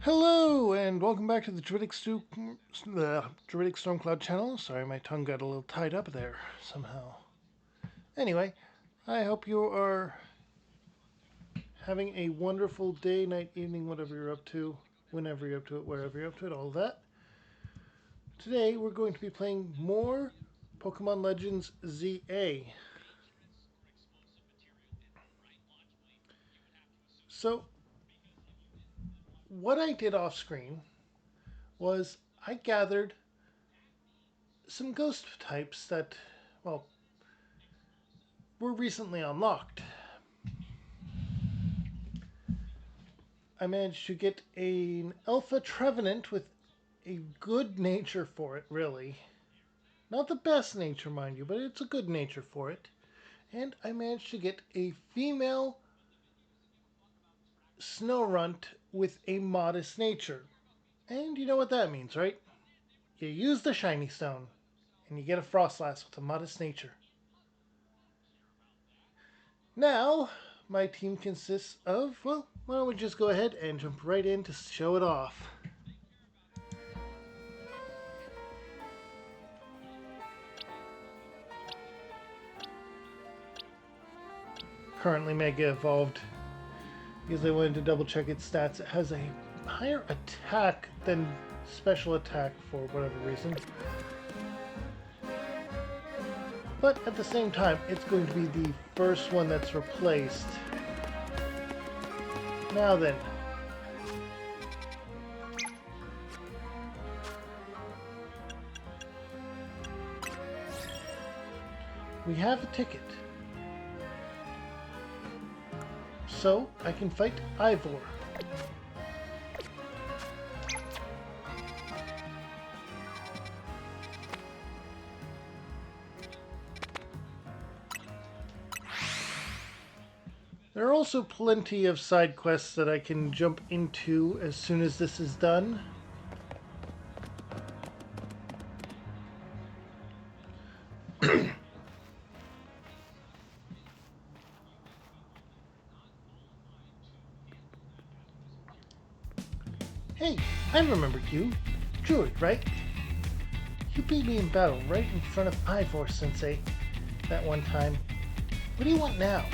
Hello, and welcome back to the Druidic Stormcloud channel. Sorry, my tongue got a little tied up there somehow. Anyway, I hope you are having a wonderful day, night, evening, whatever you're up to, whenever you're up to it, wherever you're up to it, all that. Today, we're going to be playing more Pokemon Legends ZA. So, what I did off screen was I gathered some ghost types that, well, were recently unlocked. I managed to get an Alpha Trevenant with a good nature for it, really. Not the best nature, mind you, but it's a good nature for it. And I managed to get a female Snorunt with a modest nature. And you know what that means, right? You use the Shiny Stone, and you get a Frostlass with a modest nature. Now, my team consists of, well, why don't we just go ahead and jump right in to show it off. Currently Mega Evolved because I wanted to double check its stats. It has a higher attack than special attack for whatever reason. But at the same time, it's going to be the first one that's replaced. Now then. We have a ticket. So, I can fight Ivor. There are also plenty of side quests that I can jump into as soon as this is done. Hey, I remembered you. Druid, right? You beat me in battle right in front of Ivor Sensei that one time. What do you want now?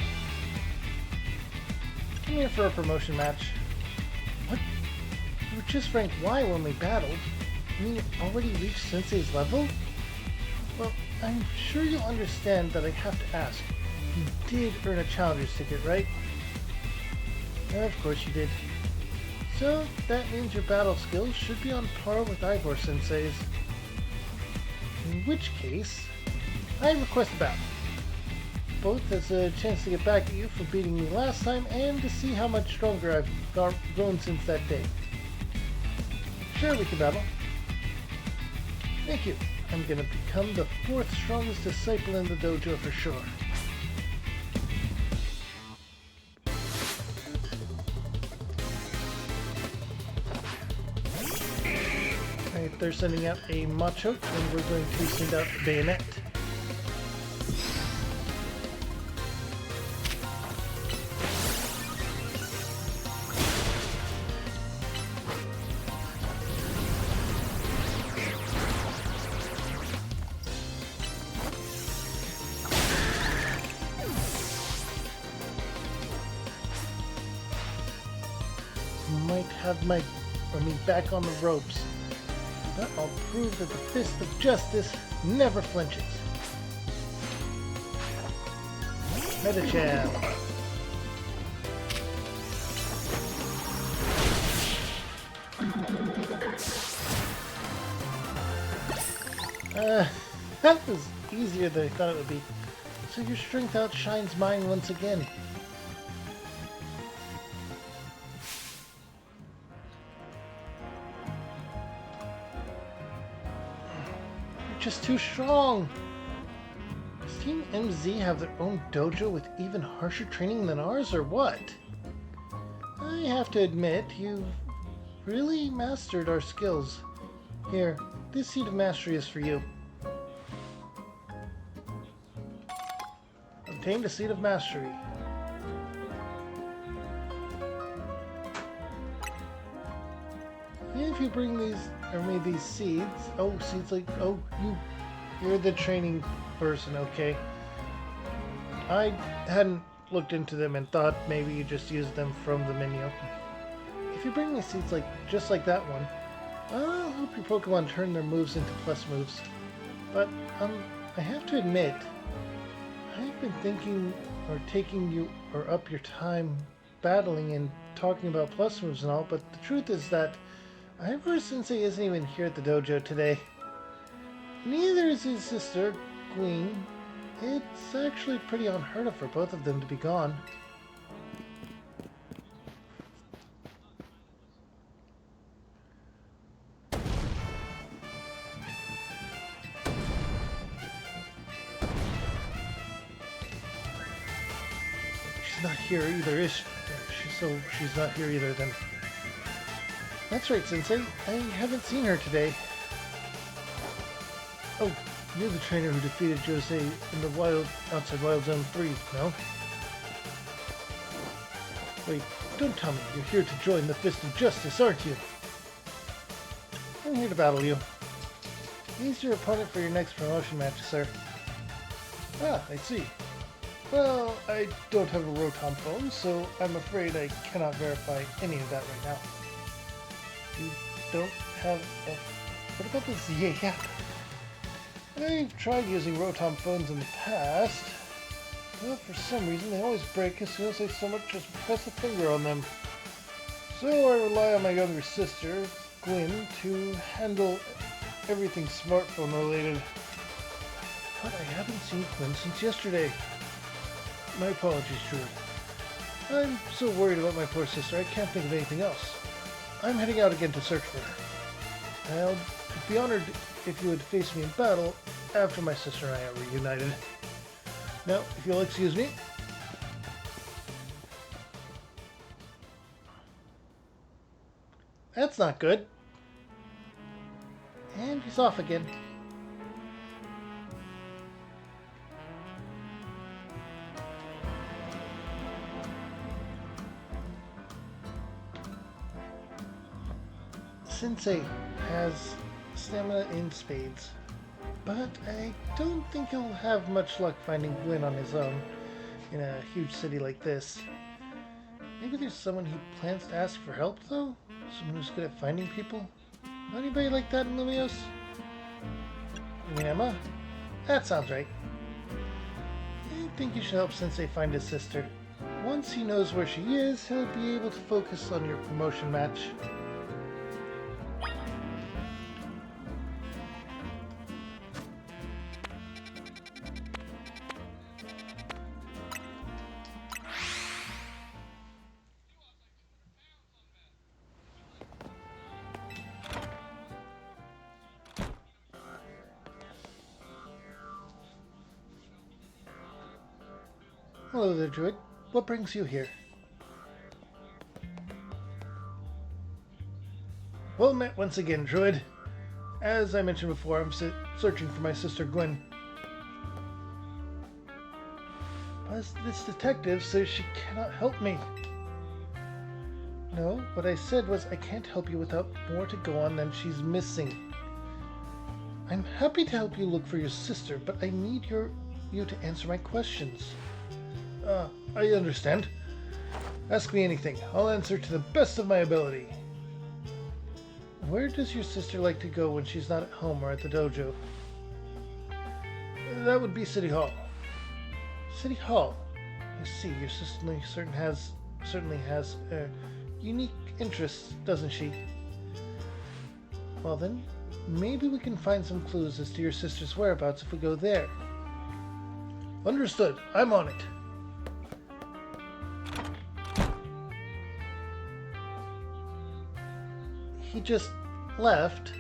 I'm here for a promotion match. What? You were just ranked Y when we battled. You mean you already reached Sensei's level? Well, I'm sure you'll understand that I have to ask. You did earn a challenger's ticket, right? Of course you did. So, that means your battle skills should be on par with Ivor Sensei's. In which case, I request a battle. Both as a chance to get back at you for beating me last time and to see how much stronger I've grown since that day. Sure, we can battle. Thank you. I'm gonna become the 4th strongest disciple in the dojo for sure. Alright, they're sending out a Machoke, and we're going to send out a Bayonet. Might have me back on the ropes, but I'll prove that the fist of justice never flinches. Medicham. That was easier than I thought it would be. So your strength outshines mine once again. Just too strong. Does Team MZ have their own dojo with even harsher training than ours, or what? I have to admit, you've really mastered our skills. Here, this Seed of Mastery is for you. Obtained a Seed of Mastery. if you bring these, or me these seeds. Oh, seeds like, oh, you're the training person, okay. I hadn't looked into them and thought maybe you just used them from the menu. If you bring me seeds like, just like that one, I'll help your Pokemon turn their moves into plus moves. But, I have to admit, I've been thinking, or taking you, or up your time battling and talking about plus moves and all, but the truth is that Ivor Sensei isn't even here at the dojo today. Neither is his sister, Gwen. It's actually pretty unheard of for both of them to be gone. She's not here either, is she? So she's not here either then. That's right, Sensei. I haven't seen her today. Oh, you're the trainer who defeated Jose in the outside Wild Zone 3, no? Wait, don't tell me you're here to join the Fist of Justice, aren't you? I'm here to battle you. He's your opponent for your next promotion match, sir. Ah, I see. Well, I don't have a Rotom phone, so I'm afraid I cannot verify any of that right now. You don't have a... What about this ZA app? I've tried using Rotom phones in the past, but for some reason they always break as soon as I so much as press a finger on them. So I rely on my younger sister, Gwen, to handle everything smartphone related. But I haven't seen Gwen since yesterday. My apologies, Druid. I'm so worried about my poor sister I can't think of anything else. I'm heading out again to search for her. I'll be honored if you would face me in battle after my sister and I are reunited. Now, if you'll excuse me. That's not good. And he's off again. Sensei has stamina in spades, but I don't think he'll have much luck finding Gwen on his own in a huge city like this. Maybe there's someone he plans to ask for help, though? Someone who's good at finding people? Anybody like that in Lumiose? You mean Emma? That sounds right. I think you should help Sensei find his sister. Once he knows where she is, he'll be able to focus on your promotion match. Hello there, Druid. What brings you here? Well met once again, Druid. As I mentioned before, I'm searching for my sister Gwen. But this detective says she cannot help me. No, what I said was I can't help you without more to go on than she's missing. I'm happy to help you look for your sister, but I need you to answer my questions. I understand. Ask me anything. I'll answer to the best of my ability. Where does your sister like to go when she's not at home or at the dojo? That would be City Hall. City Hall? You see, your sister certainly has unique interests, doesn't she? Well then, maybe we can find some clues as to your sister's whereabouts if we go there. Understood. I'm on it. He just left.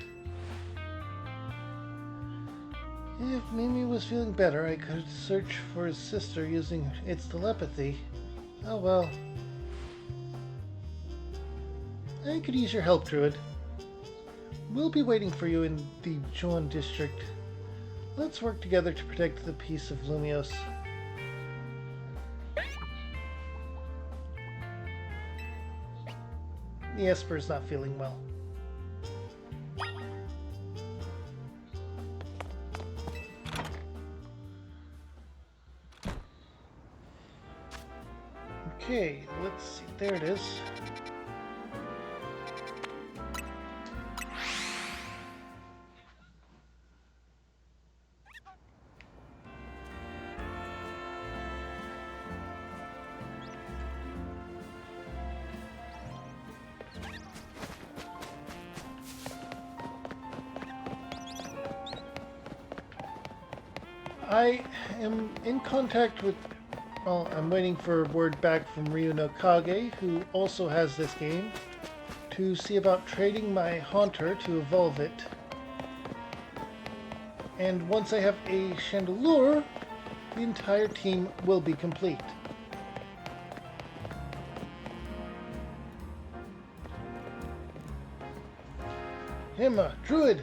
If Mimi was feeling better, I could search for his sister using its telepathy. Oh well. I could use your help, Druid. We'll be waiting for you in the Juan district. Let's work together to protect the peace of Lumiose. The Esper's not feeling well. Okay, let's see. There it is. I am in contact with, well, I'm waiting for word back from Ryu no Kage, who also has this game, to see about trading my Haunter to evolve it. And once I have a Chandelure, the entire team will be complete. Emma, Druid!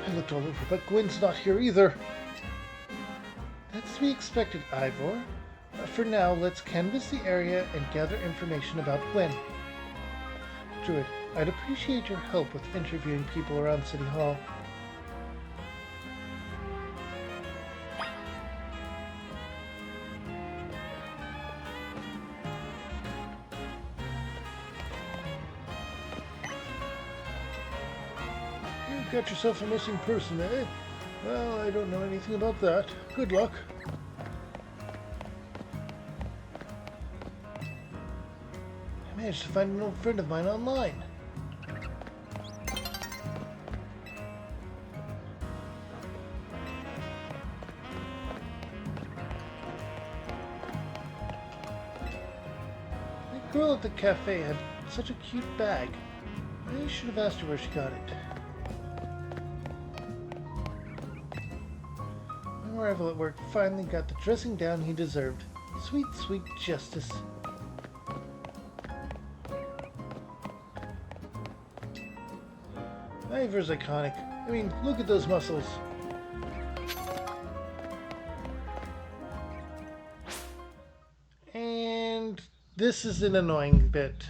I looked all over, but Gwen's not here either. That's to be expected, Ivor. For now, let's canvass the area and gather information about Gwen. Druid, I'd appreciate your help with interviewing people around City Hall. You've got yourself a missing person, eh? Well, I don't know anything about that. Good luck. I managed to find an old friend of mine online. The girl at the cafe had such a cute bag. I should have asked her where she got it. My rival at work finally got the dressing down he deserved. Sweet, sweet justice. Ivor's iconic. I mean, look at those muscles. And this is an annoying bit.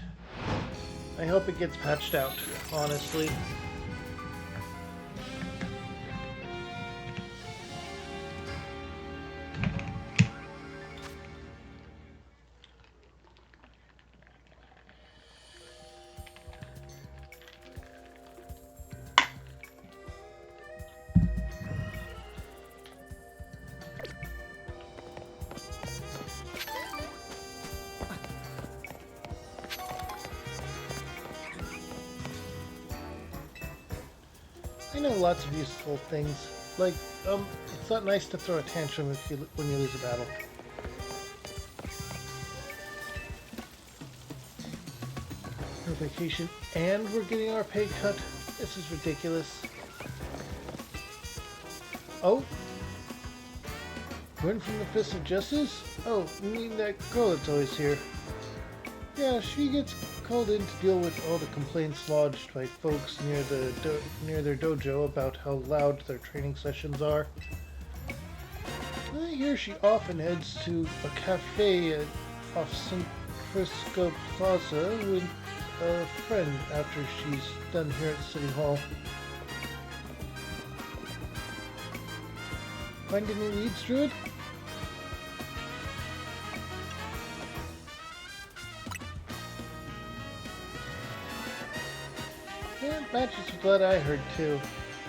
I hope it gets patched out, honestly. I know lots of useful things, like, it's not nice to throw a tantrum when you lose a battle. We're on vacation and we're getting our pay cut? This is ridiculous. Oh? Gwen from the Fist of Justice? Oh, you mean that girl that's always here. Yeah, she gets called in to deal with all the complaints lodged by folks near their dojo about how loud their training sessions are. I hear she often heads to a cafe off San Francisco Plaza with a friend after she's done here at City Hall. Find any leads, Druid? That matches with what I heard too.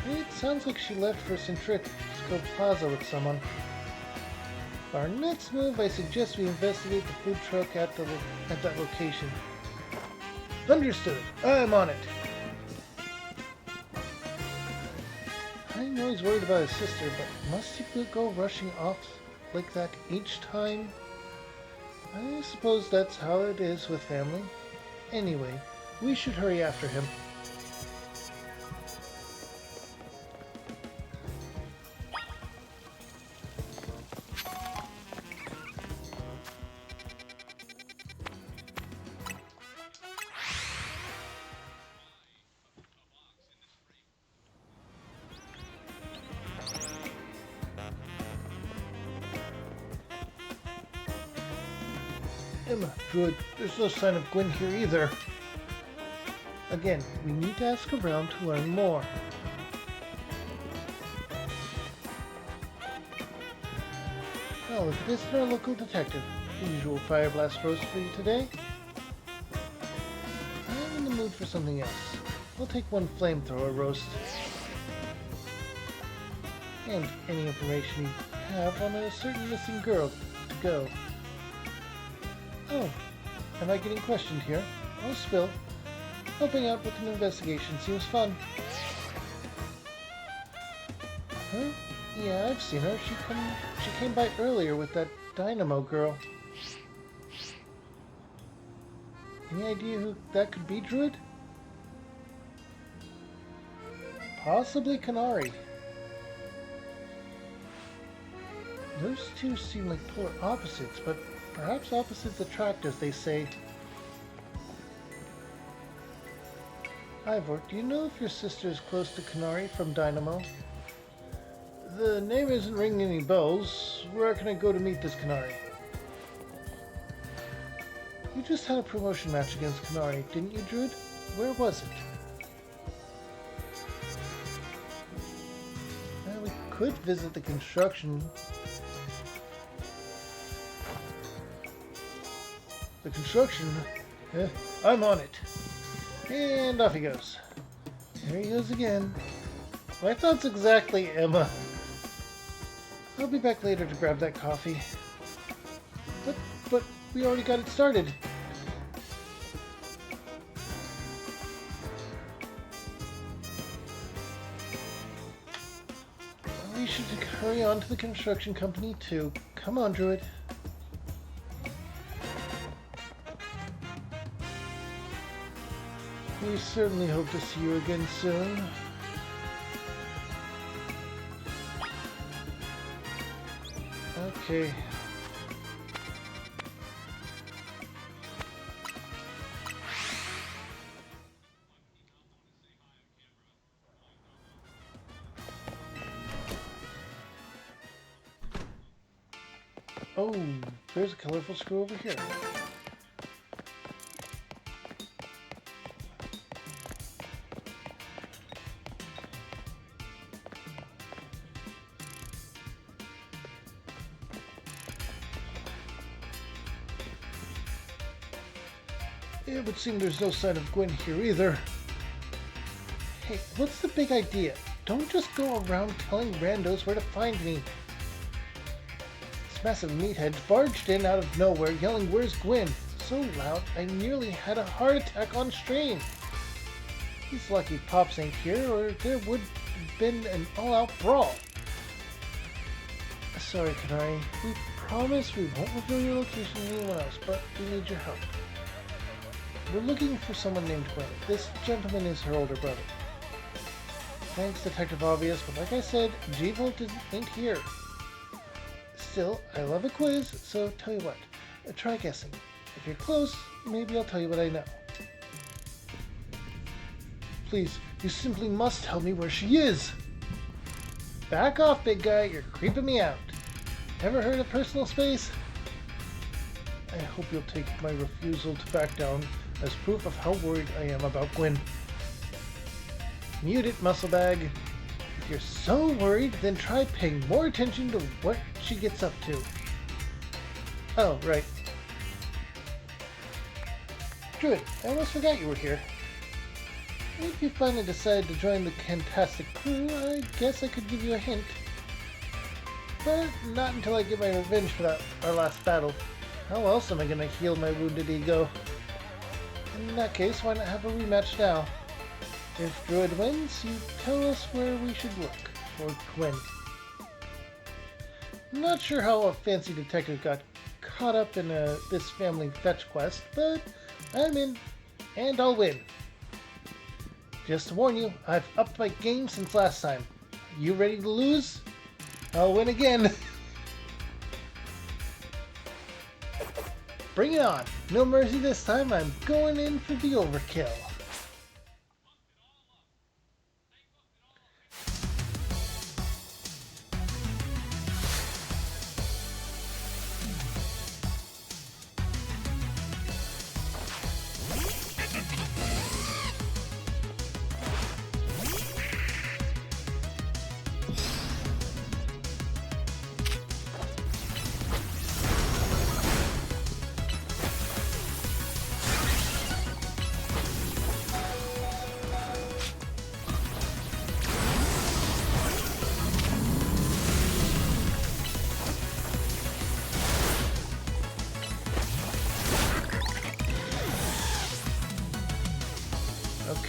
It sounds like she left for San Francisco Plaza with someone. For our next move, I suggest we investigate the food truck at that location. Understood. I'm on it. I know he's worried about his sister, but must he go rushing off like that each time? I suppose that's how it is with family. Anyway, we should hurry after him. Emma, Druid, there's no sign of Gwen here either. Again, we need to ask around to learn more. Oh, look at this, our local detective. the usual Fire Blast roast for you today. I'm in the mood for something else. I'll take one flamethrower roast. And any information you have on a certain missing girl to go. Oh, am I getting questioned here? I'll spill. Helping out with an investigation seems fun. Huh? Yeah, I've seen her. She came by earlier with that Dynamo girl. Any idea who that could be, Druid? Possibly Kanari. Those two seem like polar opposites, but perhaps opposites attract, as they say. Ivor, do you know if your sister is close to Kanari from Dynamo? The name isn't ringing any bells. Where can I go to meet this Kanari? You just had a promotion match against Kanari, didn't you, Druid? Where was it? Well, we could visit the construction. The construction? I'm on it. And off he goes. There he goes again. My thoughts exactly, Emma. I'll be back later to grab that coffee. But we already got it started. We should hurry on to the construction company too. Come on, Druid. We certainly hope to see you again soon. Okay. Oh, there's a colorful screw over here. It would seem there's no sign of Gwen here either. Hey, what's the big idea? Don't just go around telling randos where to find me. This massive meathead barged in out of nowhere yelling, "Where's Gwen?" So loud I nearly had a heart attack on stream. He's lucky Pops ain't here or there would have been an all-out brawl. Sorry, Kanari. We promise we won't reveal your location to anyone else, but we need your help. We're looking for someone named Gwen. This gentleman is her older brother. Thanks, Detective Obvious, but like I said, G-Volt ain't here. Still, I love a quiz, so tell you what, try guessing. If you're close, maybe I'll tell you what I know. Please, you simply must tell me where she is! Back off, big guy, you're creeping me out. Ever heard of personal space? I hope you'll take my refusal to back down as proof of how worried I am about Gwen. Mute it, Musclebag. If you're so worried, then try paying more attention to what she gets up to. Oh, right. Druid, I almost forgot you were here. If you finally decide to join the Fantastic Crew, I guess I could give you a hint. But not until I get my revenge for our last battle. How else am I going to heal my wounded ego? In that case, why not have a rematch now? If Druid wins, you tell us where we should look for Gwen. I'm not sure how a fancy detective got caught up in this family fetch quest, but I'm in, and I'll win. Just to warn you, I've upped my game since last time. You ready to lose? I'll win again. Bring it on. No mercy this time. I'm going in for the overkill.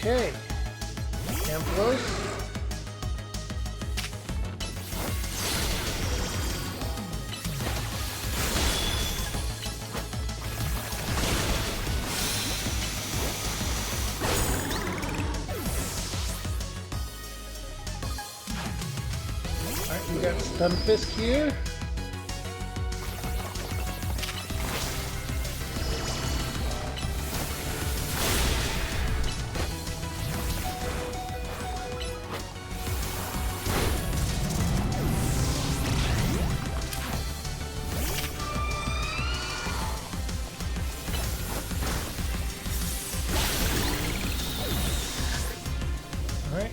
Okay. Amplos. Alright, we got Stunfisk here. Alright.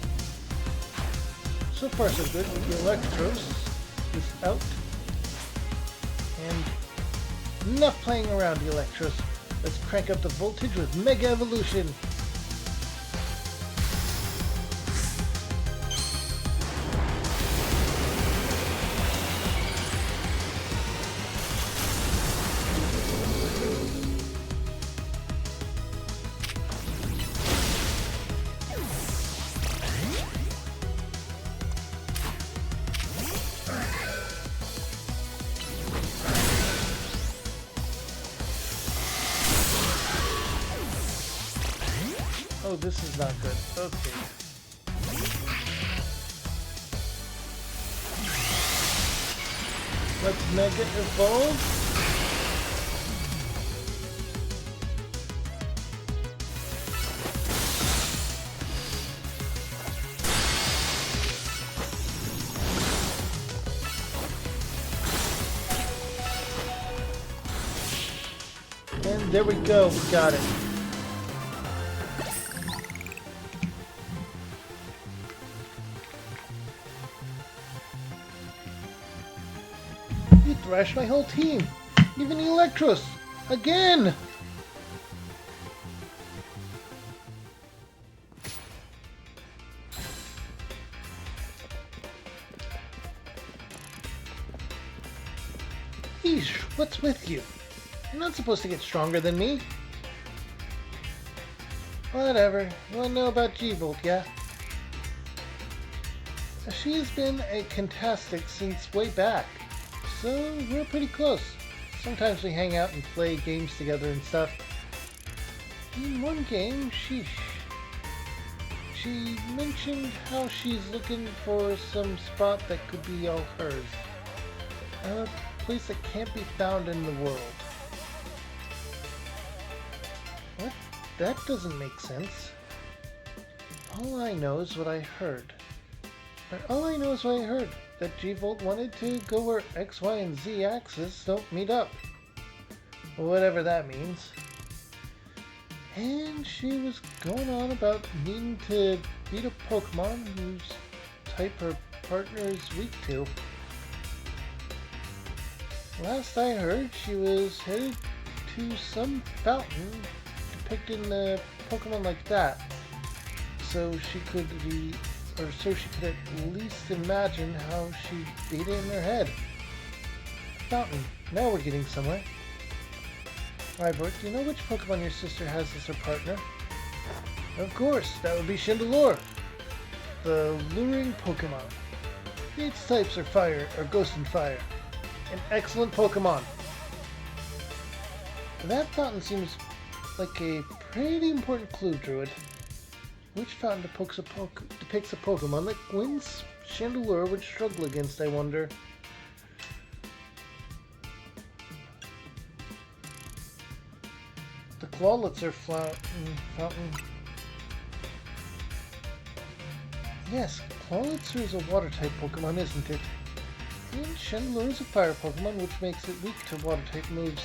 So far so good. The Electros is out. And enough playing around, the Electros. Let's crank up the voltage with Mega Evolution. Oh, this is not good. Okay. Let's Mega Evolve. And there we go, we got it. You thrashed my whole team! Even Electros! Again! Eesh, what's with you? You're not supposed to get stronger than me. Whatever. You wanna know about G-Volt, yeah? She's been a Contastic since way back. So we're pretty close. Sometimes we hang out and play games together and stuff. In one game, she mentioned how she's looking for some spot that could be all hers. A place that can't be found in the world. What? That doesn't make sense. All I know is what I heard. That G-Volt wanted to go where X, Y, and Z axes don't meet up. Whatever that means. And she was going on about needing to beat a Pokemon whose type her partner is weak to. Last I heard, she was headed to some fountain depicting a Pokemon like that. So she could at least imagine how she beat it in her head. Fountain. Now we're getting somewhere. Ivor, do you know which Pokemon your sister has as her partner? Of course, that would be Chandelure, the luring Pokemon. Its types are Fire, or Ghost and Fire. An excellent Pokemon. That fountain seems like a pretty important clue, Druid. Which fountain depicts a Pokemon that Gwyn's Chandelure would struggle against, I wonder? The Clawlitzer fountain. Yes, Clawlitzer is a water-type Pokemon, isn't it? And Chandelure is a fire Pokemon, which makes it weak to water-type moves.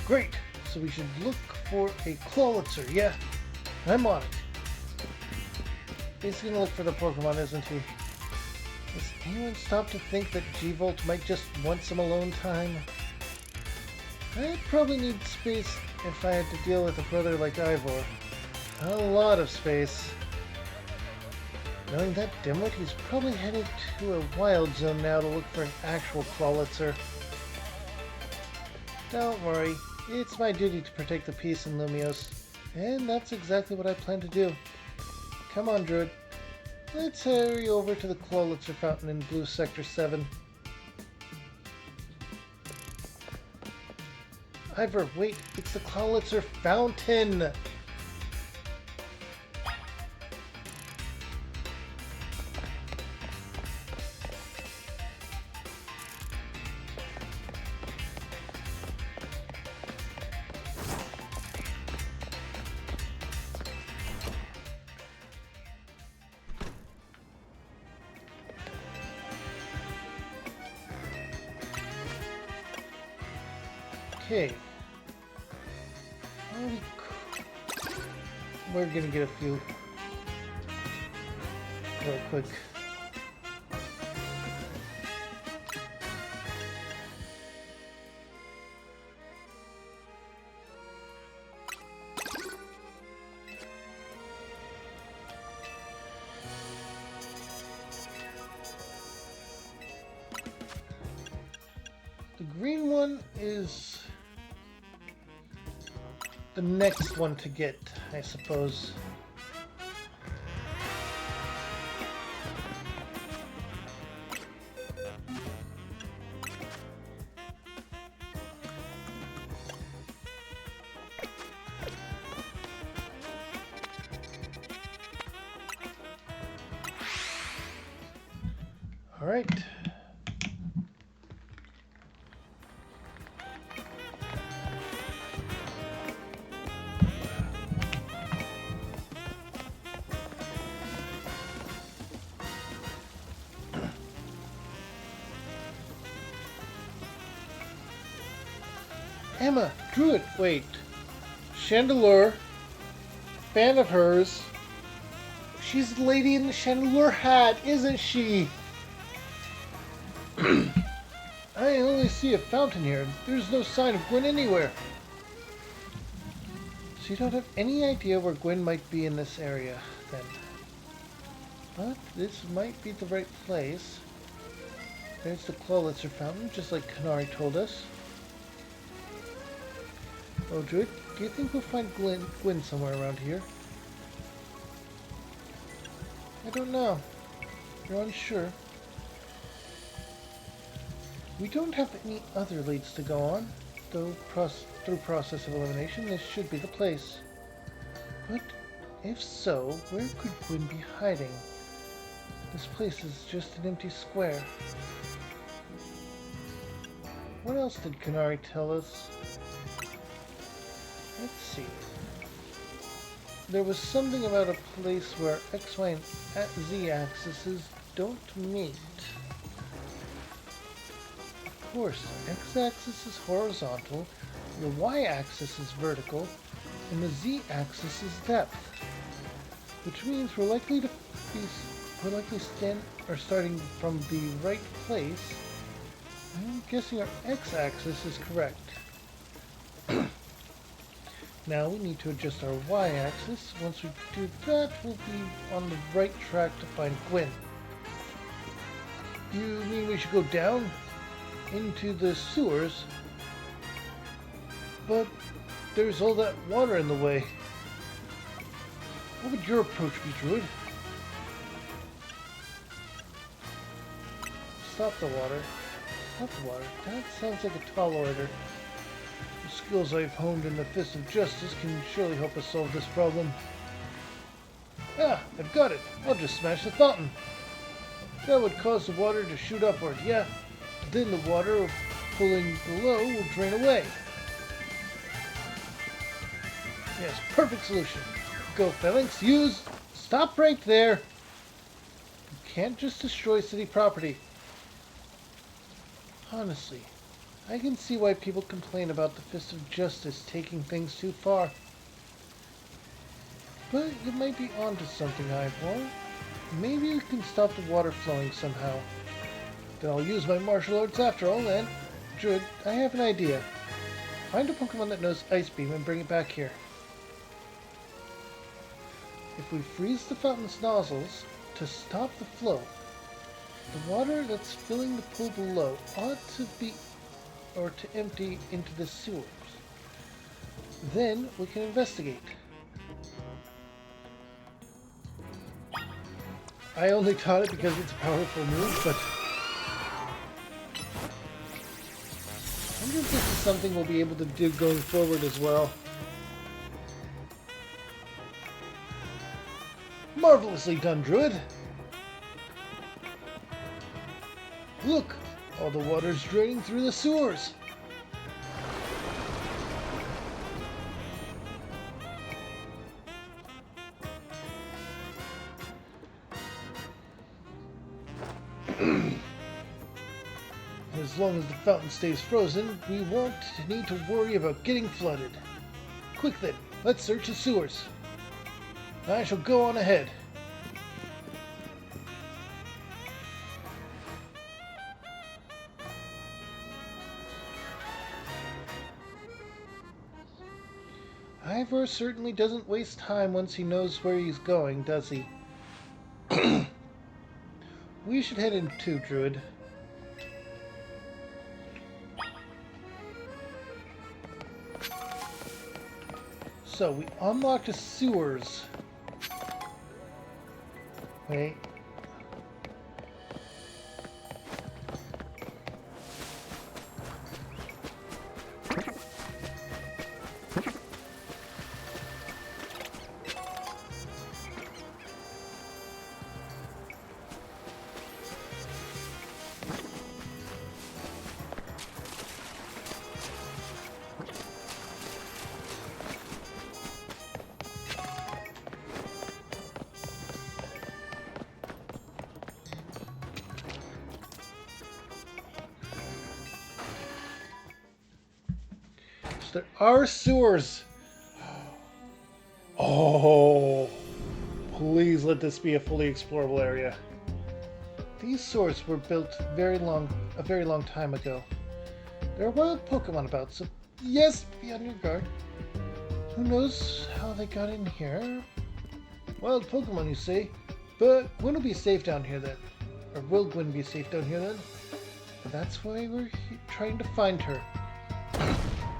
Great! So we should look for a Clawlitzer, yeah? I'm on it. He's gonna look for the Pokemon, isn't he? Has anyone stopped to think that G-Volt might just want some alone time? I'd probably need space if I had to deal with a brother like Ivor. A lot of space. Knowing that dimwit, he's probably headed to a wild zone now to look for an actual Clawlitzer. Don't worry, it's my duty to protect the peace in Lumios. And that's exactly what I plan to do. Come on, Druid. Let's hurry over to the Clawlitzer Fountain in Blue Sector 7. Ivor, wait, it's the Clawlitzer Fountain! Okay. We're gonna get a few real quick. The green one is the next one to get, I suppose. All right. Emma, Druid, wait. Chandelure, fan of hers. She's the lady in the Chandelure hat, isn't she? I only see a fountain here. There's no sign of Gwyn anywhere. So you don't have any idea where Gwyn might be in this area, then. But this might be the right place. There's the Clawlitzer Fountain, just like Qunari told us. Oh, Druid, do you think we'll find Gwyn somewhere around here? I don't know. You're unsure. We don't have any other leads to go on, though through process of elimination, this should be the place. But if so, where could Gwyn be hiding? This place is just an empty square. What else did Qunari tell us? Let's see. There was something about a place where X, Y, and Z axes don't meet. Of course, X-axis is horizontal, the Y-axis is vertical, and the Z-axis is depth. Which means we're likely starting from the right place. I'm guessing our X-axis is correct. Now we need to adjust our Y-axis. Once we do that, we'll be on the right track to find Gwyn. You mean we should go down into the sewers? But there's all that water in the way. What would your approach be, Druid? Stop the water. Stop the water. That sounds like a tall order. The skills I've honed in the Fist of Justice can surely help us solve this problem. Ah, I've got it. I'll just smash the fountain. That would cause the water to shoot upward, yeah. Then the water pulling below will drain away. Yes, perfect solution. Go, Phalanx, use... Stop right there! You can't just destroy city property. Honestly, I can see why people complain about the Fist of Justice taking things too far. But you might be onto something, Ivor. Maybe you can stop the water flowing somehow. Then I'll use my martial arts after all, and... Druid, I have an idea. Find a Pokemon that knows Ice Beam and bring it back here. If we freeze the fountain's nozzles to stop the flow, the water that's filling the pool below ought to be... or to empty into the sewers. Then we can investigate. I only taught it because it's a powerful move, but I wonder if this is something we'll be able to do going forward as well. Marvelously done, Druid! Look! All the water's draining through the sewers! As long as the fountain stays frozen, we won't need to worry about getting flooded. Quick then, let's search the sewers. I shall go on ahead. Ivor certainly doesn't waste time once he knows where he's going, does he? We should head in too, Druid. So, we unlocked the sewers. Wait. There are sewers. Oh, please let this be a fully explorable area. These sewers were built a very long time ago. There are wild Pokemon about, so yes, be on your guard. Who knows how they got in here? Wild Pokemon, you say? But Gwen will be safe down here then. Or will Gwen be safe down here then? And that's why we're trying to find her.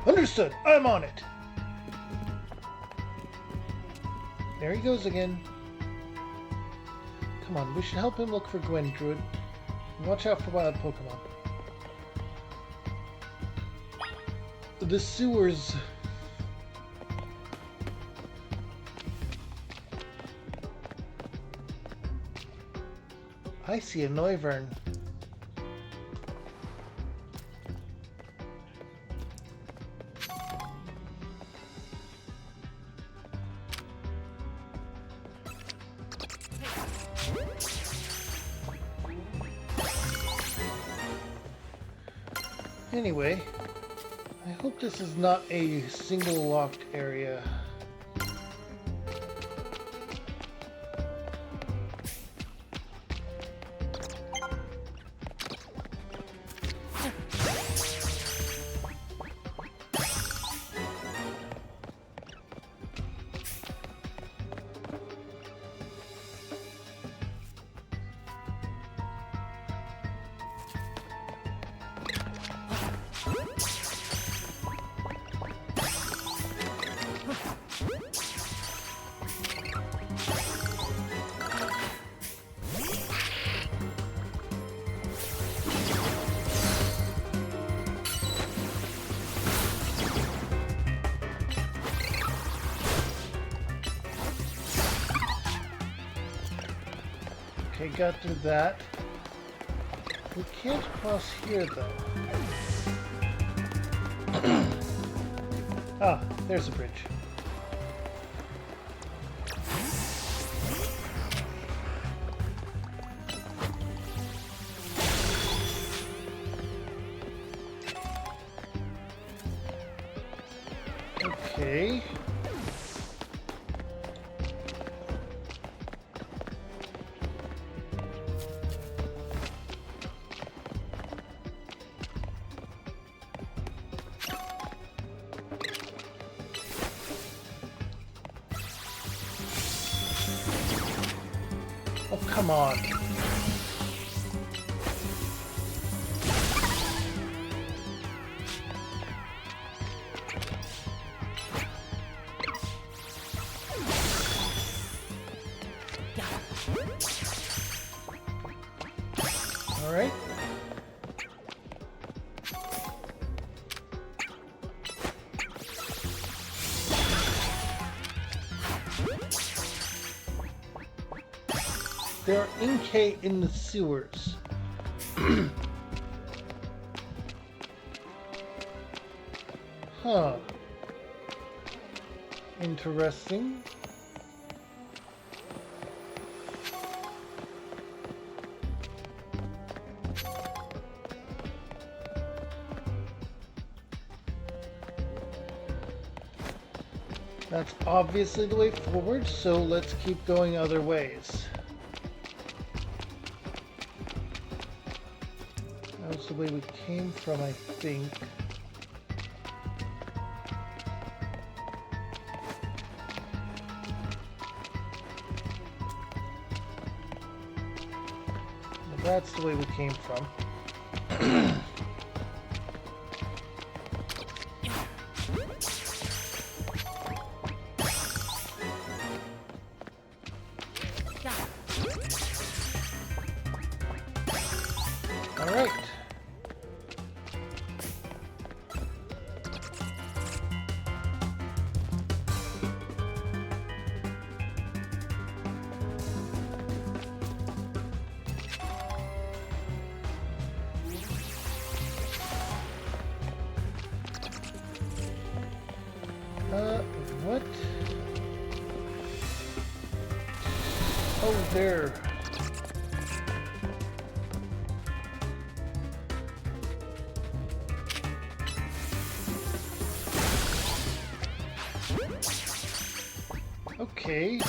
Understood! I'm on it! There he goes again. Come on, we should help him look for Gwen, Druid. And watch out for wild Pokemon. The sewers. I see a Noivern. Anyway, I hope this is not a single locked area. Okay, got through that. We can't cross here, though. Ah, there's a bridge. Okay. Oh, come on. Alright. There are Inkay in the sewers. Huh. Interesting. That's obviously the way forward, so let's keep going other ways. That was the way we came from, I think. That's the way we came from. All right. What? Oh, there. Okay.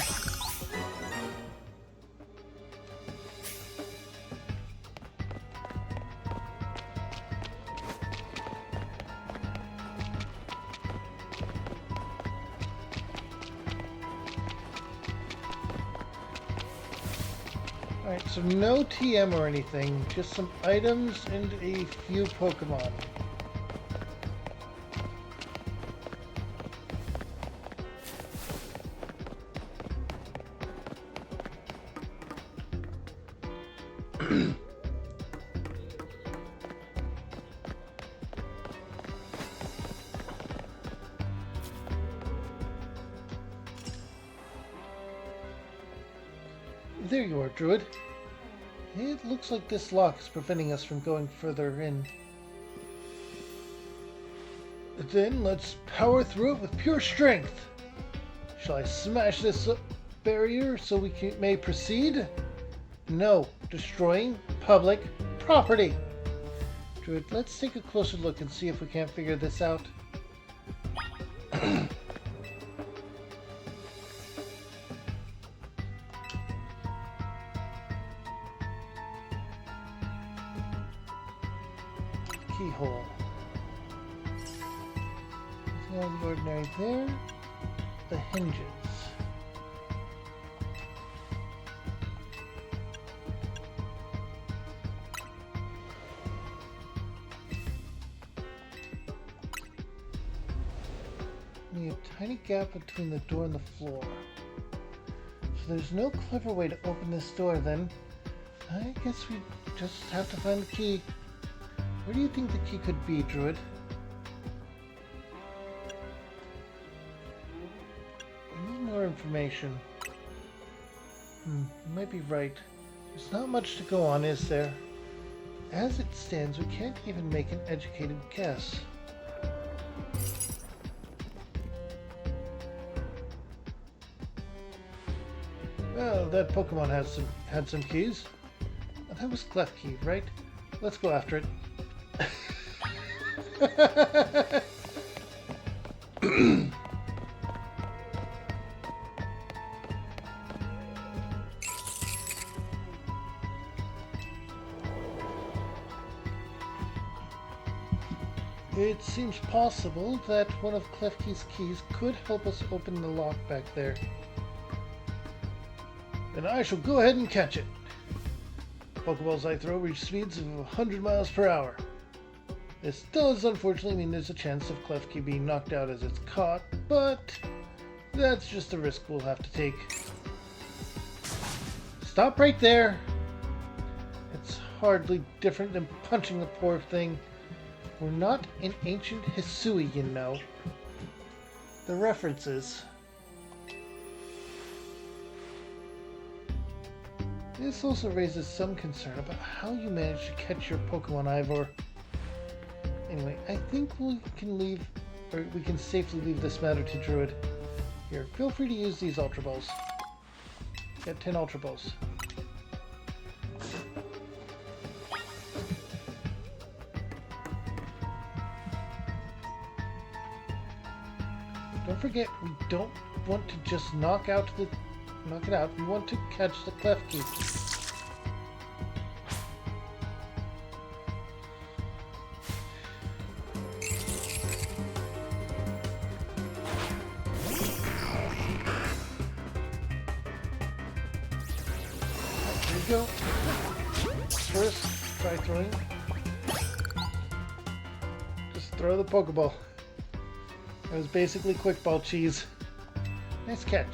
Alright, so no TM or anything, just some items and a few Pokemon. There you are, Druid. It looks like this lock is preventing us from going further in. Then let's power through it with pure strength. Shall I smash this barrier so we may proceed? No, destroying public property. Druid, let's take a closer look and see if we can't figure this out. Keyhole. Nothing out of the ordinary there. The hinges. Only a tiny gap between the door and the floor. So there's no clever way to open this door then. I guess we just have to find the key. Where do you think the key could be, Druid? I need more information. You might be right. There's not much to go on, is there? As it stands, we can't even make an educated guess. Well, that Pokemon had some keys. That was Klefki, right? Let's go after it. It seems possible that one of Klefki's keys could help us open the lock back there. Then I shall go ahead and catch it. Pokeballs I throw reach speeds of 100 miles per hour. This does unfortunately mean there's a chance of Klefki being knocked out as it's caught, but that's just a risk we'll have to take. Stop right there! It's hardly different than punching the poor thing. We're not in ancient Hisui, you know. The references. This also raises some concern about how you managed to catch your Pokemon, Ivor. Anyway, I think we can safely leave this matter to Druid. Here, feel free to use these Ultra Balls. Got 10 Ultra Balls. Don't forget, we don't want to just knock it out. We want to catch the Klefki. There you go. First, try throwing. Just throw the Pokeball. It was basically quick ball cheese. Nice catch.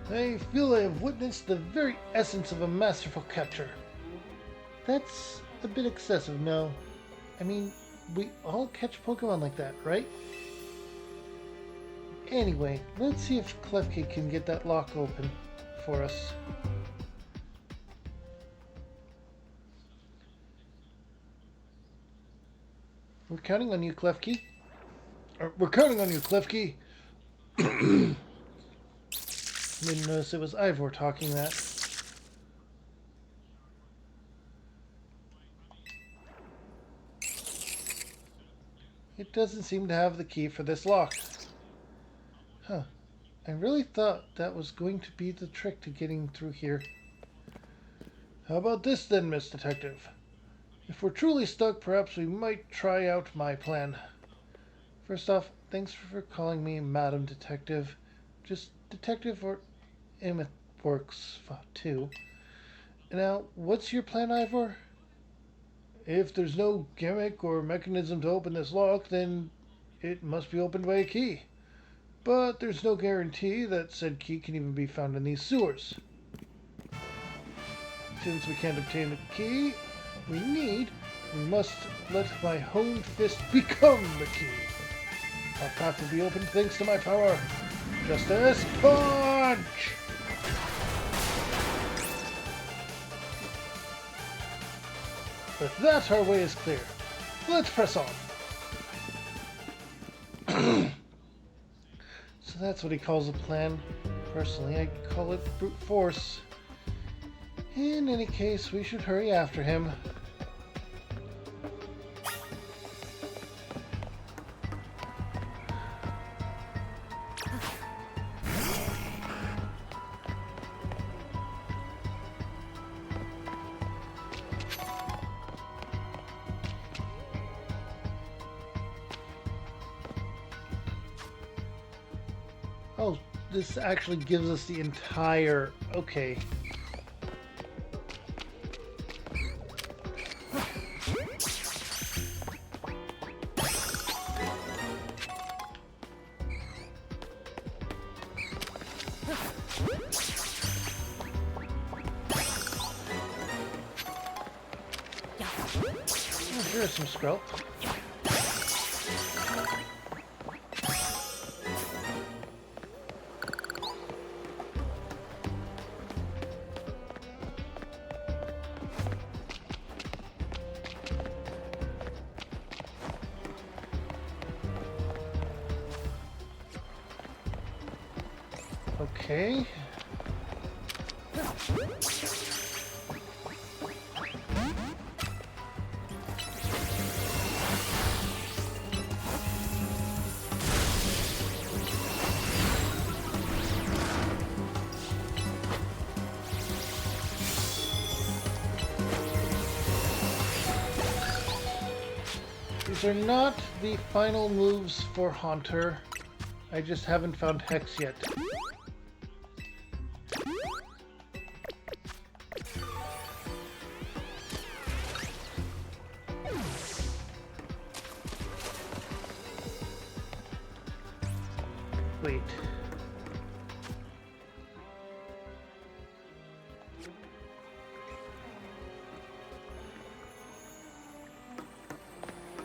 I feel I have witnessed the very essence of a masterful catcher. That's a bit excessive, no? I mean, we all catch Pokemon like that, right? Anyway, let's see if Klefki can get that lock open for us. We're counting on you, Klefki. We're counting on you, Klefki. Didn't notice it was Ivor talking that. It doesn't seem to have the key for this lock. Huh. I really thought that was going to be the trick to getting through here. How about this then, Miss Detective? If we're truly stuck, perhaps we might try out my plan. First off, thanks for calling me Madam Detective. Just Detective or Emmett works too. Now, what's your plan, Ivor? If there's no gimmick or mechanism to open this lock, then it must be opened by a key. But there's no guarantee that said key can even be found in these sewers. Since we can't obtain the key we must let my honed fist become the key. Our path will be opened thanks to my power. Justice Punch! With that, our way is clear. Let's press on. So that's what he calls a plan. Personally, I call it brute force. In any case, we should hurry after him. Oh, this actually gives us the entire... Okay. Oh, here's some Skrelp. Okay. These are not the final moves for Haunter. I just haven't found Hex yet. Wait.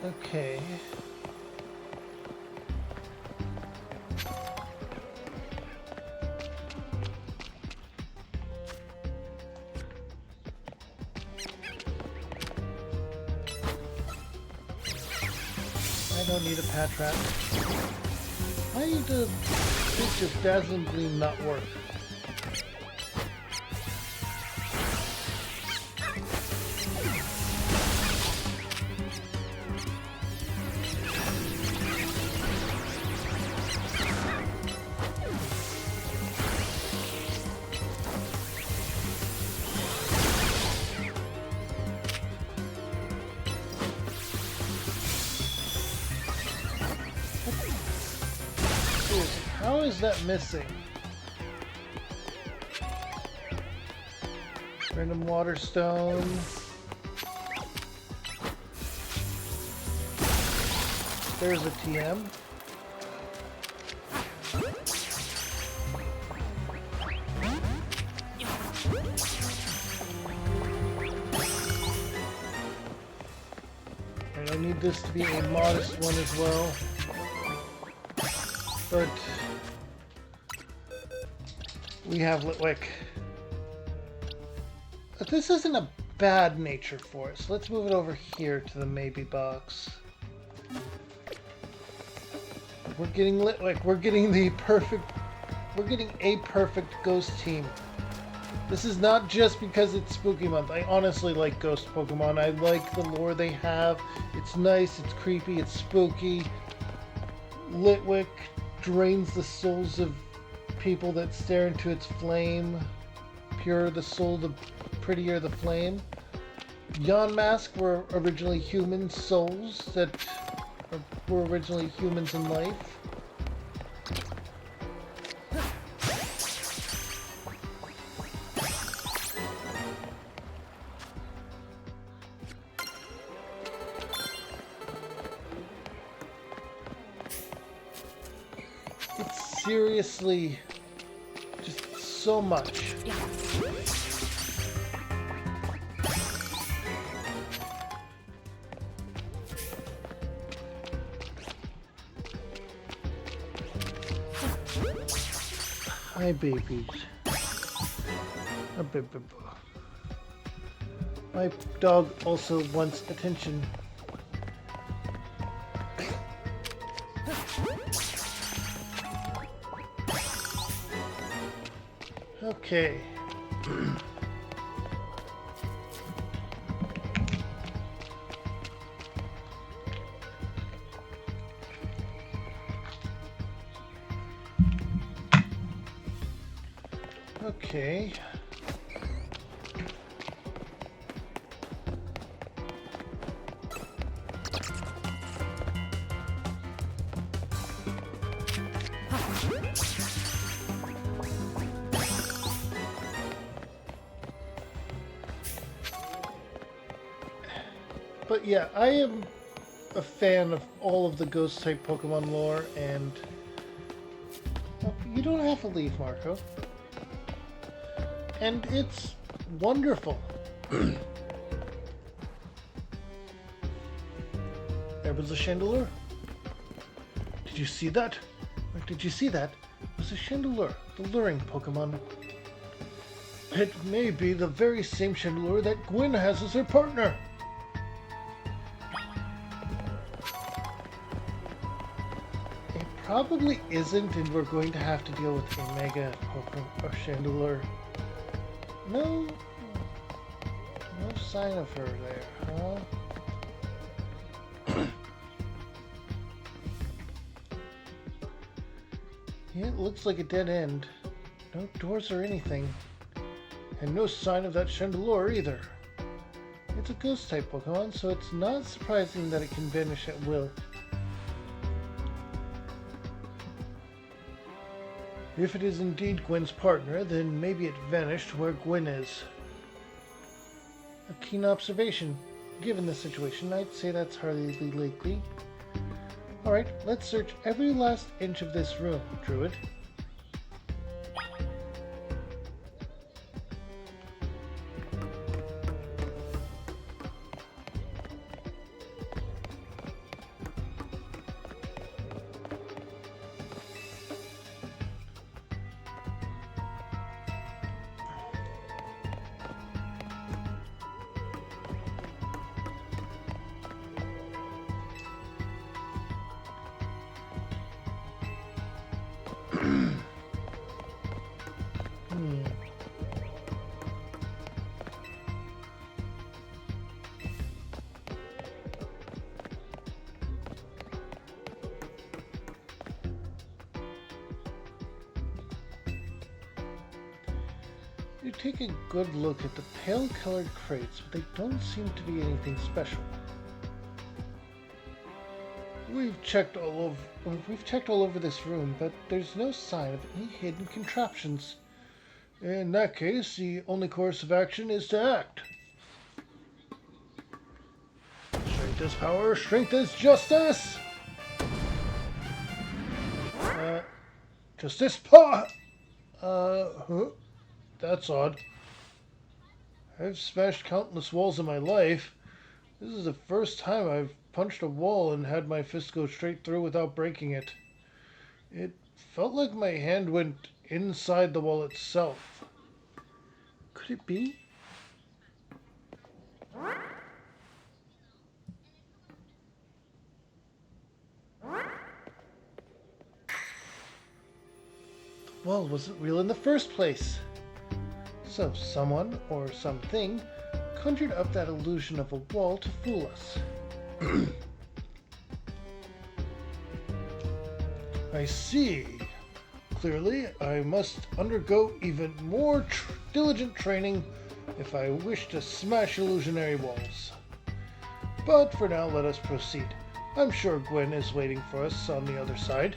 Okay. I don't need a Patrat. Why did this just Dazzling Gleam not work? How is that missing? Random water stone. There's a TM. And I need this to be a modest one as well. But we have Litwick. But this isn't a bad nature force. Let's move it over here to the maybe box. We're getting Litwick. We're getting the perfect. We're getting a perfect ghost team. This is not just because it's Spooky Month. I honestly like ghost Pokemon. I like the lore they have. It's nice, it's creepy, it's spooky. Litwick drains the souls of people that stare into its flame. Purer the soul, the prettier the flame. Yonmask were originally human souls that were originally humans in life. It's seriously just so much. Hi, babies. My dog also wants attention. Okay. Okay. But yeah, I am a fan of all of the ghost type Pokemon lore, and you don't have to leave, Marco. And it's wonderful. There was a Chandelure. Did you see that? Did you see that? It was a Chandelure, the luring Pokemon. It may be the very same Chandelure that Gwen has as her partner. It probably isn't, and we're going to have to deal with a Mega Pokemon or Chandelure. No sign of her there, huh? Yeah, it looks like a dead end. No doors or anything. And no sign of that Chandelure either. It's a ghost type Pokemon, so it's not surprising that it can vanish at will. If it is indeed Gwen's partner, then maybe it vanished where Gwen is. A keen observation. Given the situation, I'd say that's hardly likely. Alright, let's search every last inch of this room, Druid. Hmm. You take a good look at the pale-colored crates, but they don't seem to be anything special. We've checked all over this room, but there's no sign of any hidden contraptions. In that case, the only course of action is to act. Strength is power, strength is justice! Justice paw! Huh? That's odd. I've smashed countless walls in my life. This is the first time I've punched a wall and had my fist go straight through without breaking it. It felt like my hand went inside the wall itself. Could it be? The wall wasn't real in the first place. So someone, or something, conjured up that illusion of a wall to fool us. I see. Clearly, I must undergo even more diligent training if I wish to smash illusionary walls. But for now, let us proceed. I'm sure Gwen is waiting for us on the other side.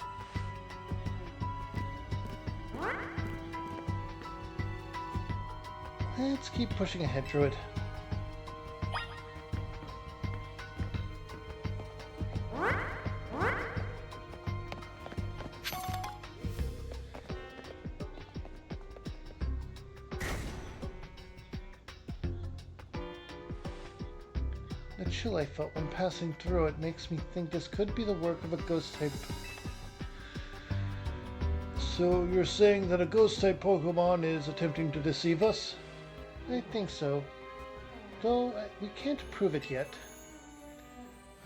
Let's keep pushing ahead, Druid. The chill I felt when passing through it makes me think this could be the work of a ghost-type. So you're saying that a ghost-type Pokemon is attempting to deceive us? I think so. Though we can't prove it yet.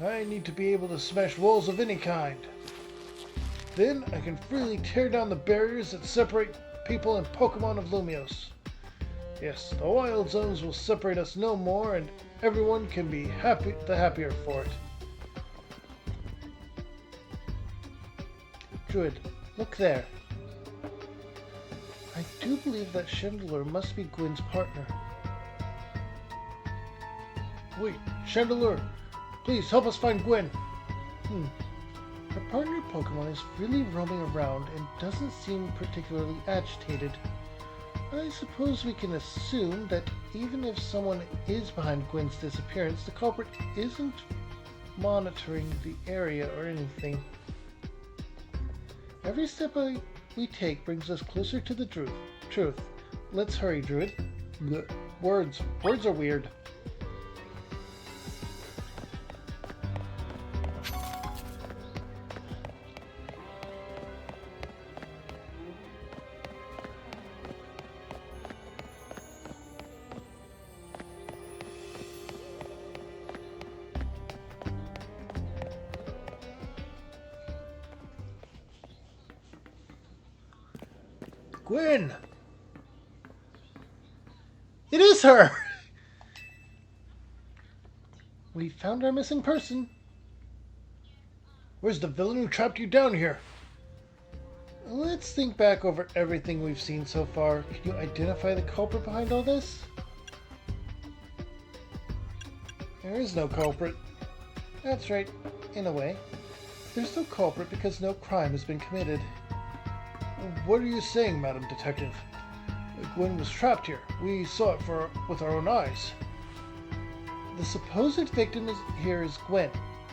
I need to be able to smash walls of any kind. Then I can freely tear down the barriers that separate people and Pokemon of Lumiose. Yes, the wild zones will separate us no more, and everyone can be the happier for it. Druid, look there. I do believe that Chandelure must be Gwen's partner. Wait, Chandelure, please help us find Gwen. Her partner Pokemon is really roaming around and doesn't seem particularly agitated. I suppose we can assume that even if someone is behind Gwen's disappearance, the culprit isn't monitoring the area or anything. Every step we take brings us closer to the truth. Let's hurry, Druid. Blech. Words are weird. Gwen! It is her! We found our missing person. Where's the villain who trapped you down here? Let's think back over everything we've seen so far. Can you identify the culprit behind all this? There is no culprit. That's right, in a way. There's no culprit because no crime has been committed. What are you saying, Madam Detective? Gwen was trapped here. We saw it with our own eyes. The supposed victim here is Gwen.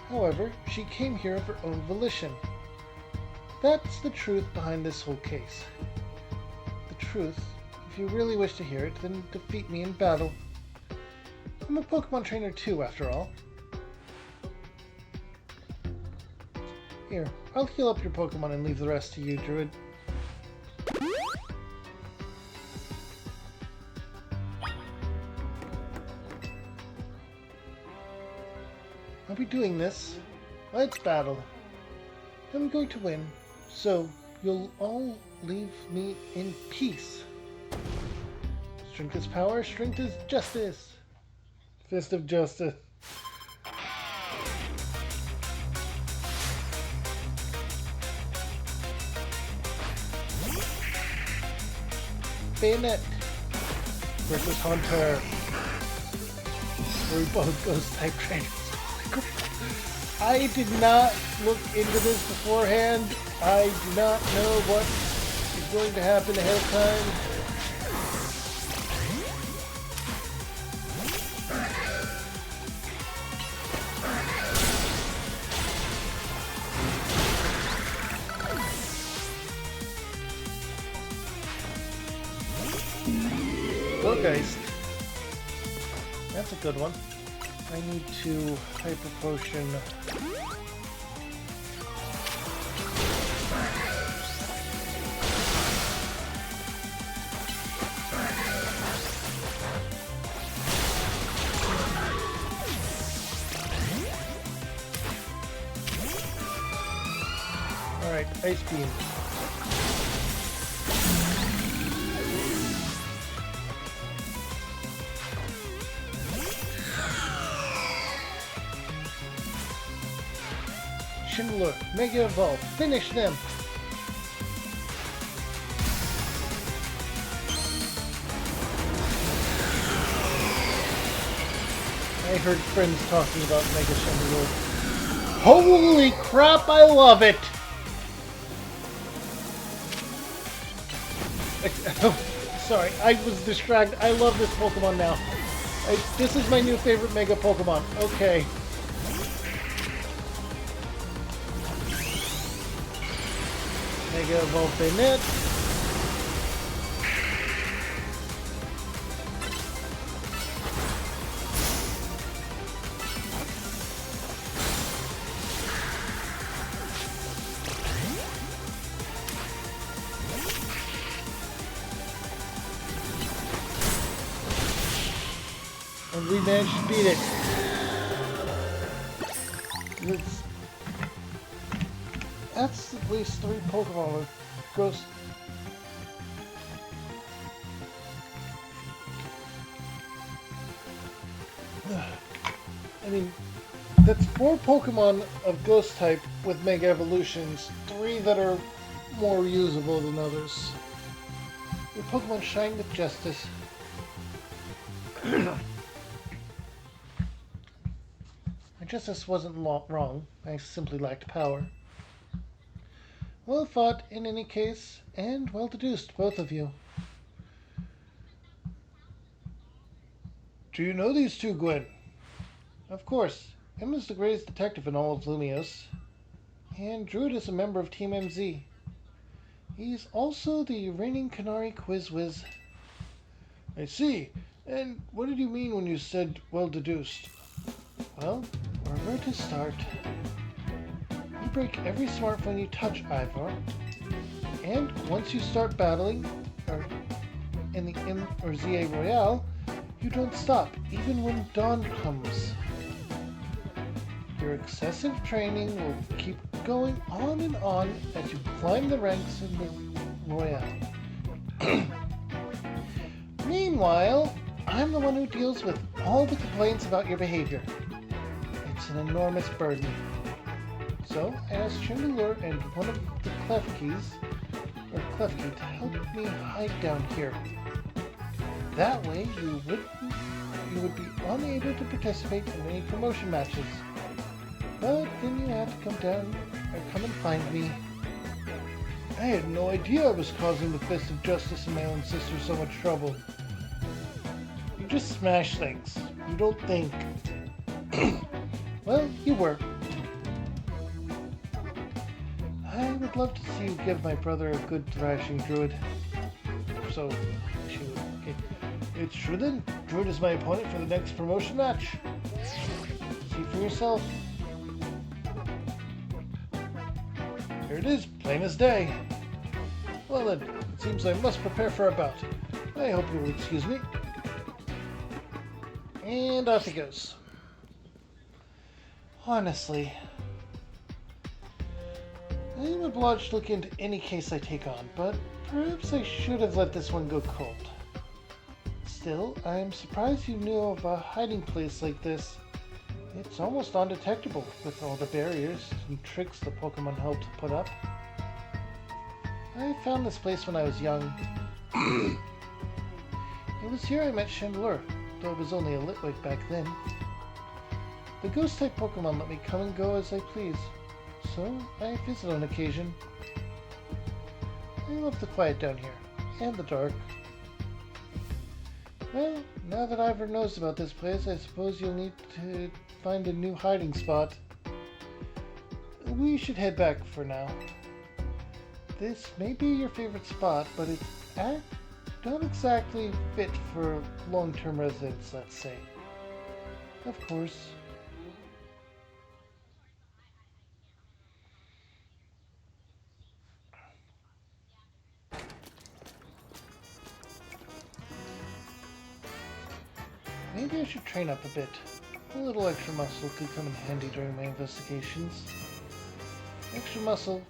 However, she came here of her own volition. That's the truth behind this whole case. The truth, if you really wish to hear it, then defeat me in battle. I'm a Pokemon trainer too, after all. Here, I'll heal up your Pokemon and leave the rest to you, Druid. I'll be doing this. Let's battle. I'm going to win, so you'll all leave me in peace. Strength is power, strength is justice. Fist of justice. Bayonet versus Hunter. We're both ghost type trainers. I did not look into this beforehand. I do not know what is going to happen ahead of time. Geist. That's a good one. I need to Hyper Potion. Alright, Ice Beam. Schindler, Mega Evolve, finish them! I heard friends talking about Mega Schindler. Holy crap, I love it! Sorry, I was distracted. I love this Pokemon now. This is my new favorite Mega Pokemon. Okay. Mega Evolve Bayonet. And we managed to beat it. That's at least 3 Pokemon with Ghost. I mean, that's 4 Pokemon of Ghost type with Mega Evolutions, 3 that are more usable than others. Your Pokemon shine with justice. My justice wasn't wrong, I simply lacked power. Well fought in any case, and well deduced, both of you. Do you know these two, Gwen? Of course. Emma's the greatest detective in all of Lumios. And Druid is a member of Team MZ. He's also the reigning Canary Quiz Whiz. I see. And what did you mean when you said well deduced? Well, where to start? You break every smartphone you touch, Ivor. And once you start battling, or in the M or ZA Royale, you don't stop, even when dawn comes. Your excessive training will keep going on and on as you climb the ranks in the Royale. Meanwhile, I'm the one who deals with all the complaints about your behavior. It's an enormous burden. So I asked Chandelure and one of the Klefkis, to help me hide down here. That way you would be unable to participate in any promotion matches. But then you had to come and find me. I had no idea I was causing the Fist of Justice and my own sister so much trouble. You just smash things. You don't think. Well, you were. I would love to see you give my brother a good thrashing, Druid. So, she would. Okay. It's true then. Druid is my opponent for the next promotion match. See for yourself. Here it is, plain as day. Well then, it seems I must prepare for a bout. I hope you will excuse me. And off he goes. Honestly, I am obliged to look into any case I take on, but perhaps I should have let this one go cold. Still, I am surprised you knew of a hiding place like this. It's almost undetectable with all the barriers and tricks the Pokemon helped put up. I found this place when I was young. It was here I met Chandelure, though it was only a Litwick back then. The ghost-type Pokemon let me come and go as I please, so I visit on occasion. I love the quiet down here, and the dark. Well, now that Ivor knows about this place, I suppose you'll need to find a new hiding spot. We should head back for now. This may be your favorite spot, but it's not exactly fit for long-term residents, let's say. Of course. Maybe I should train up a bit. A little extra muscle could come in handy during my investigations. Extra muscle,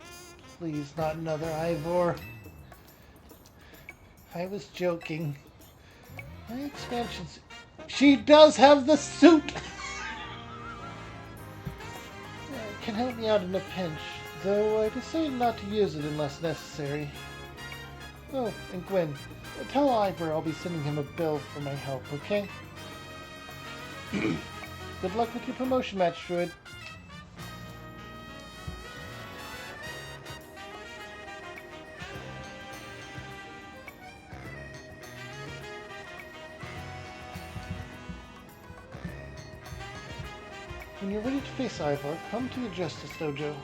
please, not another Ivor. I was joking. My expansions... She does have the suit! Can help me out in a pinch, though I decided not to use it unless necessary. Oh, and Gwen, tell Ivor I'll be sending him a bill for my help, okay? Good luck with your promotion match, Druid. When you're ready to face Ivor, come to the Justice Dojo.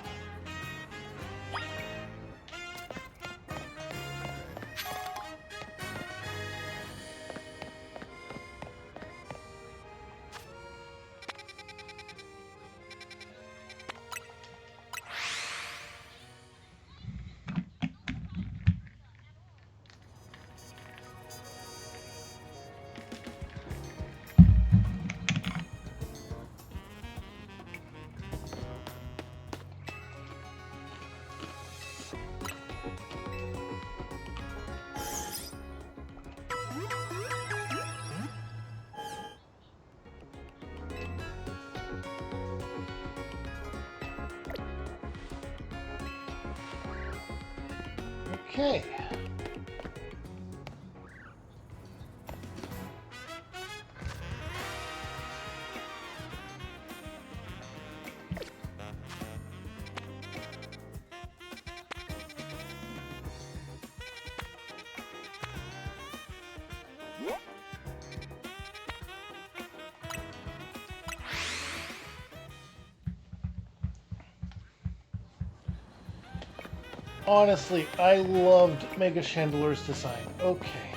Okay. Honestly, I loved Mega Chandelure's design. Okay.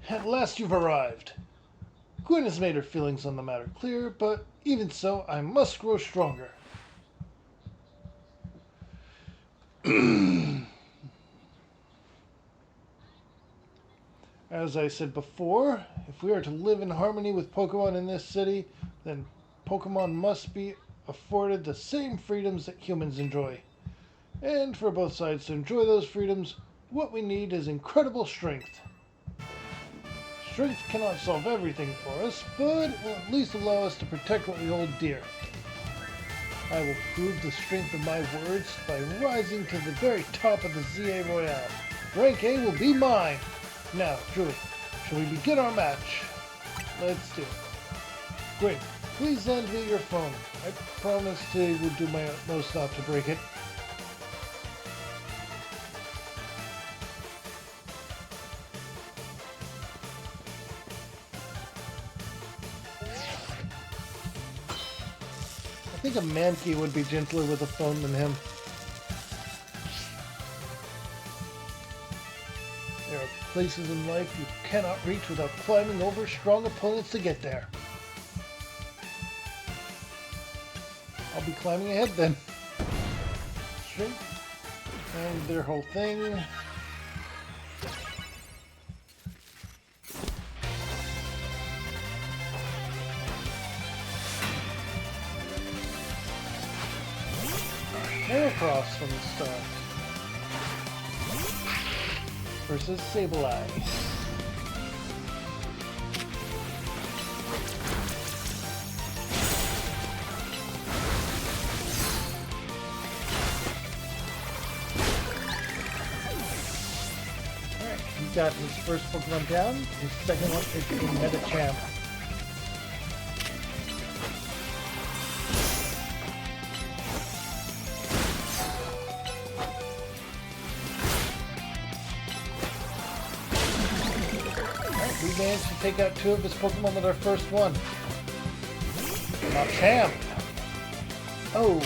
At last you've arrived. Gwen has made her feelings on the matter clear, but even so, I must grow stronger. As I said before, if we are to live in harmony with Pokemon in this city, then Pokemon must be afforded the same freedoms that humans enjoy. And for both sides to enjoy those freedoms, what we need is incredible strength. Strength cannot solve everything for us, but it will at least allow us to protect what we hold dear. I will prove the strength of my words by rising to the very top of the ZA Royale. Rank A will be mine! Now, Druid, shall we begin our match? Let's do it. Great. Please lend me your phone. I promise to do my utmost not to break it. I think a Mankey would be gentler with a phone than him. There are places in life you cannot reach without climbing over strong opponents to get there. I'll be climbing ahead then. Strength. And their whole thing. Heracross from the start. Versus Sableye. Alright, he got his first Pokemon down. His second one is the Medicham. We managed to take out two of his Pokemon with our first one. Machamp. Oh.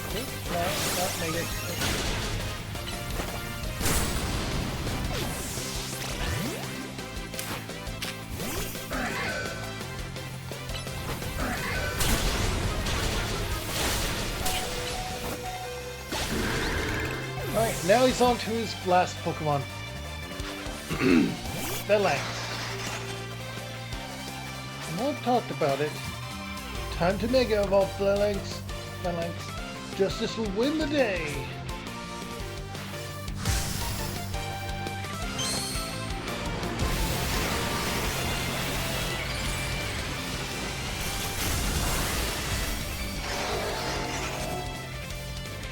Okay, no, not Mega. Alright, now he's on to his last Pokemon. Phalanx. I've talked about it. Time to Mega Evolve Phalanx. Phalanx. Justice will win the day.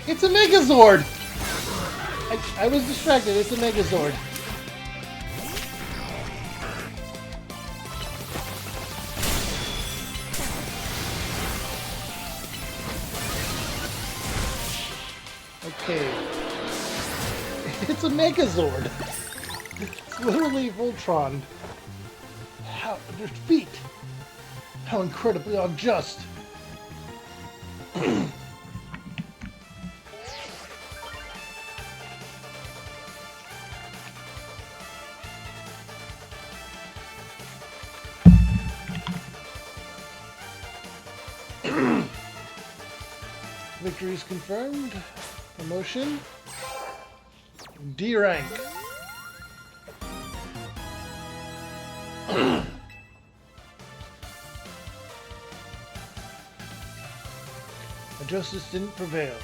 It's a Megazord! I was distracted. It's a Megazord. Okay. It's a Megazord. It's literally Voltron. How defeat? How incredibly unjust. Victory is confirmed. Promotion. D rank. Justice didn't prevail.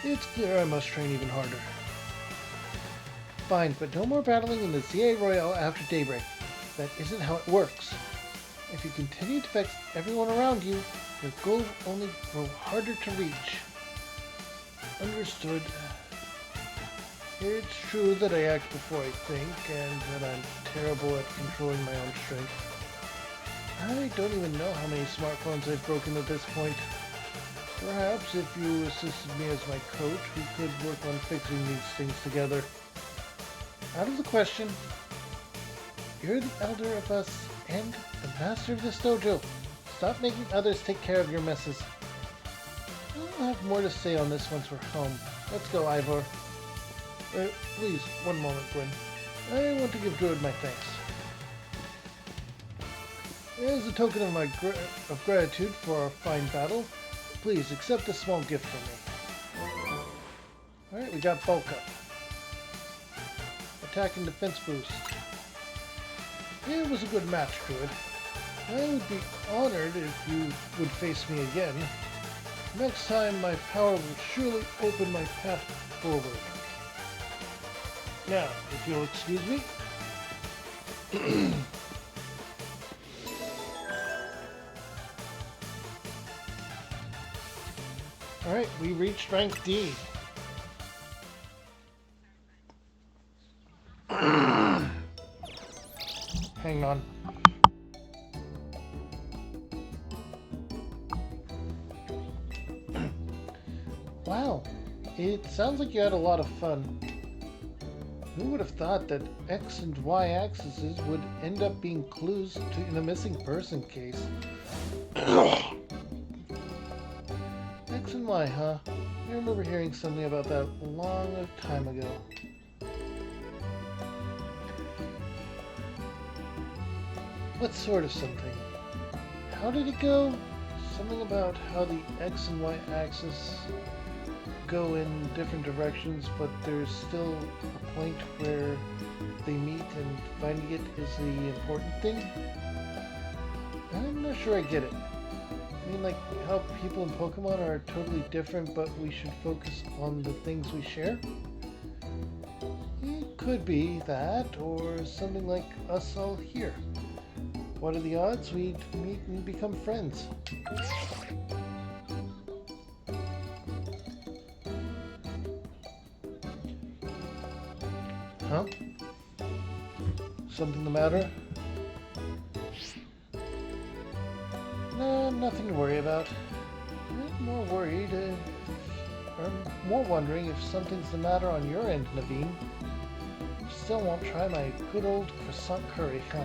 It's clear I must train even harder. Fine, but no more battling in the ZA Royale after daybreak. That isn't how it works. If you continue to vex everyone around you, your goal will only grow harder to reach. Understood. It's true that I act before I think, and that I'm terrible at controlling my own strength. I don't even know how many smartphones I've broken at this point. Perhaps if you assisted me as my coach, we could work on fixing these things together. Out of the question. You're the elder of us and the master of this dojo. Stop making others take care of your messes. I'll have more to say on this once we're home. Let's go, Ivor. Please, one moment, Gwen. I want to give Druid my thanks. As a token of my gratitude for our fine battle, please accept a small gift from me. Alright, we got Bulk Up. Attack and defense boost. It was a good match, Druid. I would be honored if you would face me again. Next time, my power will surely open my path forward. Now, if you'll excuse me. Alright, we reached rank D. Hang on. Wow, it sounds like you had a lot of fun. Who would have thought that X and Y axes would end up being clues in a missing person case? X and Y, huh? I remember hearing something about that a long time ago. What sort of something? How did it go? Something about how the X and Y axis go in different directions, but there's still a point where they meet and finding it is the important thing? I'm not sure I get it. I mean, like how people in Pokemon are totally different, but we should focus on the things we share? It could be that, or something like us all here. What are the odds we'd meet and become friends? Huh? Something the matter? No, nothing to worry about. I'm more worried, or more wondering if something's the matter on your end, Naveen. Still won't try my good old croissant curry, huh?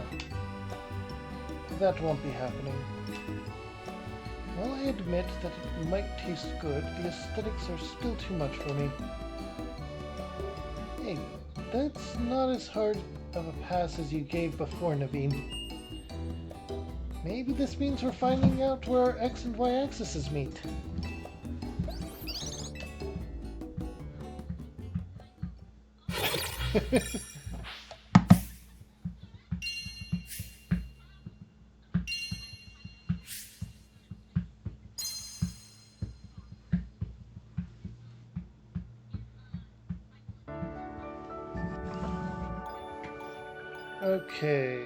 That won't be happening. While I admit that it might taste good, the aesthetics are still too much for me. Hey, that's not as hard of a pass as you gave before, Naveen. Maybe this means we're finding out where our X and Y axes meet. Okay.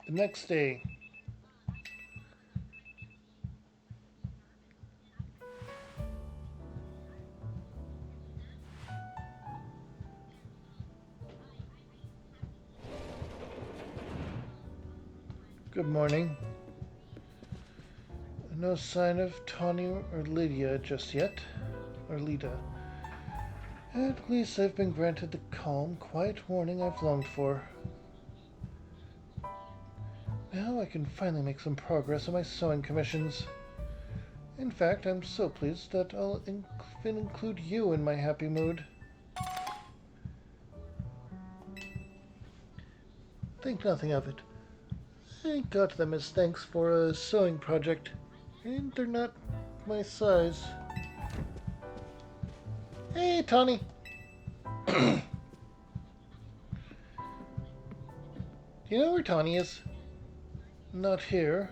The next day. Good morning. No sign of Tawny or Lydia just yet. Or Lita. At least I've been granted the calm, quiet warning I've longed for. Now I can finally make some progress on my sewing commissions. In fact, I'm so pleased that I'll even include you in my happy mood. Think nothing of it. I got them as thanks for a sewing project, and they're not my size. Hey, Tawny! Do you know where Tawny is? Not here.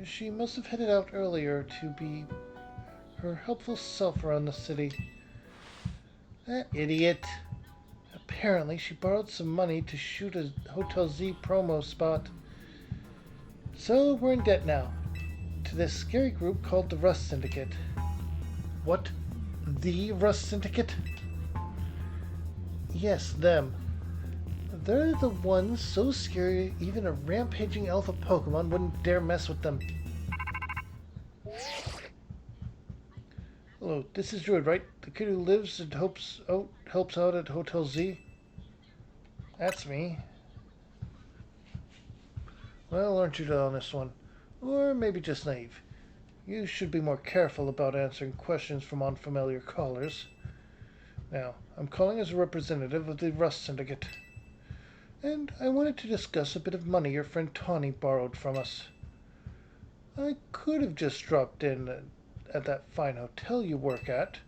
She must have headed out earlier to be her helpful self around the city. That idiot. Apparently, she borrowed some money to shoot a Hotel Z promo spot. So we're in debt now. To this scary group called the Rust Syndicate. What? The Rust Syndicate? Yes, them. They're the ones so scary even a rampaging alpha Pokemon wouldn't dare mess with them. Hello, this is Druid, right? The kid who lives and helps out at Hotel Z? That's me. Well, aren't you the honest one? Or maybe just naive. You should be more careful about answering questions from unfamiliar callers. Now, I'm calling as a representative of the Rust Syndicate. And I wanted to discuss a bit of money your friend Tawny borrowed from us. I could have just dropped in at that fine hotel you work at,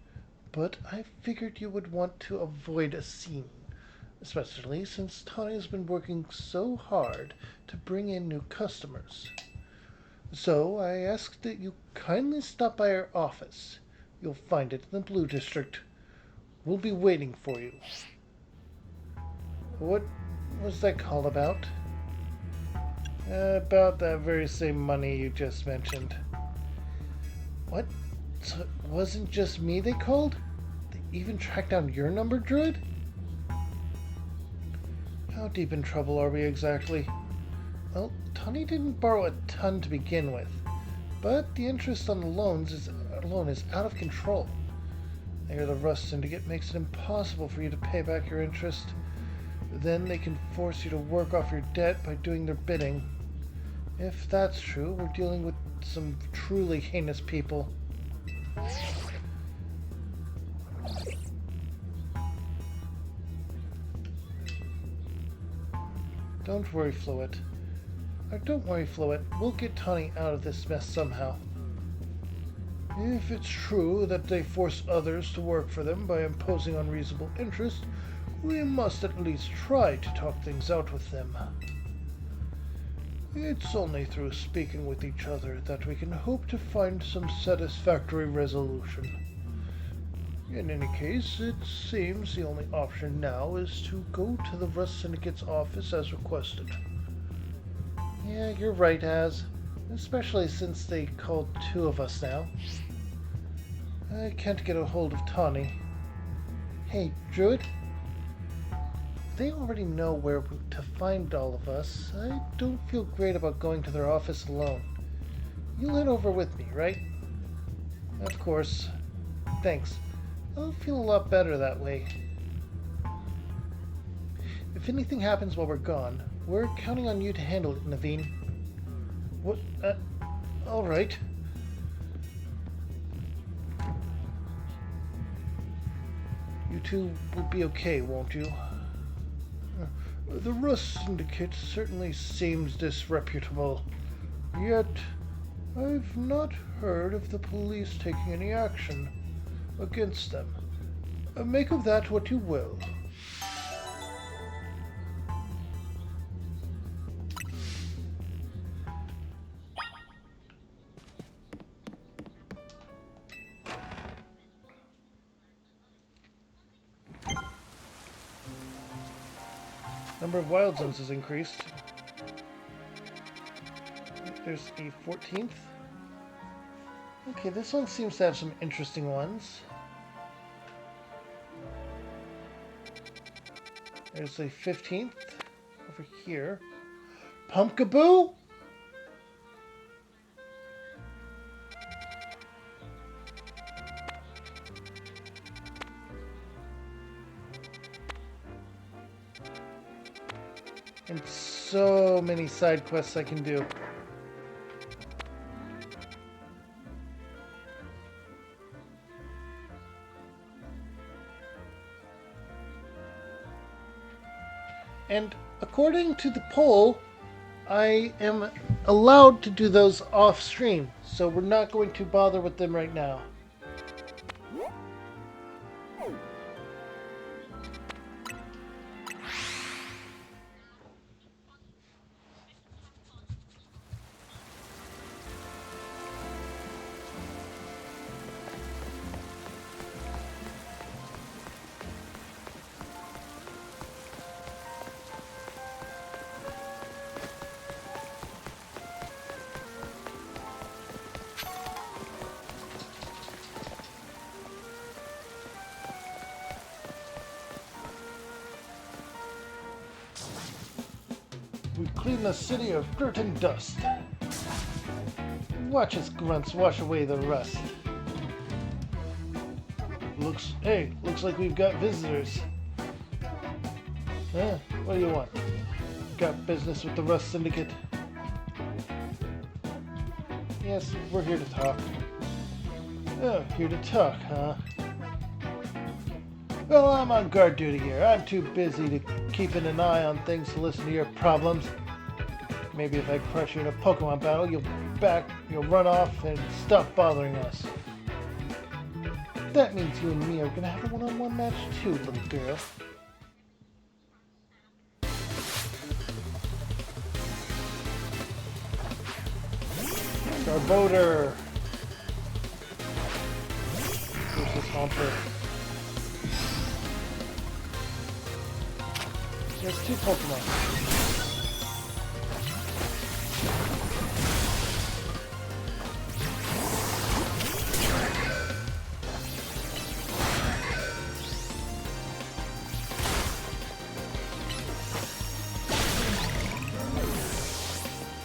but I figured you would want to avoid a scene, especially since Tawny has been working so hard to bring in new customers. So I asked that you kindly stop by our office. You'll find it in the Blue District. We'll be waiting for you. What was that call about? About that very same money you just mentioned. What? So it wasn't just me they called? They even tracked down your number, Druid? How deep in trouble are we exactly? Well, Tawny didn't borrow a ton to begin with, but the interest on the loan is out of control. I hear the Rust Syndicate makes it impossible for you to pay back your interest. Then they can force you to work off your debt by doing their bidding. If that's true, we're dealing with some truly heinous people. Don't worry, Floet. Don't worry, Floet. We'll get Tawny out of this mess somehow. If it's true that they force others to work for them by imposing unreasonable interest, we must at least try to talk things out with them. It's only through speaking with each other that we can hope to find some satisfactory resolution. In any case, it seems the only option now is to go to the Rust Syndicate's office as requested. Yeah, you're right, Az. Especially since they called two of us now. I can't get a hold of Tawny. Hey, Druid. They already know where to find all of us. I don't feel great about going to their office alone. You'll head over with me, right? Of course. Thanks. I'll feel a lot better that way. If anything happens while we're gone, we're counting on you to handle it, Naveen. What? Alright. You two will be okay, won't you? The Rust Syndicate certainly seems disreputable. Yet, I've not heard of the police taking any action against them. Make of that what you will. Number of wild zones has increased. There's a 14th. Okay, this one seems to have some interesting ones. There's a 15th over here. Pumpkaboo? And so many side quests I can do. And according to the poll, I am allowed to do those off stream, so we're not going to bother with them right now. We clean the city of dirt and dust. Watch us grunts wash away the rust. Looks like we've got visitors. What do you want? Got business with the Rust Syndicate? Yes, we're here to talk. Oh, here to talk, huh? Well, I'm on guard duty here. I'm too busy to keeping an eye on things to listen to your problems. Maybe if I crush you in a Pokemon battle, you'll run off and stop bothering us. That means you and me are gonna have a one-on-one match too, little girl. Garbodor versus Haunter. There's two Pokemon.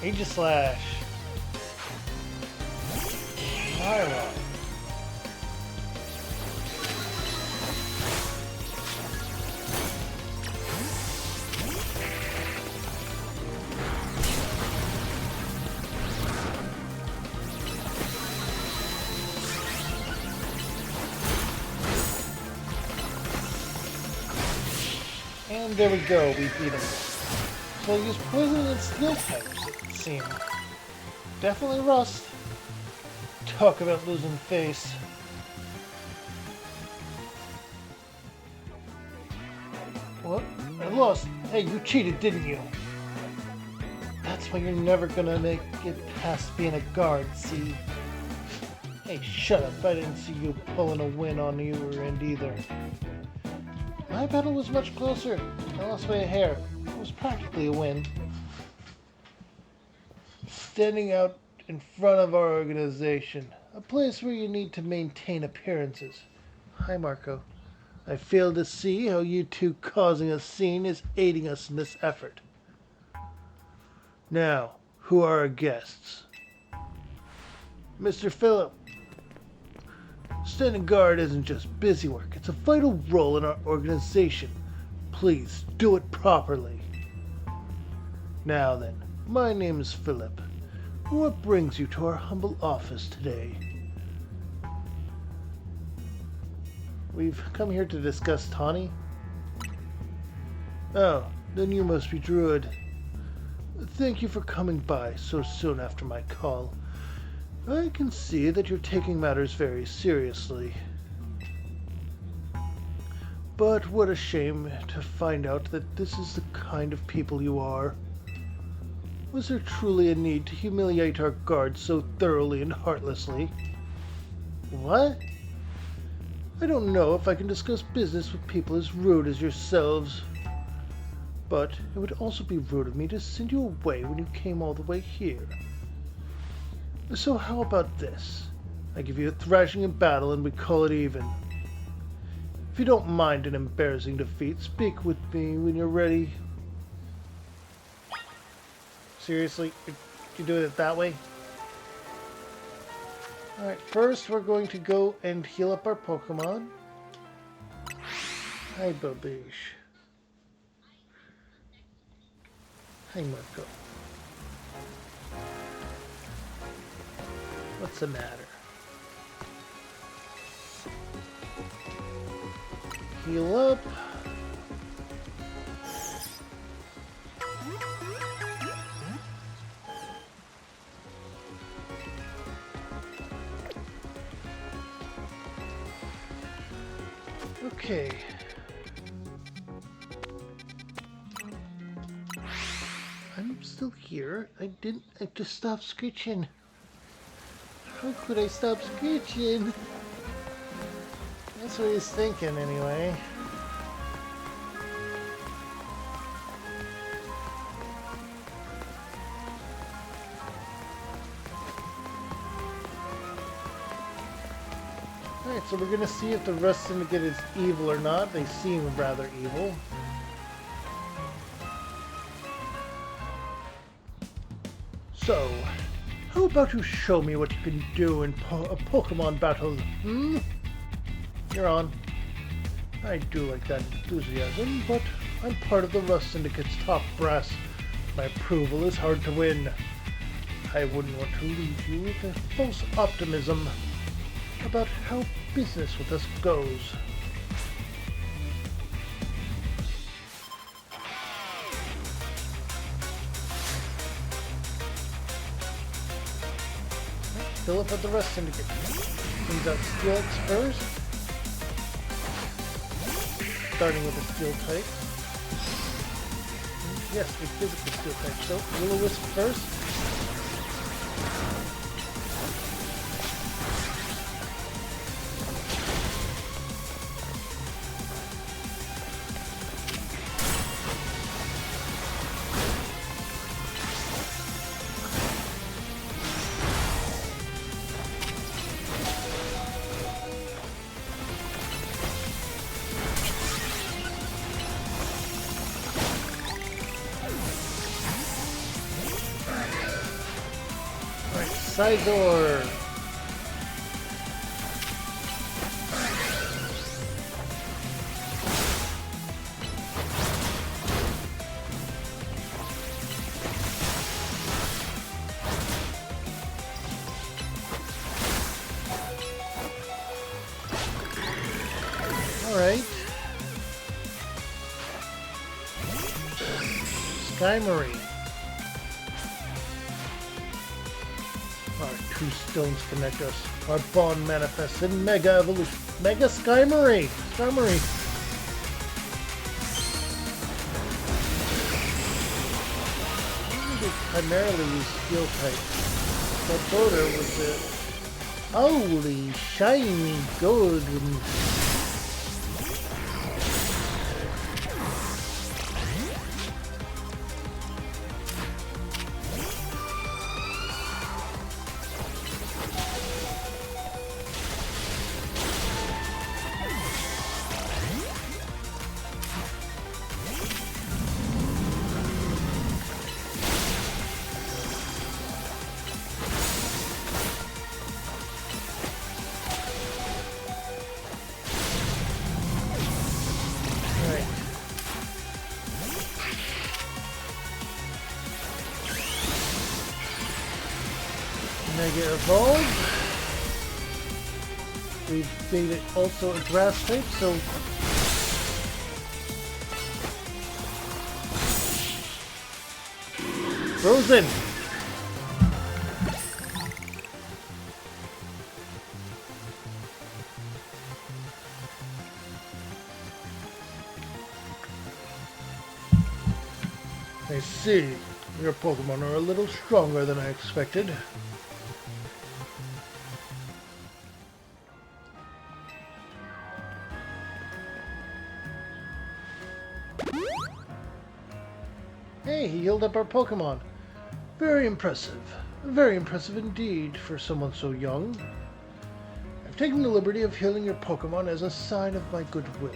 Aegislash. Myra. And there we go, we beat him. So I use poison and steel types, it seemed. Definitely Rust. Talk about losing face. What? I lost. Hey, you cheated, didn't you? That's why you're never gonna make it past being a guard, see? Hey, shut up. I didn't see you pulling a win on your end either. My battle was much closer. I lost by a hair. It was practically a win. Standing out in front of our organization, a place where you need to maintain appearances. Hi, Marco. I fail to see how you two causing a scene is aiding us in this effort. Now, who are our guests? Mr. Philip. Standing guard isn't just busy work, it's a vital role in our organization. Please, do it properly. Now then, my name is Philip. What brings you to our humble office today? We've come here to discuss Tawny. Oh, then you must be Druid. Thank you for coming by so soon after my call. I can see that you're taking matters very seriously. But what a shame to find out that this is the kind of people you are. Was there truly a need to humiliate our guards so thoroughly and heartlessly? What? I don't know if I can discuss business with people as rude as yourselves. But it would also be rude of me to send you away when you came all the way here. So how about this? I give you a thrashing in battle and we call it even. If you don't mind an embarrassing defeat, speak with me when you're ready. Seriously? You do it that way? Alright, first we're going to go and heal up our Pokemon. Hi, Babish. Hi, Marco. What's the matter? Heal up. Okay. I'm still here. I just stopped screeching. How could I stop screeching? That's what he's thinking anyway. Alright, so we're gonna see if the Rust Syndicate is evil or not. They seem rather evil. So, how about you show me what you can do in a Pokemon battle, hmm? You're on. I do like that enthusiasm, but I'm part of the Rust Syndicate's top brass. My approval is hard to win. I wouldn't want to leave you with a false optimism about how business with us goes. Philip of the Rust Syndicate. Sends out Steelix first. Starting with a Steel type. Yes, a physical Steel type. So, Will-O-Wisp first. Scizor! Alright. Skymarie. Our two stones connect us. Our bond manifests in Mega Evolution. Mega Skymarie! Skymarie! they primarily use steel type. But Boulder was the holy shiny golden. Mega Evolve. We've made it also a grass type, so Frozen! I see. Your Pokemon are a little stronger than I expected. Hey, he healed up our Pokemon. Very impressive. Very impressive indeed for someone so young. I've taken the liberty of healing your Pokemon as a sign of my goodwill.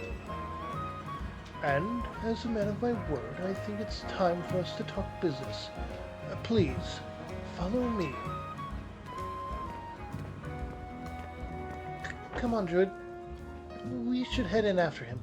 And, as a man of my word, I think it's time for us to talk business. Please, follow me. Come on, Druid. We should head in after him.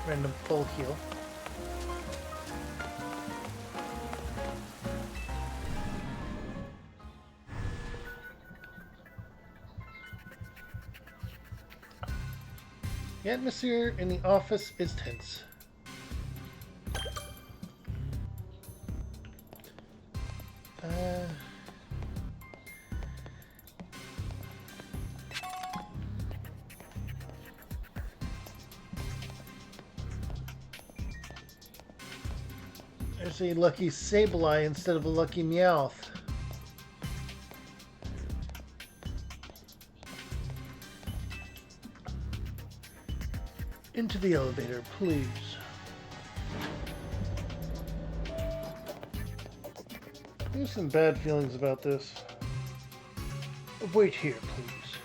Random full heal. The atmosphere in the office is tense. There's a lucky Sableye instead of a lucky Meowth. Into the elevator, please. I have some bad feelings about this. Wait here, please.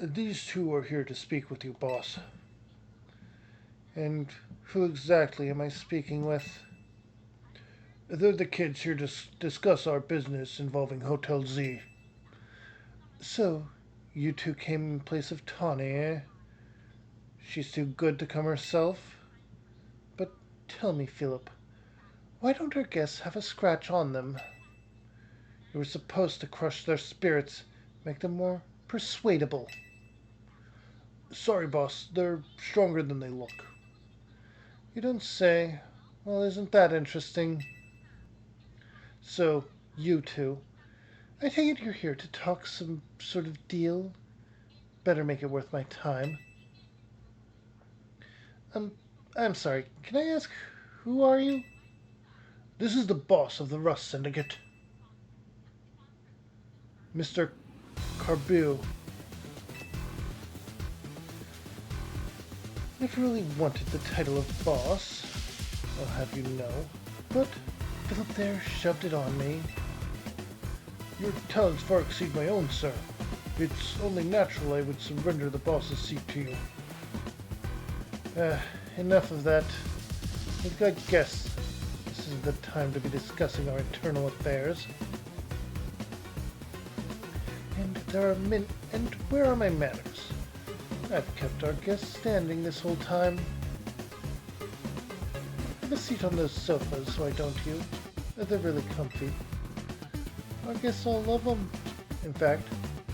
These two are here to speak with you, boss. And who exactly am I speaking with? They're the kids here to discuss our business involving Hotel Z. So, you two came in place of Tawny, eh? She's too good to come herself? But tell me, Philip, why don't our guests have a scratch on them? You were supposed to crush their spirits, make them more persuadable. Sorry, boss, they're stronger than they look. You don't say. Well, isn't that interesting? So, you two, I take it you're here to talk some sort of deal? Better make it worth my time. I'm sorry, can I ask, who are you? This is the boss of the Rust Syndicate. Mr. Carbu. Never really wanted the title of boss, I'll have you know, but Philip there shoved it on me. Your talents far exceed my own, sir. It's only natural I would surrender the boss's seat to you. Enough of that. We've got guests. This isn't the time to be discussing our internal affairs. And where are my manners? I've kept our guests standing this whole time. Have a seat on those sofas, why don't you? They're really comfy. Our guests all love them. In fact,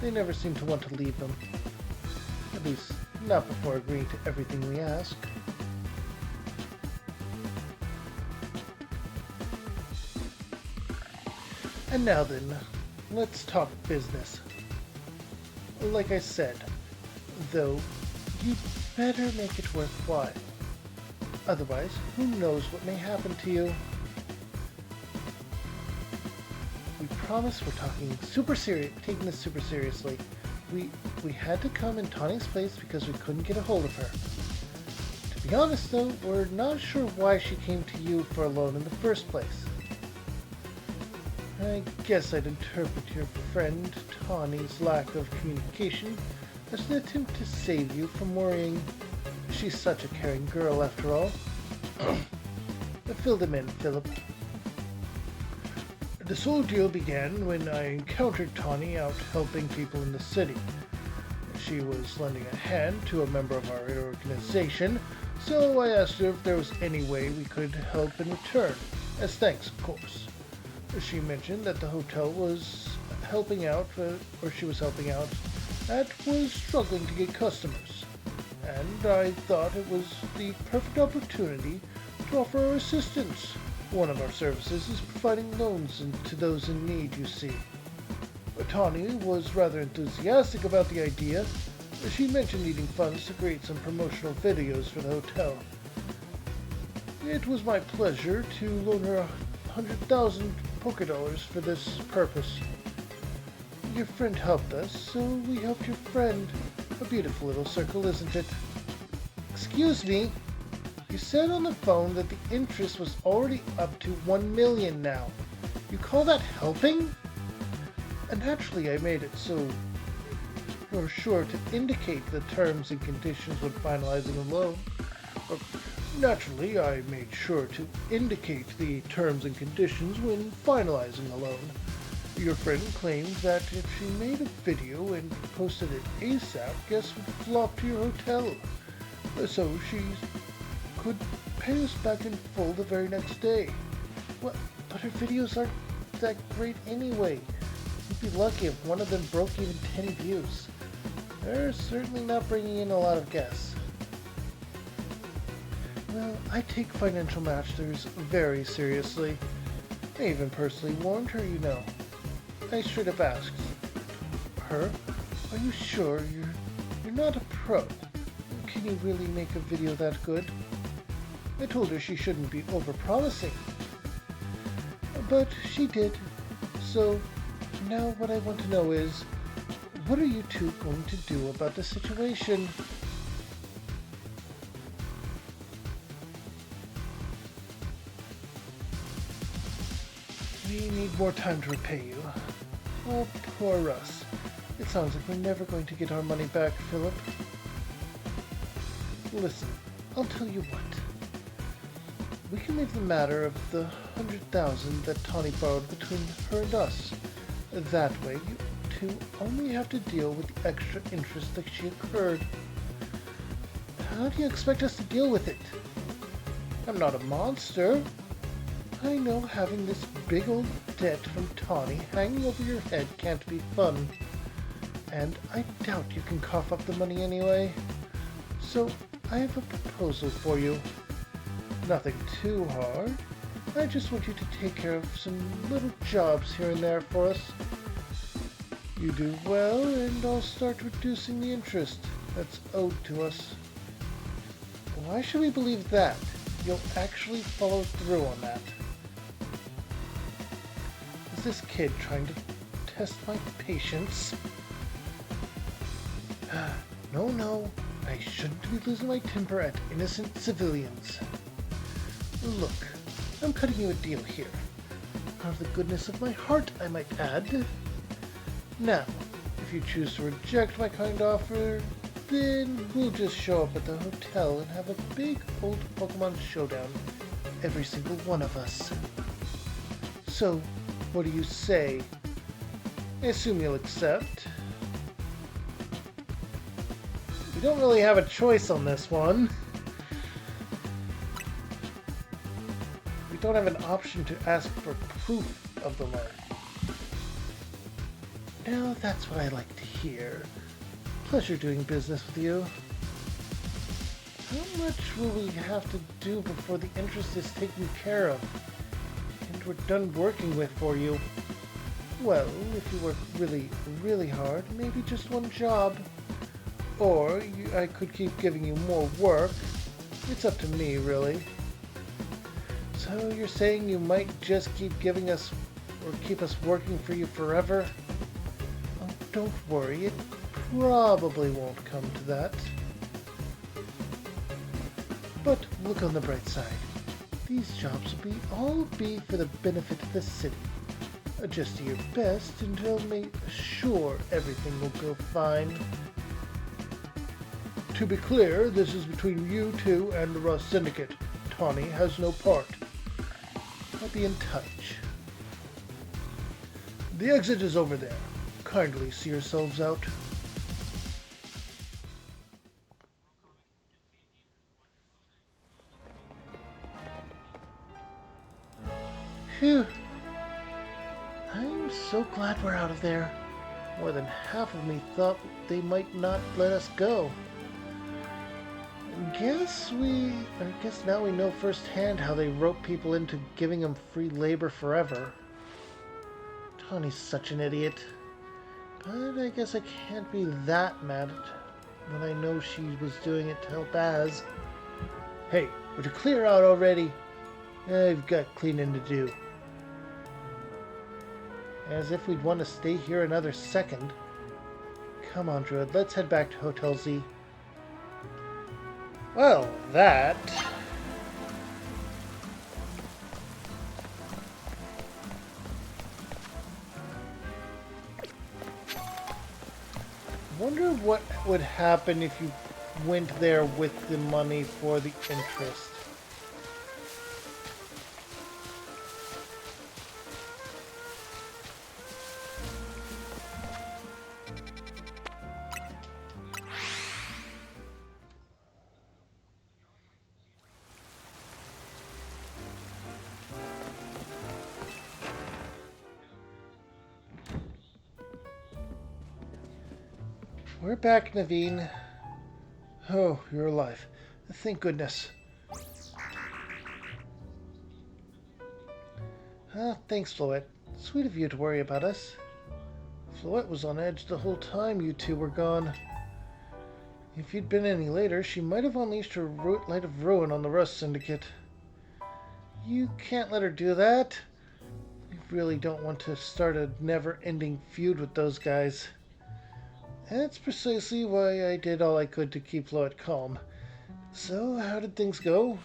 they never seem to want to leave them. At least, not before agreeing to everything we ask. And now then, let's talk business. Like I said, though, you better make it worthwhile. Otherwise, who knows what may happen to you. We promise we're taking this super seriously. We had to come in Tawny's place because we couldn't get a hold of her. To be honest though, we're not sure why she came to you for a loan in the first place. I guess I'd interpret your friend Tawny's lack of communication as an attempt to save you from worrying. She's such a caring girl after all. Fill them in, Philip. This whole deal began when I encountered Tawny out helping people in the city. She was lending a hand to a member of our organization, so I asked her if there was any way we could help in return, as thanks, of course. She mentioned that the hotel was helping out, that was struggling to get customers, and I thought it was the perfect opportunity to offer our assistance. One of our services is providing loans to those in need, you see. Tawny was rather enthusiastic about the idea. She mentioned needing funds to create some promotional videos for the hotel. It was my pleasure to loan her 100,000 poker dollars for this purpose. Your friend helped us, so we helped your friend. A beautiful little circle, isn't it? Excuse me. You said on the phone that the interest was already up to 1 million now. You call that helping? And naturally I made it so you're sure to indicate the terms and conditions when finalizing a loan. Naturally, I made sure to indicate the terms and conditions when finalizing a loan. Your friend claimed that if she made a video and posted it ASAP, guests would flock to your hotel. So she could pay us back in full the very next day. Well, but her videos aren't that great anyway. You'd be lucky if one of them broke even 10 views. They're certainly not bringing in a lot of guests. Well, I take financial matters very seriously. I even personally warned her, you know. I straight up asked her, are you sure you're not a pro? Can you really make a video that good? I told her she shouldn't be over-promising. But she did. So now what I want to know is, what are you two going to do about the situation? We need more time to repay you. Oh, poor Russ. It sounds like we're never going to get our money back, Philip. Listen, I'll tell you what. We can leave the matter of the 100,000 that Tawny borrowed between her and us. That way, you two only have to deal with the extra interest that she incurred. How do you expect us to deal with it? I'm not a monster. I know having this big old debt from Tawny hanging over your head can't be fun. And I doubt you can cough up the money anyway. So, I have a proposal for you. Nothing too hard. I just want you to take care of some little jobs here and there for us. You do well, and I'll start reducing the interest that's owed to us. Why should we believe that? You'll actually follow through on that. Is this kid trying to test my patience? No, I shouldn't be losing my temper at innocent civilians. Look, I'm cutting you a deal here. Out of the goodness of my heart, I might add. Now, if you choose to reject my kind offer, then we'll just show up at the hotel and have a big old Pokemon showdown, every single one of us. So, what do you say? I assume you'll accept. We don't really have a choice on this one. We don't have an option to ask for proof of the loan. Now that's what I like to hear. Pleasure doing business with you. How much will we have to do before the interest is taken care of and we're done working with for you? Well, if you work really, really hard, maybe just one job. Or I could keep giving you more work. It's up to me, really. So you're saying you might just keep giving us, or keep us working for you forever? Oh, don't worry, it probably won't come to that. But look on the bright side. These jobs will all be for the benefit of the city. Just do your best and I'll make sure everything will go fine. To be clear, this is between you two and the Rust Syndicate. Tawny has no part. I'll be in touch. The exit is over there. Kindly see yourselves out. Phew. I'm so glad we're out of there. More than half of me thought they might not let us go. I guess now we know firsthand how they rope people into giving them free labor forever. Tawny's such an idiot. But I guess I can't be that mad when I know she was doing it to help Az. Hey, would you clear out already? I've got cleaning to do. As if we'd want to stay here another second. Come on, Druid, let's head back to Hotel Z. Well, that... Wonder what would happen if you went there with the money for the interest. We're back, Naveen. Oh, you're alive. Thank goodness. Thanks, Floette. Sweet of you to worry about us. Floette was on edge the whole time you two were gone. If you'd been any later, she might have unleashed her light of ruin on the Rust Syndicate. You can't let her do that. You really don't want to start a never-ending feud with those guys. That's precisely why I did all I could to keep Floette calm. So, how did things go?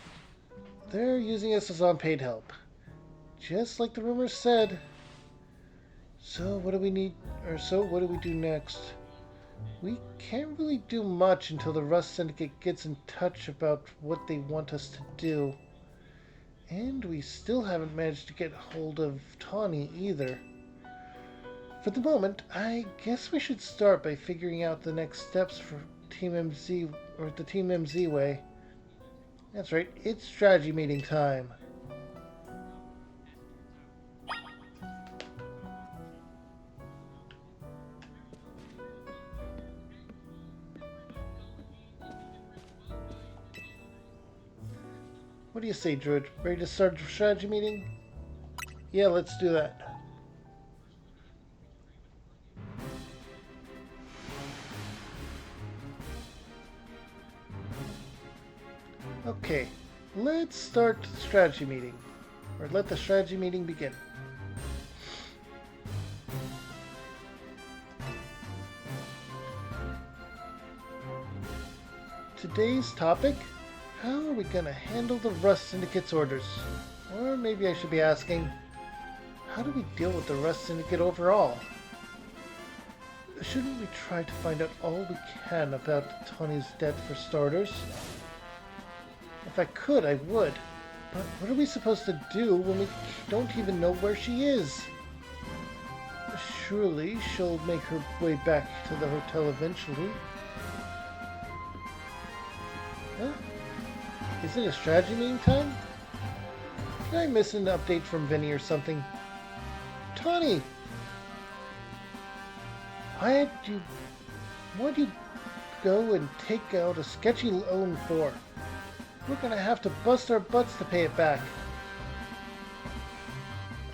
They're using us as unpaid help. Just like the rumors said. So, what do we do next? We can't really do much until the Rust Syndicate gets in touch about what they want us to do. And we still haven't managed to get hold of Tawny either. For the moment, I guess we should start by figuring out the next steps for Team MZ, or the Team MZ way. That's right, it's strategy meeting time. What do you say, Druid? Ready to start the strategy meeting? Yeah, let's do that. Okay, let's start the strategy meeting. Or let the strategy meeting begin. Today's topic: how are we going to handle the Rust Syndicate's orders? Or maybe I should be asking, how do we deal with the Rust Syndicate overall? Shouldn't we try to find out all we can about Tawny's death for starters? If I could, I would. But what are we supposed to do when we don't even know where she is? Surely she'll make her way back to the hotel eventually. Huh? Is it a strategy meeting time? Did I miss an update from Vinny or something? Tawny! Why'd you go and take out a sketchy loan for? We're gonna have to bust our butts to pay it back.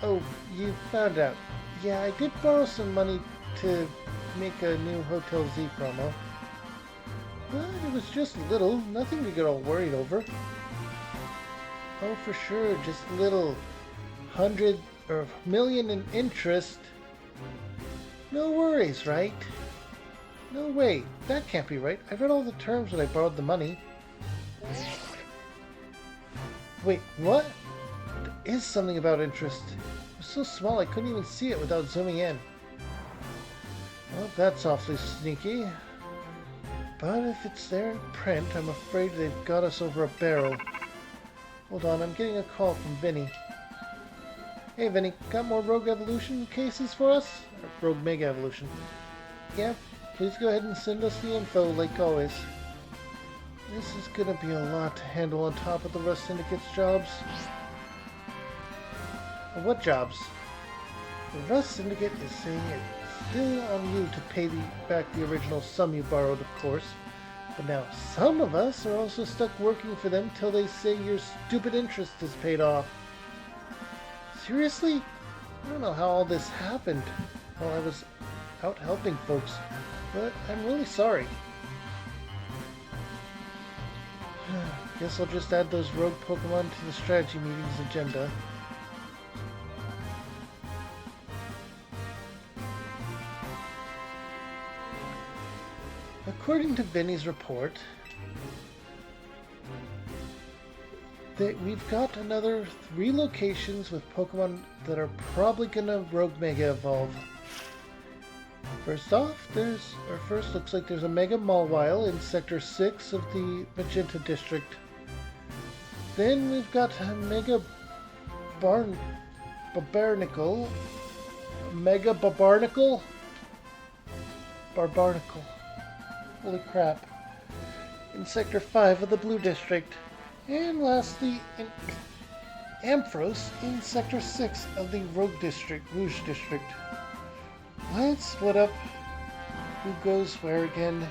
Oh, you found out. Yeah, I did borrow some money to make a new Hotel Z promo. But it was just little, nothing to get all worried over. Oh, for sure, just little. 100 or million in interest. No worries, right? No way, that can't be right. I read all the terms when I borrowed the money. Wait, what? There is something about interest. It was so small I couldn't even see it without zooming in. Well, that's awfully sneaky. But if it's there in print, I'm afraid they've got us over a barrel. Hold on, I'm getting a call from Vinny. Hey Vinny, got more Rogue Evolution cases for us? Or Rogue Mega Evolution. Yeah, please go ahead and send us the info like always. This is gonna be a lot to handle on top of the Rust Syndicate's jobs. What jobs? The Rust Syndicate is saying it's still on you to pay back the original sum you borrowed, of course. But now some of us are also stuck working for them till they say your stupid interest is paid off. Seriously? I don't know how all this happened while I was out helping folks, but I'm really sorry. Guess I'll just add those rogue Pokemon to the strategy meeting's agenda. According to Vinny's report, we've got another 3 locations with Pokemon that are probably gonna Rogue Mega Evolve. First off, first looks like there's a Mega Mawile in Sector 6 of the Magenta District. Then we've got a Mega Barbarnacle. Mega Barbarnacle? Barbarnacle. Holy crap. In Sector 5 of the Blue District. And lastly, Ampharos in Sector 6 of the Rouge District. Let's split up who goes where again.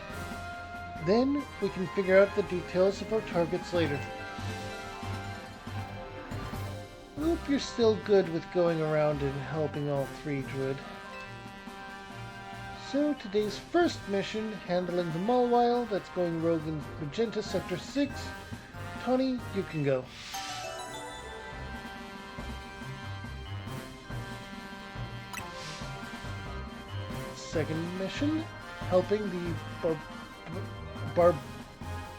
Then we can figure out the details of our targets later. I hope you're still good with going around and helping all 3, Druid. So today's first mission, handling the Mawile that's going rogue in Magenta Sector 6. Tony, you can go. Second mission, helping the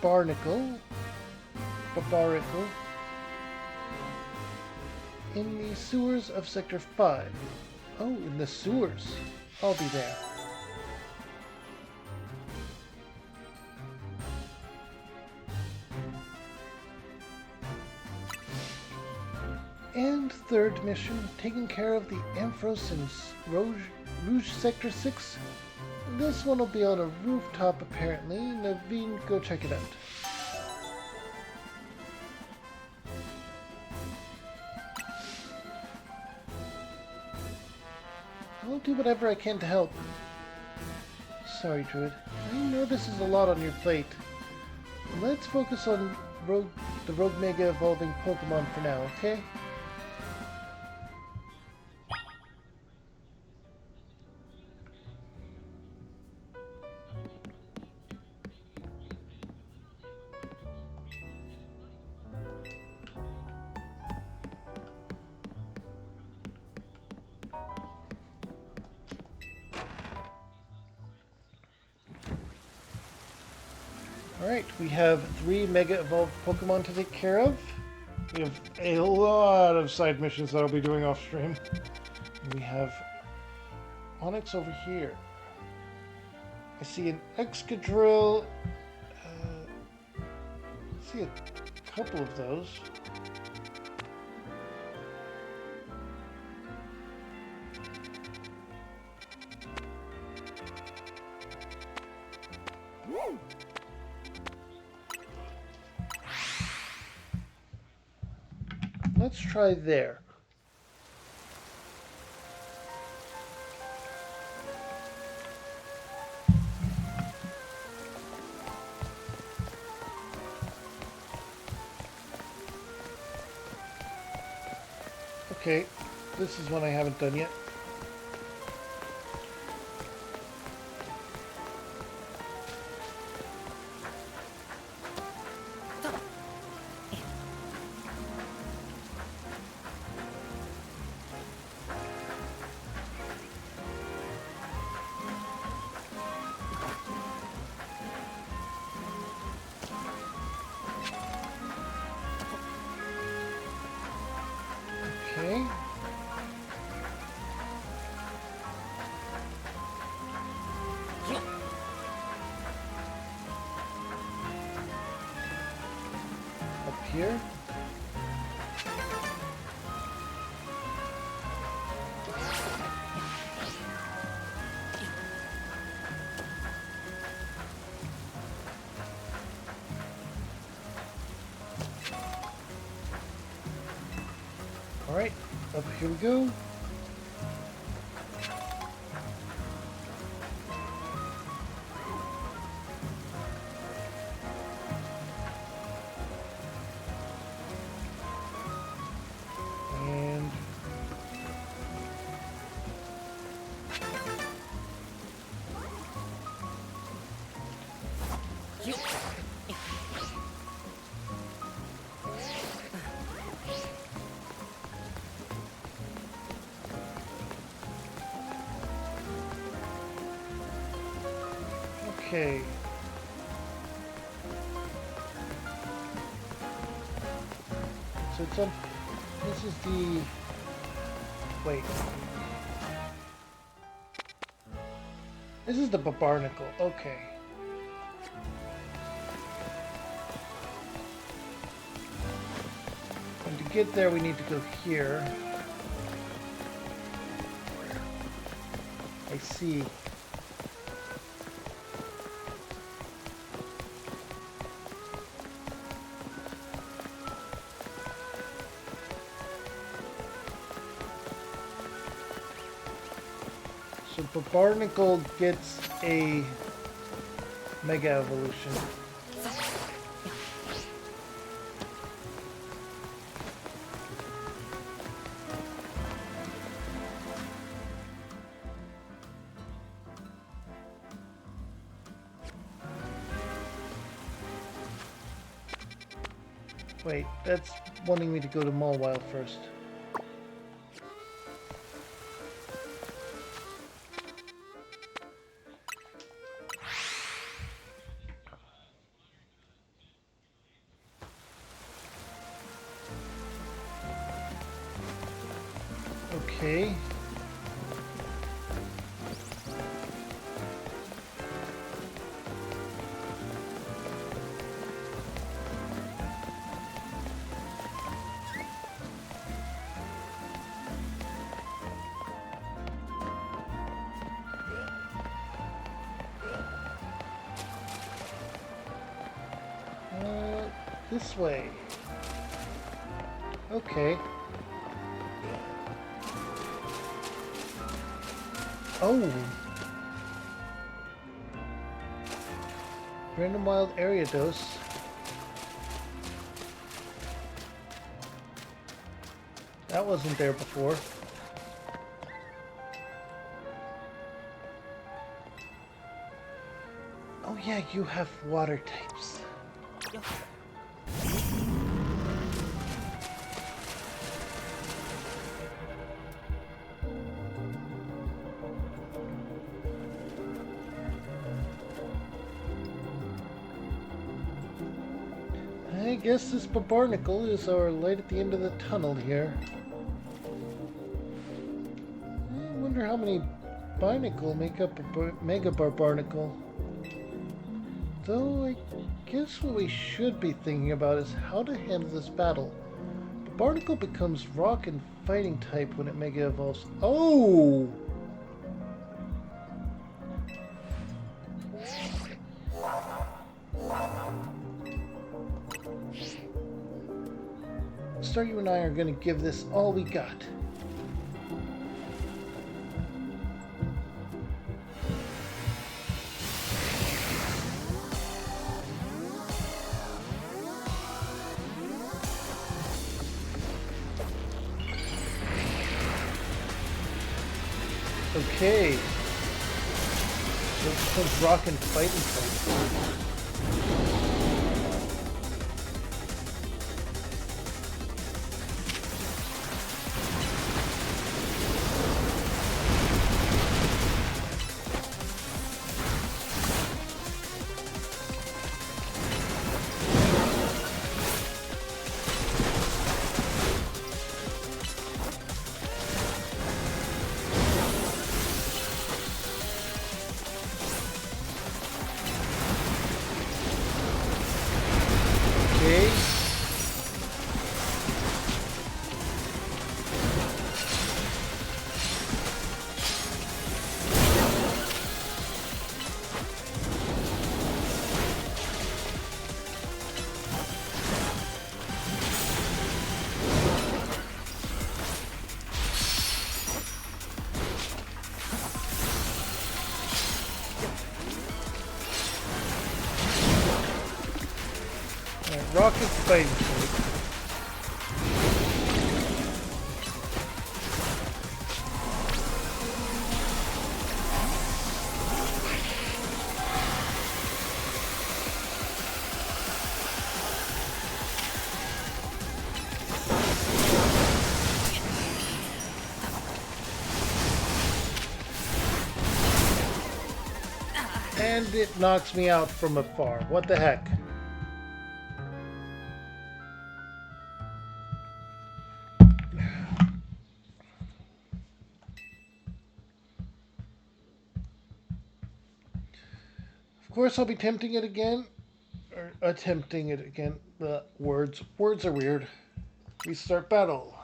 Barbarnacle in the sewers of Sector 5. Oh, in the sewers. I'll be there. And third mission, taking care of the Ampharos in Rouge Sector 6. This one will be on a rooftop apparently. Naveen, go check it out. I'll do whatever I can to help. Sorry, Druid. I know this is a lot on your plate. Let's focus on the Rogue Mega evolving Pokemon for now, okay? Alright, we have 3 Mega Evolved Pokemon to take care of. We have a lot of side missions that I'll be doing off stream. We have Onix over here. I see an Excadrill. I see a couple of those. Let's try there. Okay, this is one I haven't done yet. Okay. Up here. Alright, up here we go. And okay. So it's on. This is the. Wait. This is the Barnacle. Okay. And to get there, we need to go here. I see. So Barnacle gets a Mega Evolution. Wait, that's wanting me to go to Mawile first. Okay. This way. Okay. Oh! Random Wild Area Dose. That wasn't there before. Oh yeah, you have water types. I guess this Barnacle is our light at the end of the tunnel here. I wonder how many Barnacle make up a Mega Barnacle. Though I guess what we should be thinking about is how to handle this battle. Barnacle becomes rock and fighting type when it Mega Evolves. Oh! Staryu and I are going to give this all we got. Okay. So it becomes rock and fighting type. Alright, rocket's fighting suit. And it knocks me out from afar. What the heck? Of course I'll be tempting it again. Or attempting it again. The words are weird. Restart battle.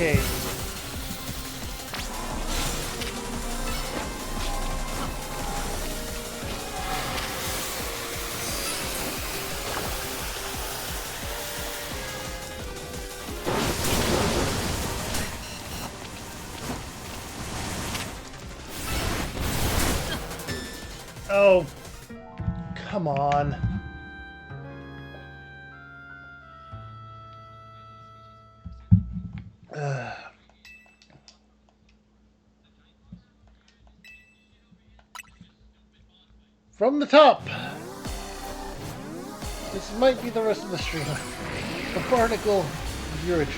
Okay. Oh, come on. From the top. This might be the rest of the stream. The Barnacle, you're a jerk.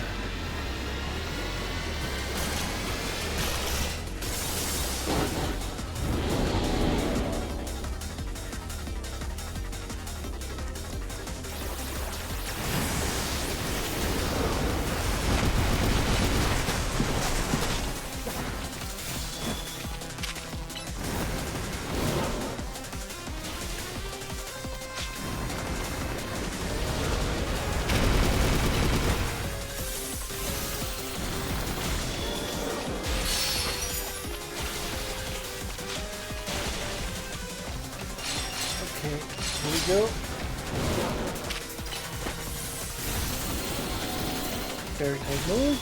Okay, here we go. Very tight move.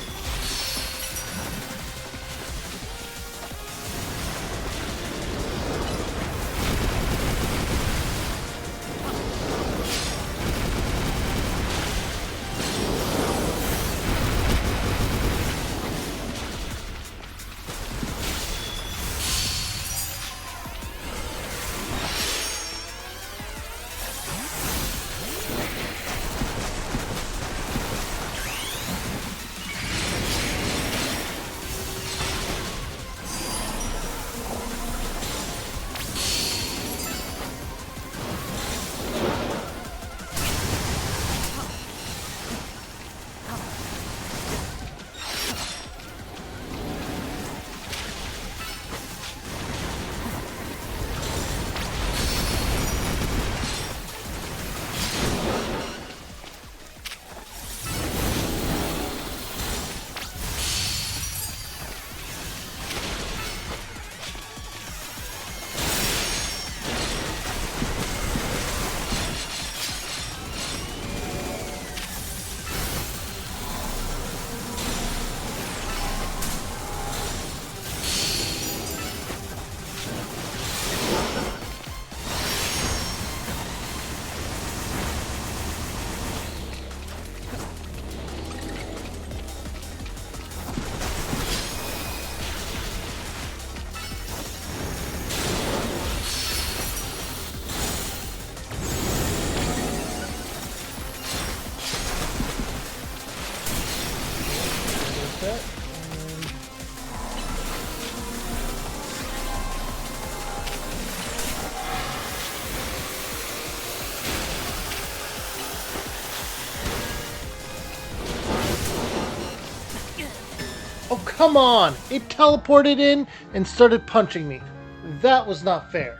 come on! It teleported in and started punching me. That was not fair.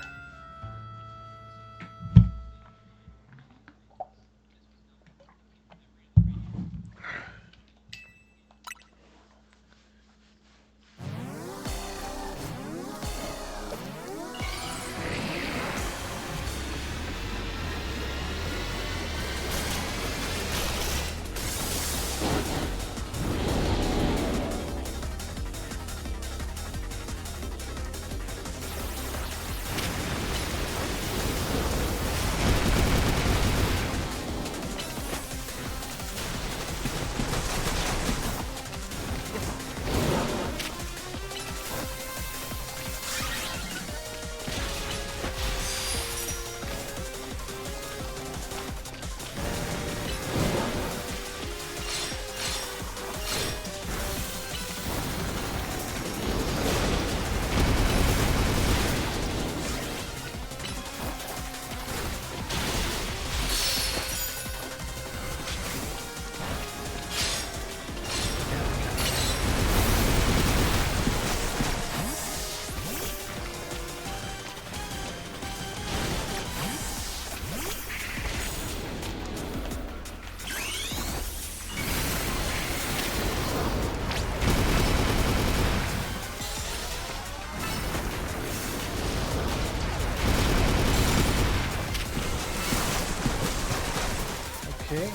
Okay.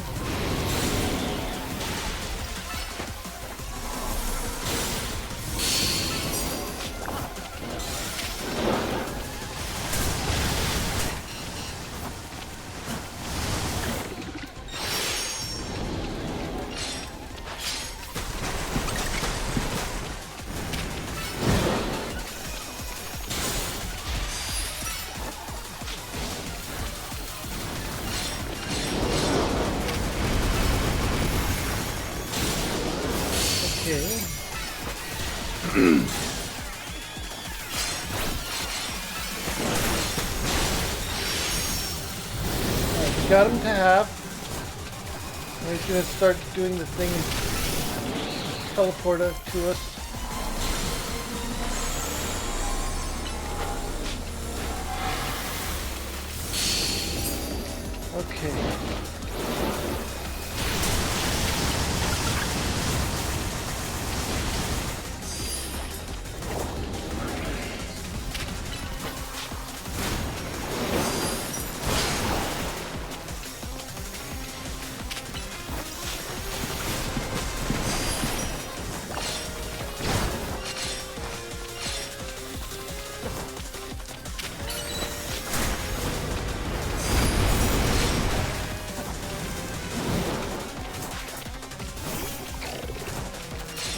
Okay. Alright, we got him to half. Now he's gonna start doing the thing and teleport us to us. Okay.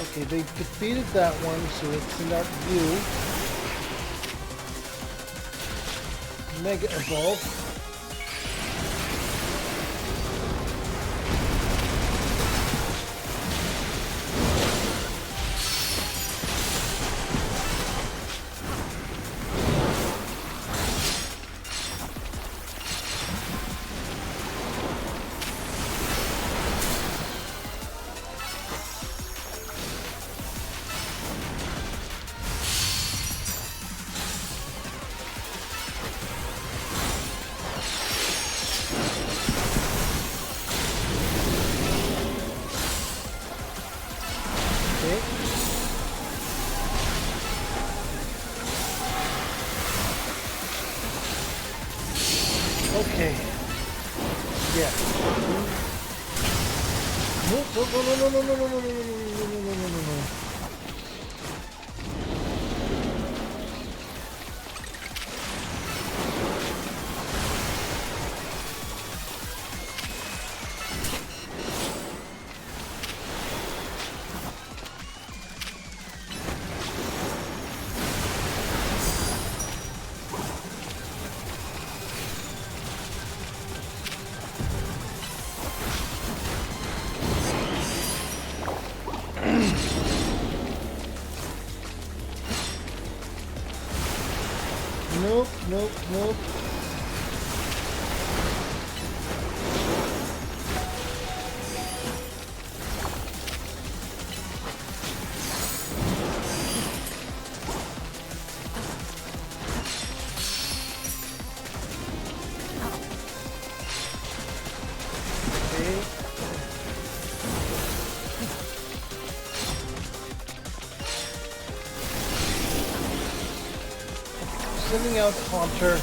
Okay, they defeated that one, so it's in that view. Mega Evolve. Okay. Yeah. No, no, no, no, no, no, no, no, no, no, no, no, no, no, no, no. Nope, nope, nope. Sending out Haunter.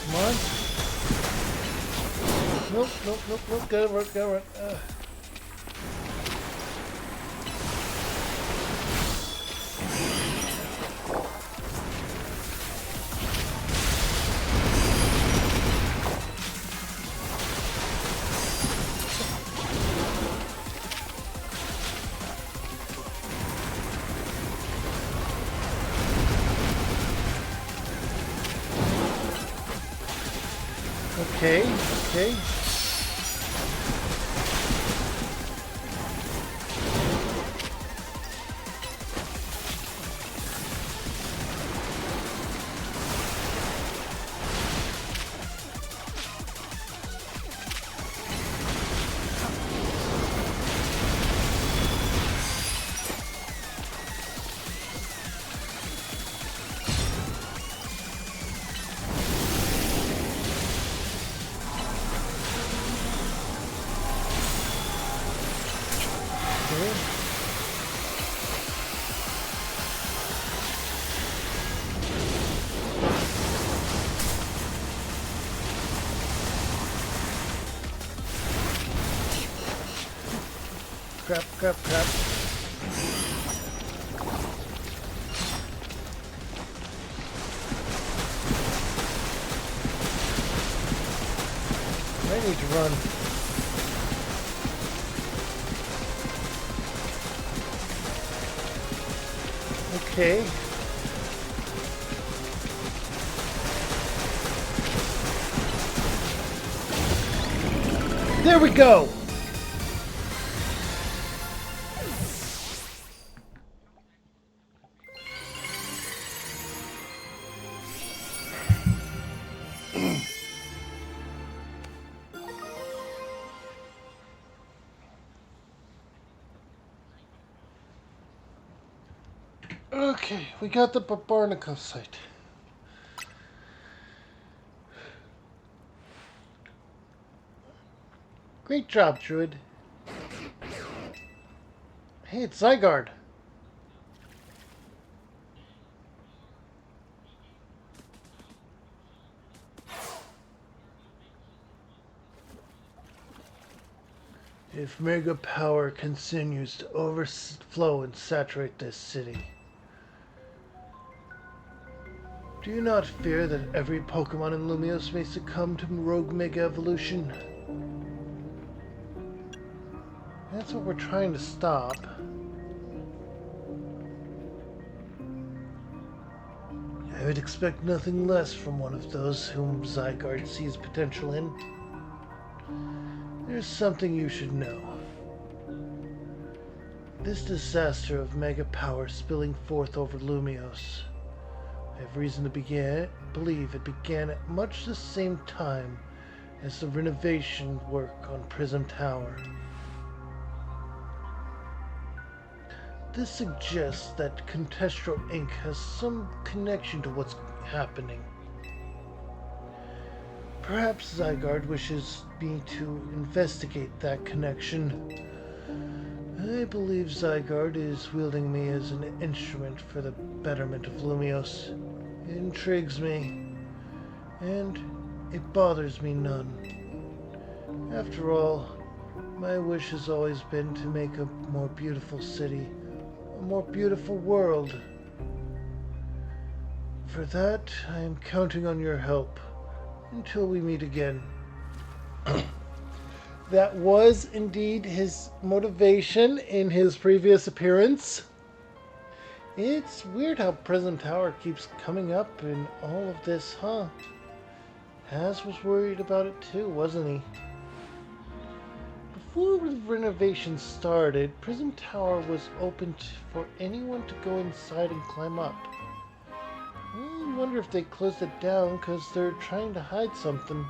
Come on. Nope, nope, nope, nope. Gotta work, gotta work. Okay, okay. Crap, crap, crap. I need to run. Okay. There we go! Okay, we got the Babarnikov site. Great job, Druid. Hey, it's Zygarde. If Mega Power continues to overflow and saturate this city, do you not fear that every Pokemon in Lumios may succumb to Rogue Mega Evolution? That's what we're trying to stop. I would expect nothing less from one of those whom Zygarde sees potential in. There's something you should know. This disaster of Mega Power spilling forth over Lumios, I have reason to believe it began at much the same time as the renovation work on Prism Tower. This suggests that Contestro Inc. has some connection to what's happening. Perhaps Zygarde wishes me to investigate that connection. I believe Zygarde is wielding me as an instrument for the betterment of Lumios. It intrigues me, and it bothers me none. After all, my wish has always been to make a more beautiful city, a more beautiful world. For that, I am counting on your help until we meet again. That was indeed his motivation in his previous appearance. It's weird how Prism Tower keeps coming up in all of this, huh? Has was worried about it too, wasn't he? Before the renovation started, Prism Tower was open for anyone to go inside and climb up. I wonder if they closed it down because they're trying to hide something.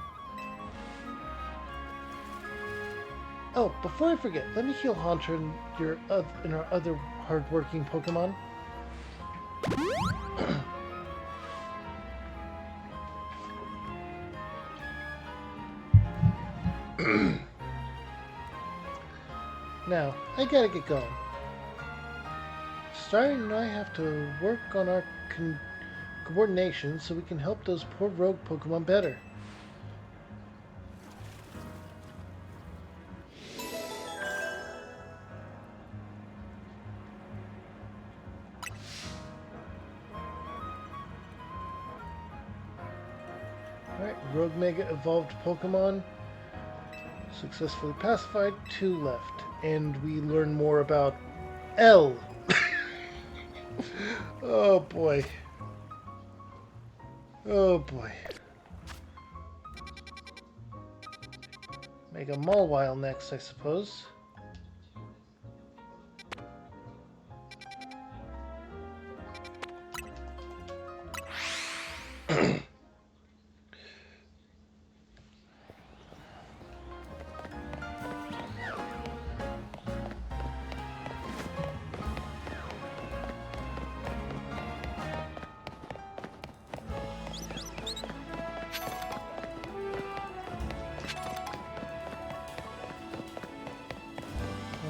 Oh, before I forget, let me heal Haunter and our other hardworking Pokemon. Now, I gotta get going. Star and I have to work on our coordination so we can help those poor rogue Pokemon better. Alright, Rogue Mega evolved Pokemon. Successfully pacified, 2 left. And we learn more about L. Oh boy. Oh boy. Make a Mawile next, I suppose.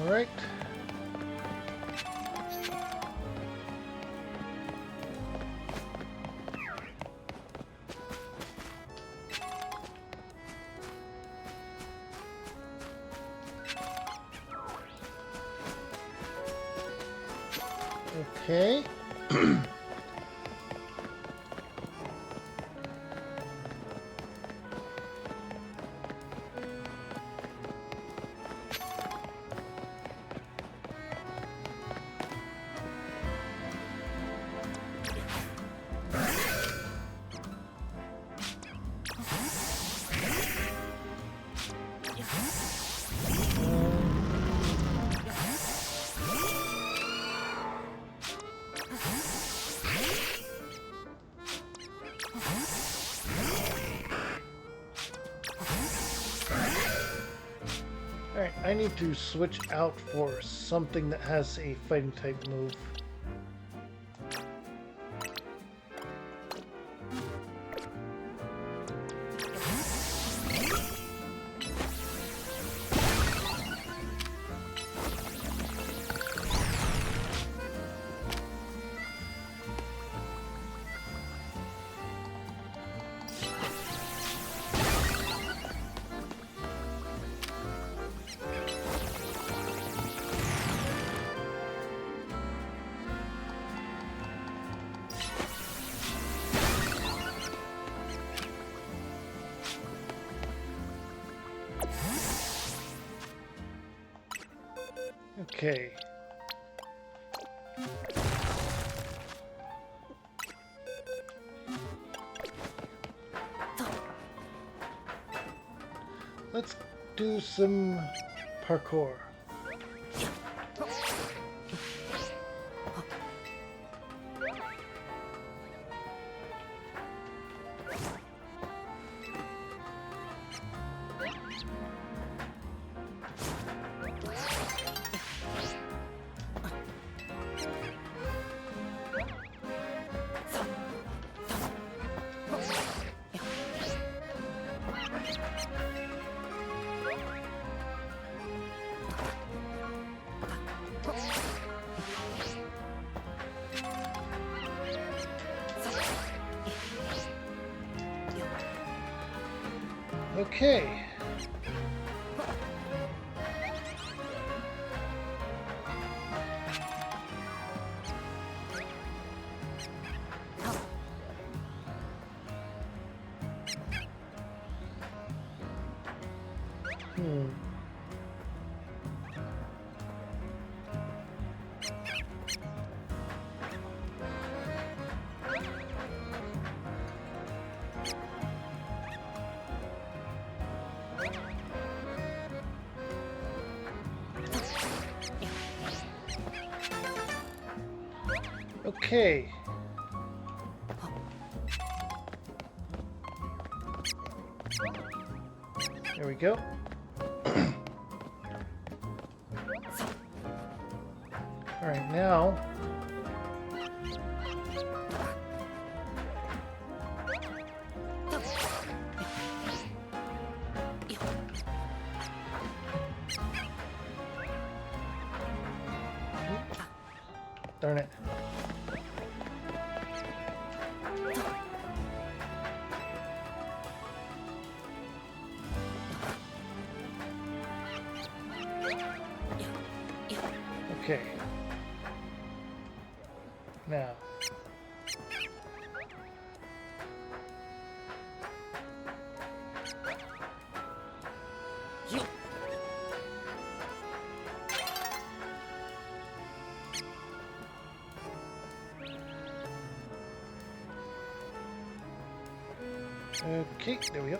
Alright. Okay. Alright, I need to switch out for something that has a fighting type move. Okay. Let's do some parkour. Okay. Okay. There we go. Alright, now... Darn it. Okay. Now. Okay, there we go.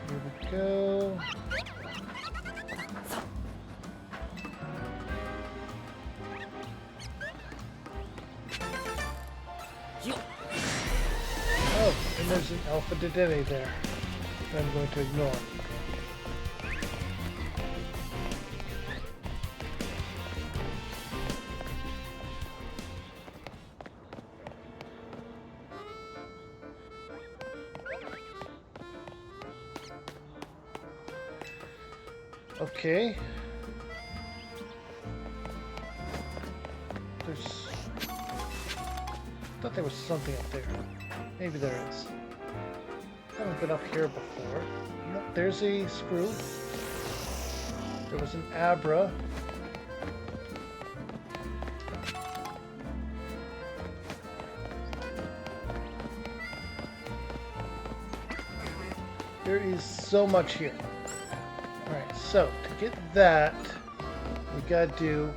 Here we go. Oh, and there's an Alpha Dedenne there that I'm going to ignore. Okay. There's... I thought there was something up there. Maybe there is. I haven't been up here before. Nope, there's a screw. There was an Abra. There is so much here. Alright, so to get that, we gotta do...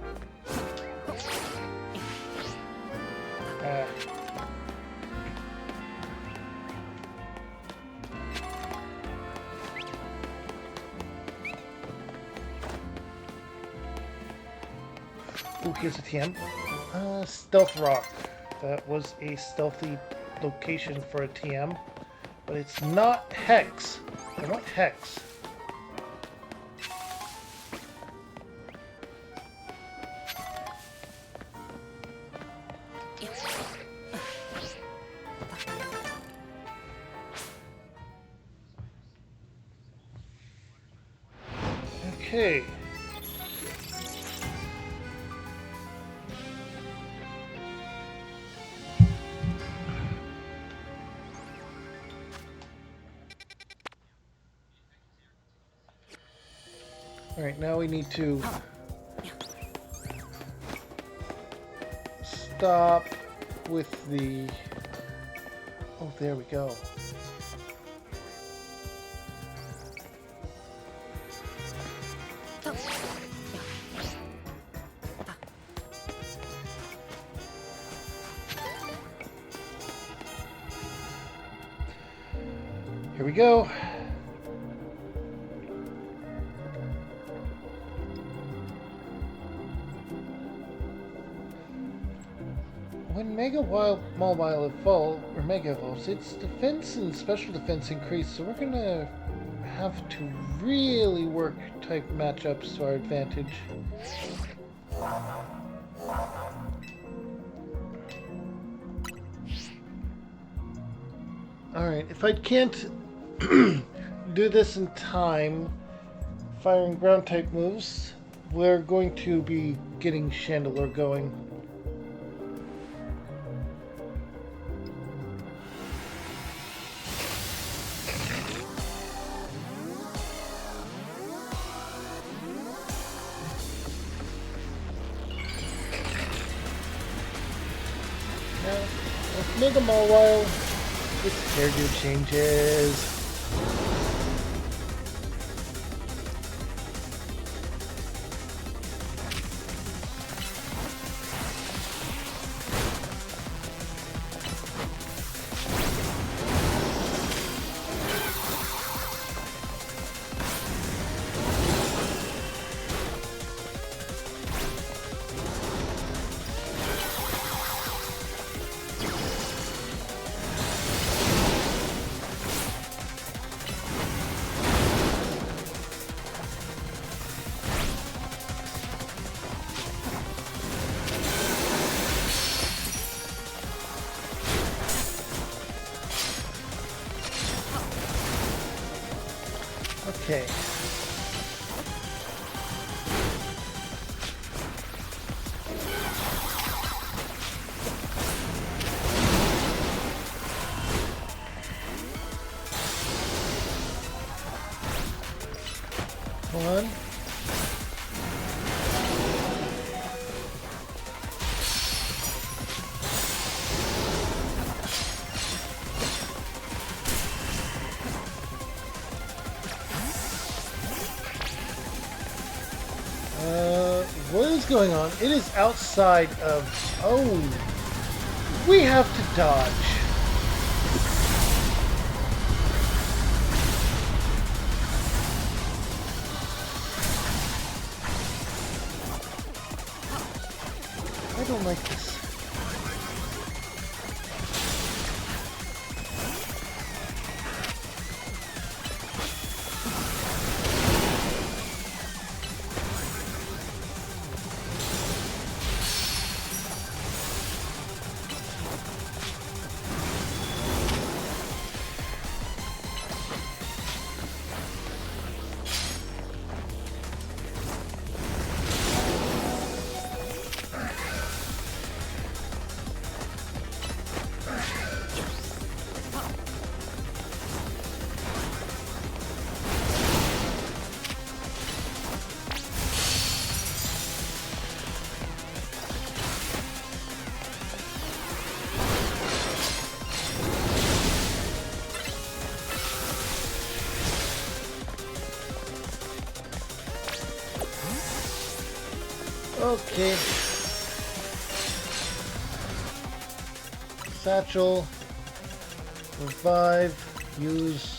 Ooh, here's a TM. Stealth Rock. That was a stealthy location for a TM. But it's not Hex. Or not Hex. Okay. Alright, now we need to stop with the... Oh, there we go. Here we go. When Mega Mawile evolves, or Mega evolves, its defense and special defense increase, so we're gonna have to really work type matchups to our advantage. Alright, if I can't do this in time, firing ground type moves, we're going to be getting Chandelure going. Now, with Mega Mawile, its hairdo changes. Okay. One. What is going on? It is outside of... Oh, we have to dodge. I don't like this. Okay. Satchel. Revive. Use.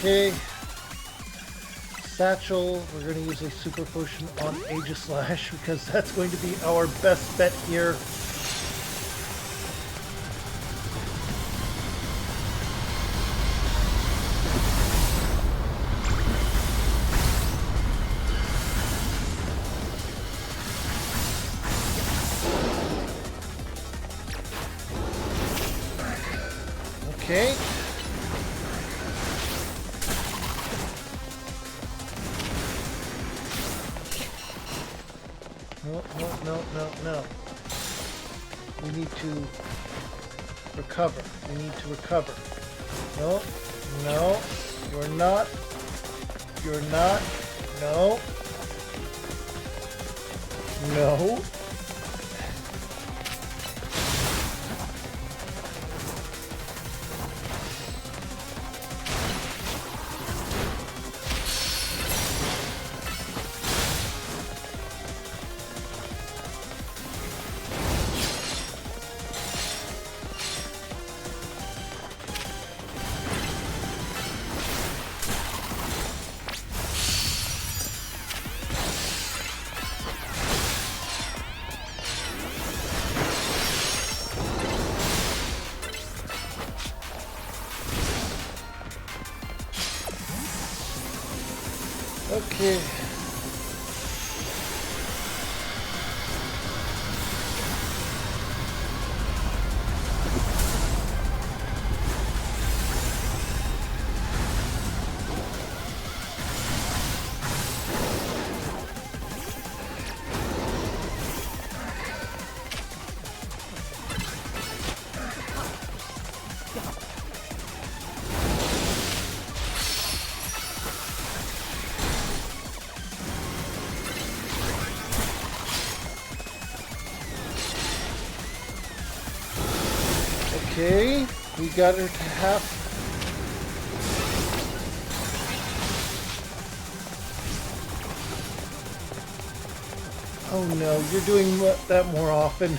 Okay. Satchel, we're going to use a super potion on Aegislash because that's going to be our best bet here. Okay. No. We need to recover. We need to recover. No. You're not. No. No. Okay. Okay, we got her to half. Oh no, you're doing that more often.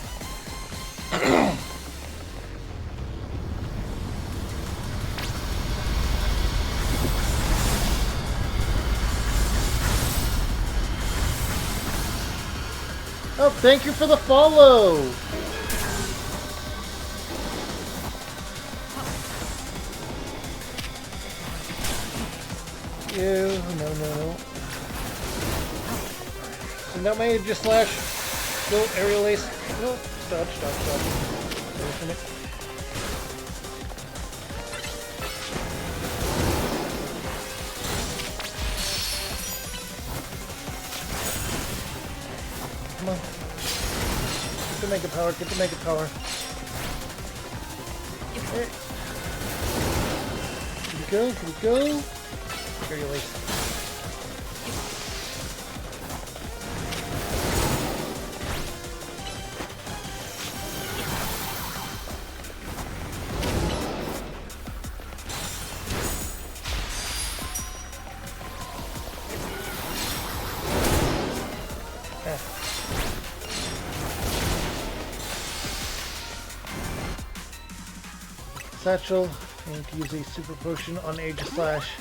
Oh, thank you for the follow! Ew, no. Send out my Aegis Slash. Go, Aerial Ace. No, stop. Away from it. Come on. Get the Mega Power. Okay. Here we go. Aerial Ace. Satchel. I need to use a super potion on Aegis Slash.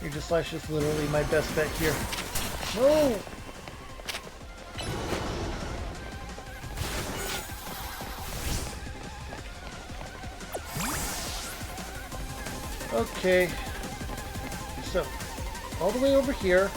Aegis Slash is literally my best bet here. No! Okay. So, all the way over here.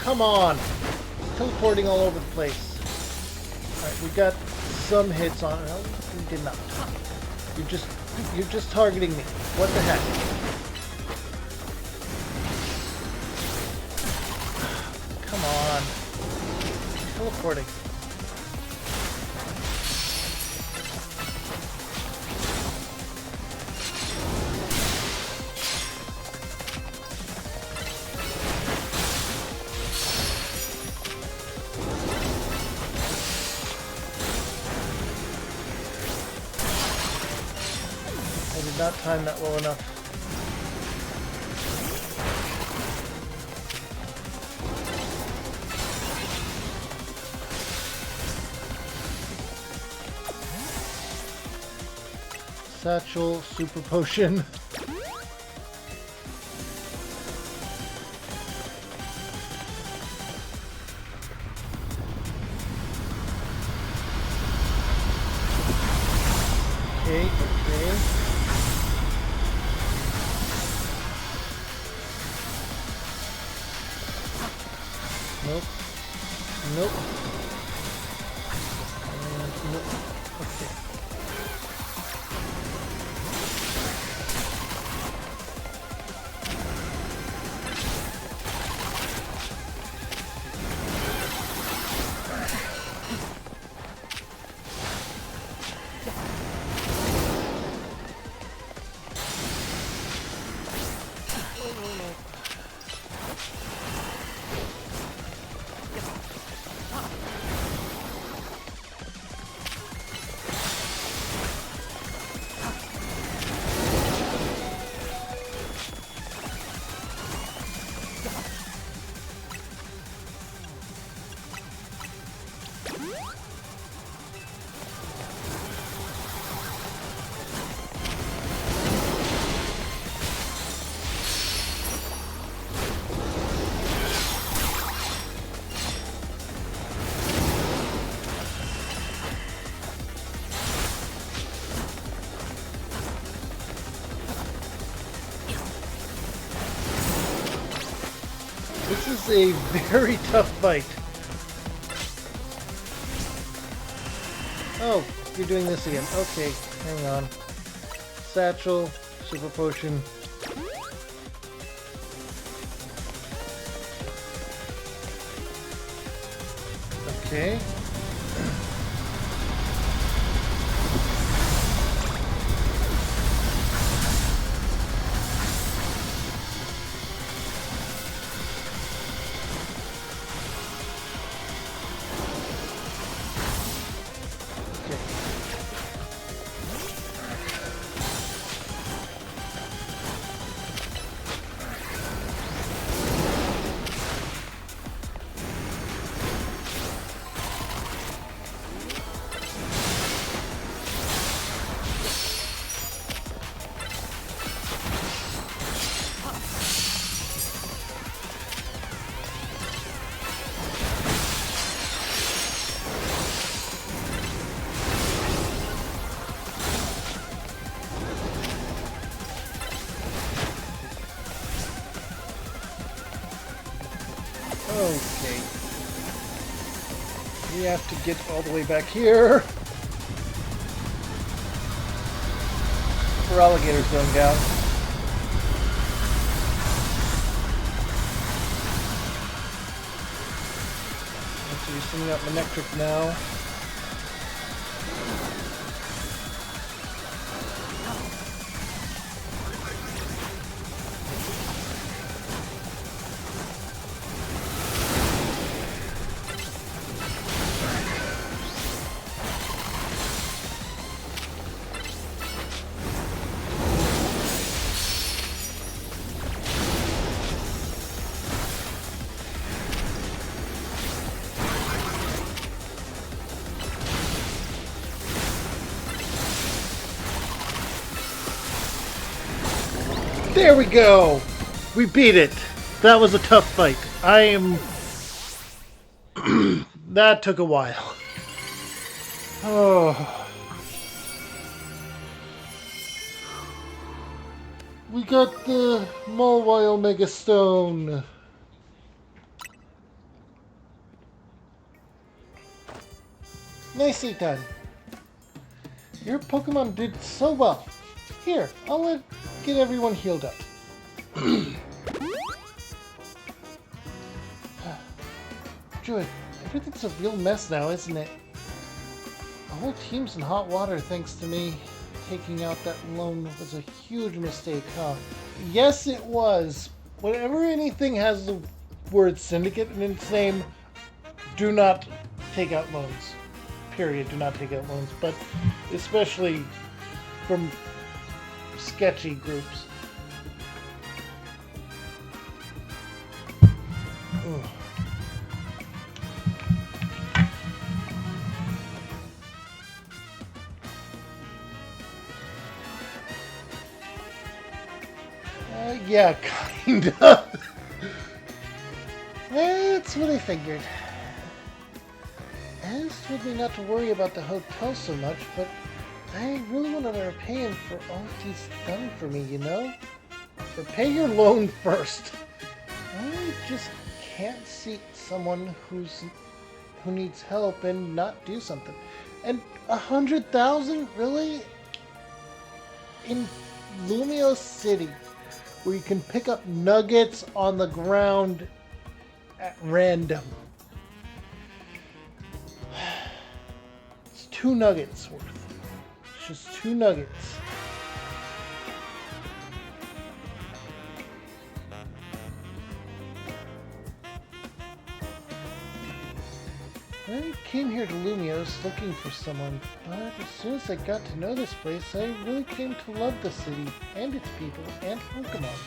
Come on! Teleporting all over the place. Alright, we got some hits on it. No, we did not. You're just targeting me. What the heck? Come on. Teleporting. Not time that well enough. Satchel, super potion. Okay. Nope. Nope. Nope. Okay. This is a very tough fight. Oh, you're doing this again. Okay, hang on. Satchel, super potion. Okay. Okay. We have to get all the way back here. For alligators going down. So you're sending out Manectric now. There we go! We beat it! That was a tough fight. I am... That took a while. Oh. We got the Mawile Mega Stone. Nicely done. Your Pokemon did so well. Here, I'll get everyone healed up. Druid, everything's a real mess now, isn't it? The whole team's in hot water thanks to me. Taking out that loan was a huge mistake, huh? Yes, it was. Whenever anything has the word syndicate in its name, do not take out loans. Period. Do not take out loans. But especially from sketchy groups. Ugh. Yeah, kinda. That's what I figured. Alice told me not to worry about the hotel so much, but I really want to repay him for all he's done for me, you know? Repay your loan first. I just can't see someone who needs help and not do something. And 100,000, really? In Lumio City, where you can pick up nuggets on the ground at random. It's 2 nuggets worth. It's just 2 nuggets. I came here to Lumios looking for someone, but as soon as I got to know this place, I really came to love the city and its people and Pokemon.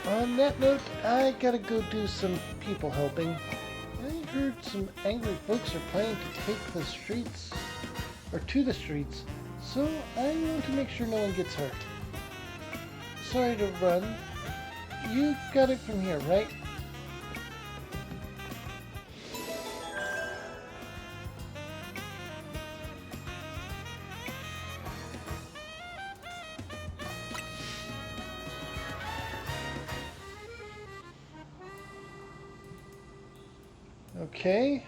On that note, I gotta go do some people helping. I heard some angry folks are planning to take the streets, or to the streets, so I want to make sure no one gets hurt. Sorry to run. You got it from here, right? Okay.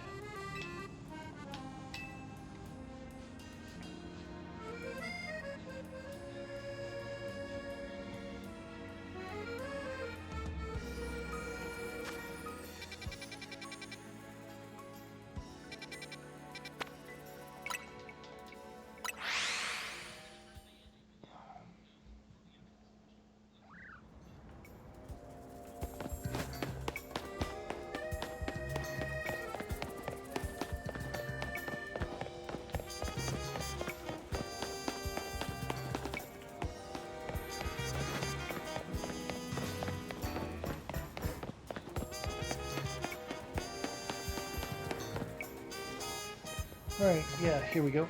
Right, yeah, here we go.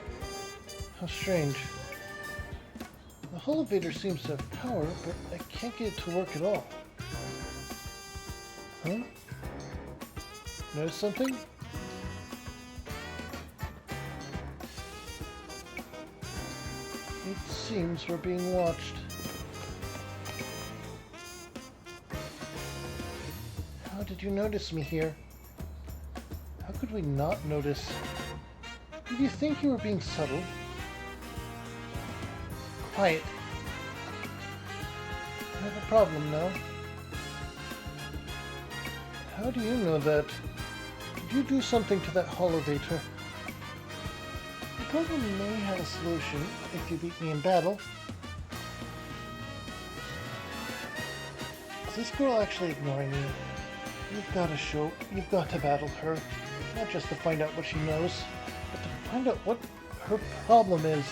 How strange. The Holovator seems to have power, but I can't get it to work at all. Huh? Notice something? It seems we're being watched. How did you notice me here? How could we not notice? Did you think you were being subtle? Quiet. I have a problem now. How do you know that? Did you do something to that Holovator? The problem may have a solution if you beat me in battle. Is this girl actually ignoring you? You've got to battle her. Not just to find out what she knows, but to find out what her problem is.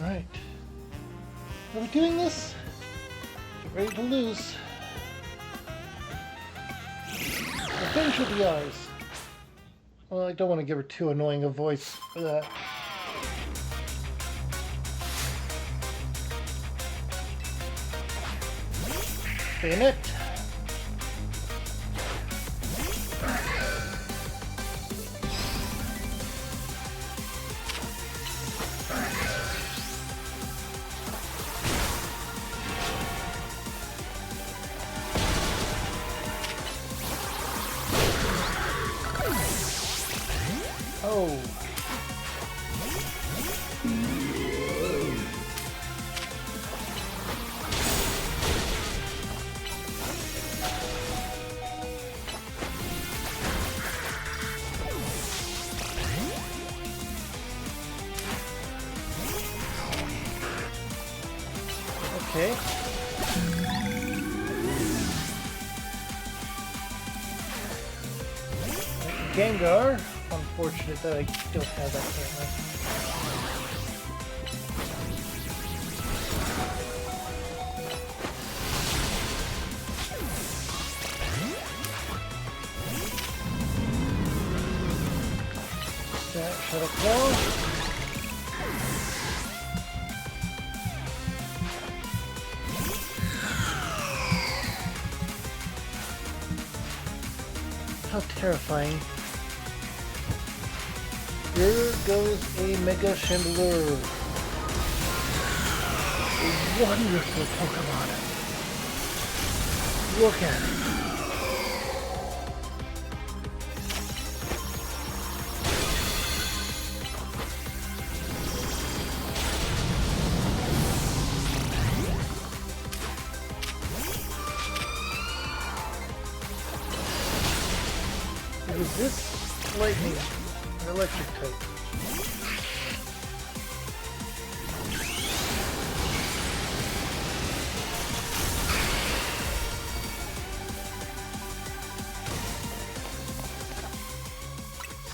Alright. Are we doing this? Get ready to lose. Revenge will be ours. Well, I don't want to give her too annoying a voice for that. Bayonet! Oh. Okay. Gengar. Unfortunate that I don't have that currently. Shadow Claw. How terrifying. Here goes a Mega Chandelure. A wonderful Pokemon. Look at it. Is this lightning? Electric type.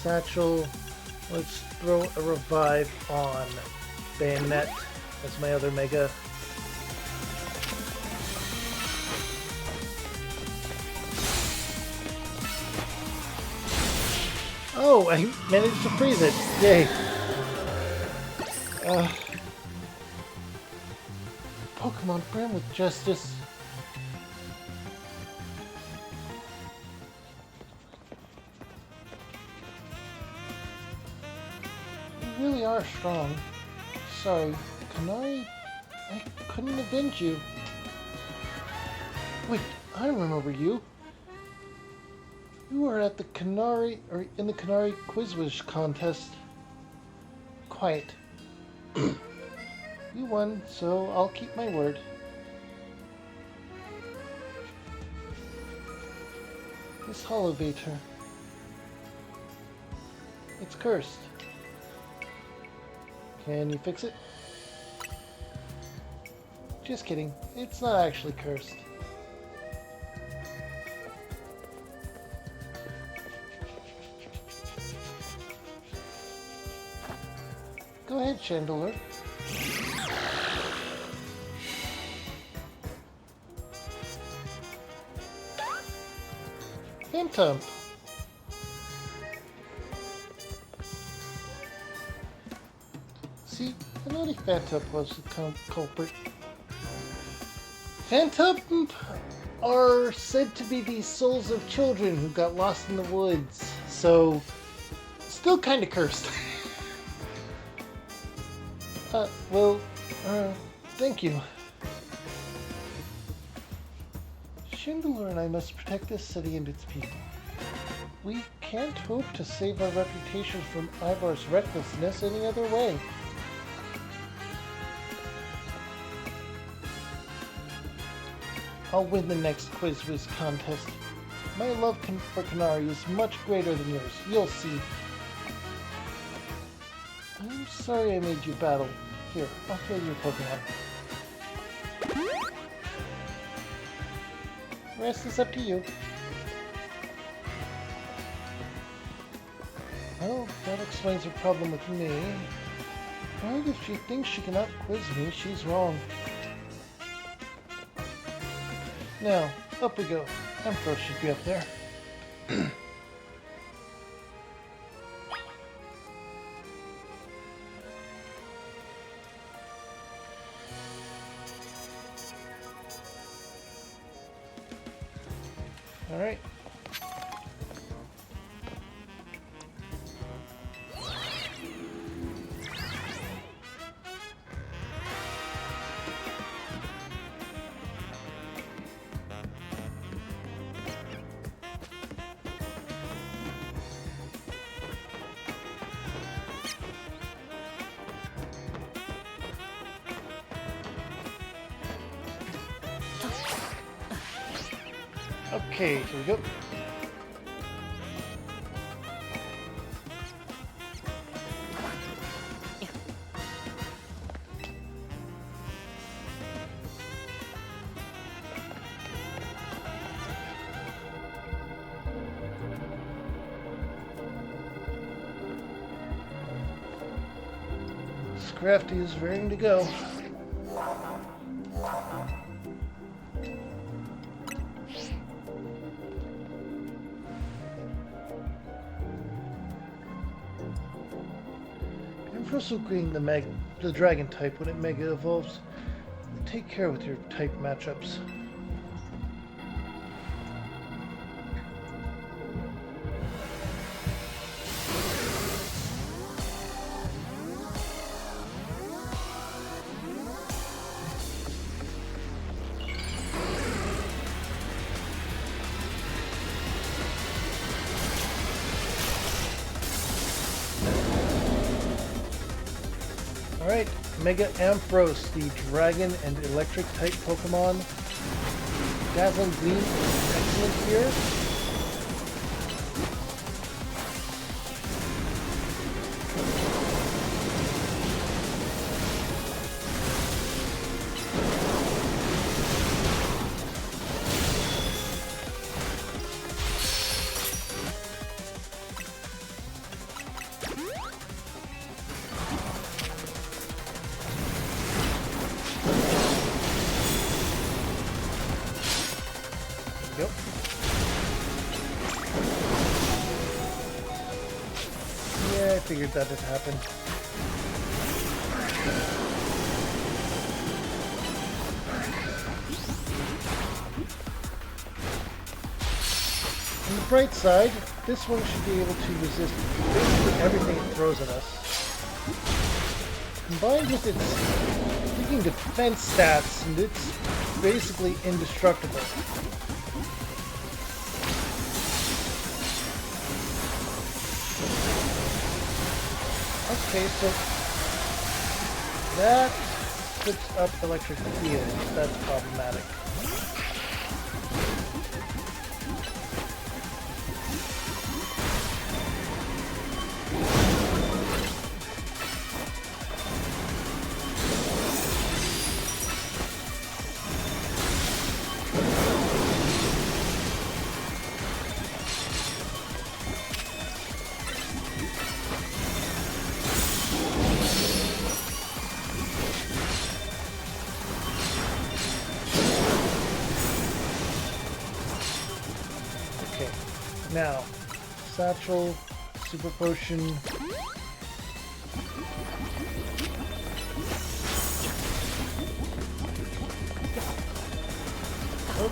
Satchel. Let's throw a revive on Bayonet. That's my other Mega. Oh, I managed to freeze it. Yay. Pokemon Brand with Justice. really are strong. Sorry, Kanari, I couldn't avenge you. Wait, I remember you. You were at the Kanari, or in the Kanari Quizwiz contest. Quiet. You won, so I'll keep my word. This Holovator. It's cursed. Can you fix it? Just kidding. It's not actually cursed. Go ahead, Chandelure. Phantump. See, I know the Phantump was the culprit. Phantump are said to be the souls of children who got lost in the woods, so still kind of cursed. Thank you. Chandelure and I must protect this city and its people. We can't hope to save our reputation from Ivar's recklessness any other way. I'll win the next Quizwiz contest. My love for Kanari is much greater than yours. You'll see. I'm sorry I made you battle. Here, I'll heal your Pokemon. The rest is up to you. Well, that explains her problem with me. But if she thinks she can out-quiz me, she's wrong. Now, up we go. Ampharos should be up there. All right. Okay, here we go. Scrafty is ready to go. Ampharos will gain the dragon type when it mega evolves. Take care with your type matchups. Alright, Mega Ampharos, the Dragon and Electric type Pokemon. Dazzling Gleam is excellent here. Yep. Yeah, I figured that would happen. On the bright side, this one should be able to resist basically everything it throws at us. Combined with its freaking defense stats, and it's basically indestructible. Okay, so that puts up electric fields. That's problematic. Now, satchel, super potion. Oh.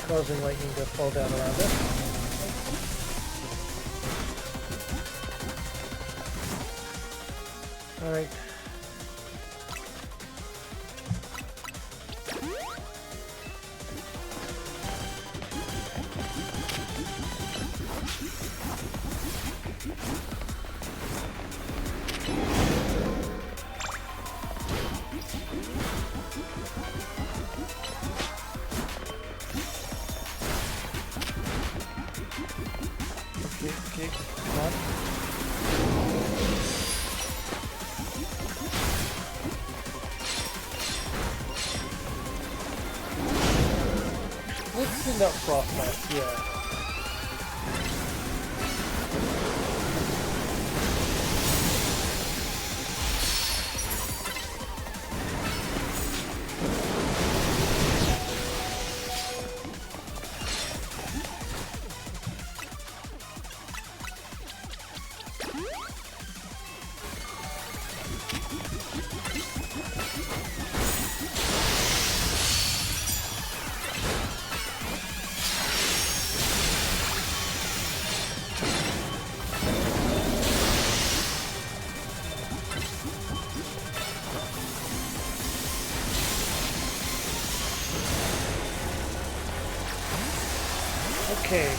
Causing lightning to fall down around it. Alright. Okay, come on. Let's send out Frostmask, yeah. Okay.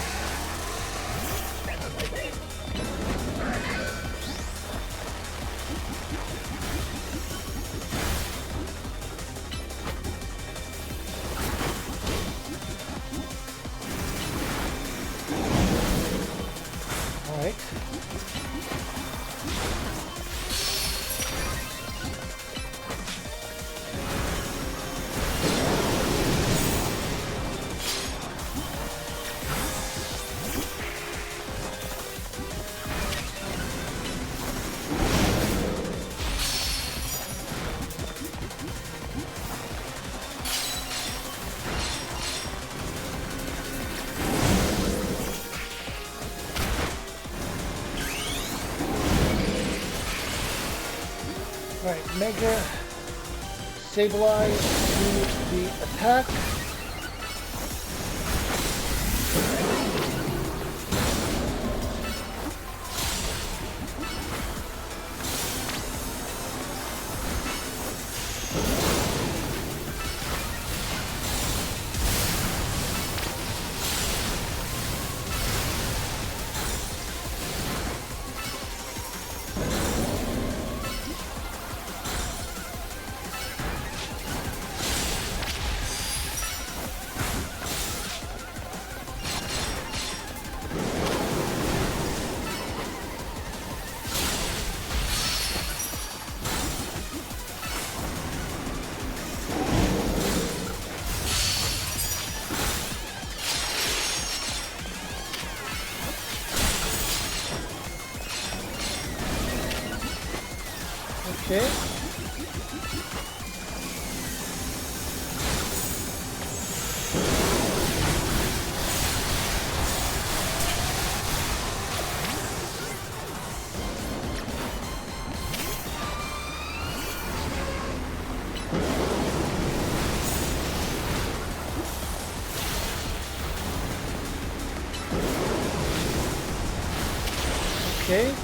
All right. Alright, Mega stabilize to the attack. Okay. Okay.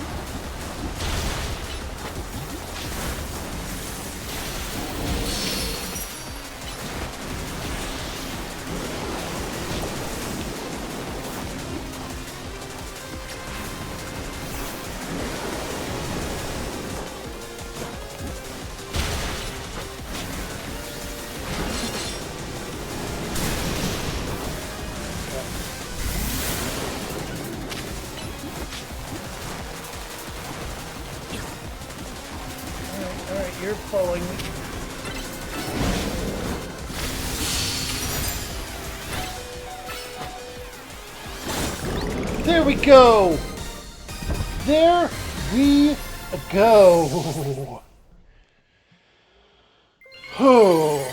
Alright, you're following me. There we go! There we go! Oh,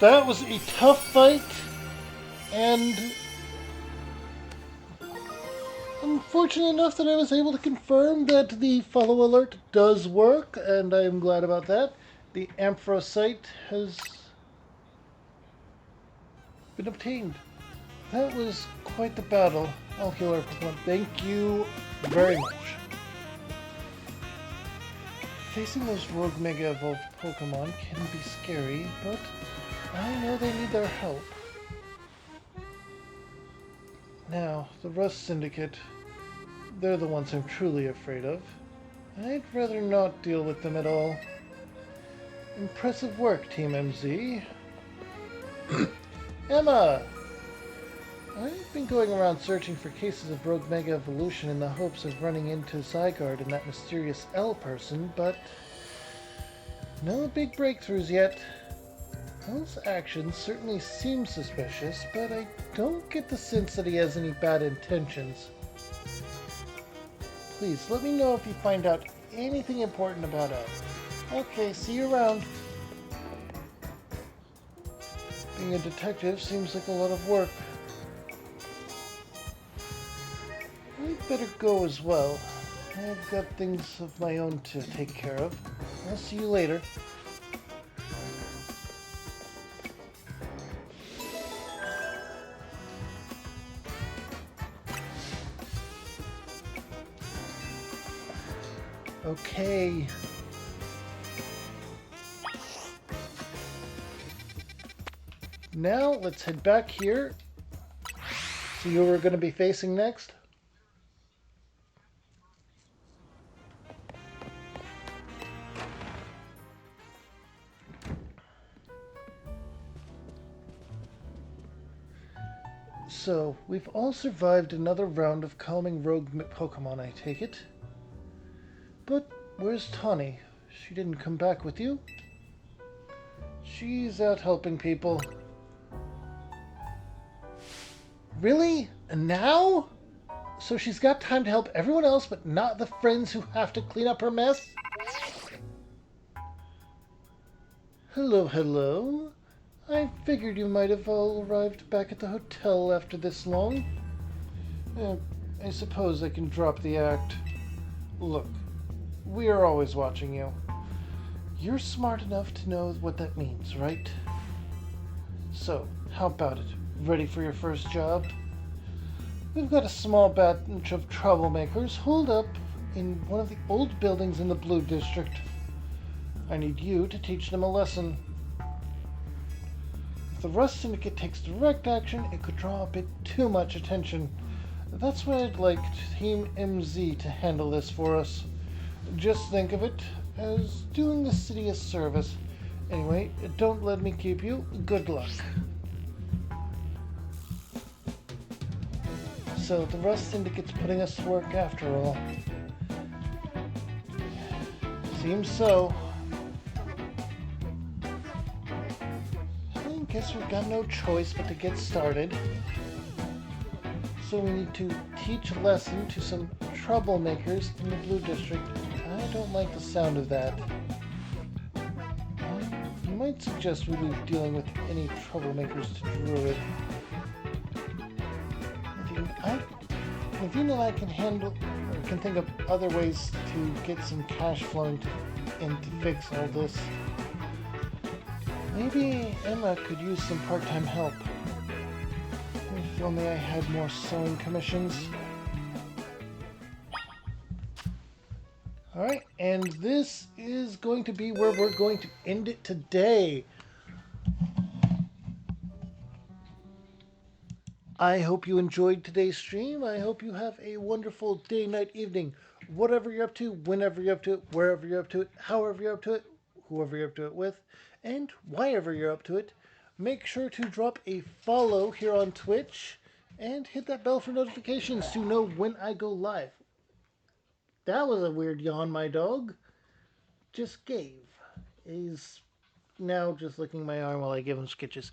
that was a tough fight, and I'm fortunate enough that I was able to confirm that the follow alert does work, and I am glad about that. The Amphrosite has been obtained. That was quite the battle. I'll heal our Pokemon. Thank you very much. Facing those rogue Mega Evolved Pokemon can be scary, but I know they need their help. Now, the Rust Syndicate, they're the ones I'm truly afraid of. I'd rather not deal with them at all. Impressive work, Team MZ. Emma! I've been going around searching for cases of rogue Mega Evolution in the hopes of running into Zygarde and that mysterious L person, but no big breakthroughs yet. L's actions certainly seem suspicious, but I don't get the sense that he has any bad intentions. Please, let me know if you find out anything important about L. Okay, see you around. Being a detective seems like a lot of work. I'd better go as well. I've got things of my own to take care of. I'll see you later. Okay. Now let's head back here. See who we're going to be facing next. So, we've all survived another round of calming rogue Pokemon, I take it. But where's Tawny? She didn't come back with you? She's out helping people. Really? And now? So she's got time to help everyone else, but not the friends who have to clean up her mess? Hello, hello. I figured you might have all arrived back at the hotel after this long. I suppose I can drop the act. Look, we are always watching you. You're smart enough to know what that means, right? So, how about it? Ready for your first job? We've got a small batch of troublemakers holed up in one of the old buildings in the Blue District. I need you to teach them a lesson. If the Rust Syndicate takes direct action, it could draw a bit too much attention. That's why I'd like Team MZ to handle this for us. Just think of it as doing the city a service. Anyway, don't let me keep you. Good luck. So, the Rust Syndicate's putting us to work after all. Seems so. I guess we've got no choice but to get started. So we need to teach a lesson to some troublemakers in the Blue District. I don't like the sound of that. I might suggest we leave dealing with any troublemakers to Druid. Naveen and I can handle, or can think of other ways to get some cash flowing in to fix all this. Maybe Emma could use some part-time help. If only I had more sewing commissions. Alright, and this is going to be where we're going to end it today. I hope you enjoyed today's stream. I hope you have a wonderful day, night, evening, whatever you're up to, whenever you're up to it, wherever you're up to it, however you're up to it, whoever you're up to it with, and whyever you're up to it. Make sure to drop a follow here on Twitch and hit that bell for notifications to know when I go live. That was a weird yawn my dog just gave. He's now just licking my arm while I give him sketches.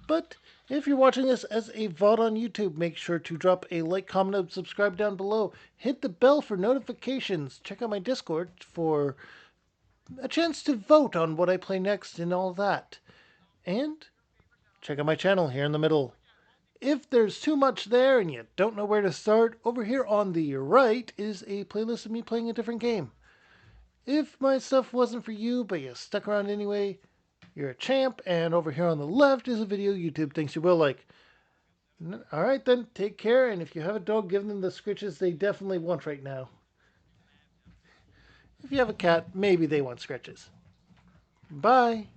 But if you're watching this as a VOD on YouTube, make sure to drop a like, comment, and subscribe down below. Hit the bell for notifications. Check out my Discord for a chance to vote on what I play next and all that. And check out my channel here in the middle. If there's too much there and you don't know where to start, over here on the right is a playlist of me playing a different game. If my stuff wasn't for you, but you stuck around anyway, you're a champ, and over here on the left is a video YouTube thinks you will like. Alright then, take care, and if you have a dog, give them the scritches they definitely want right now. If you have a cat, maybe they want scratches. Bye!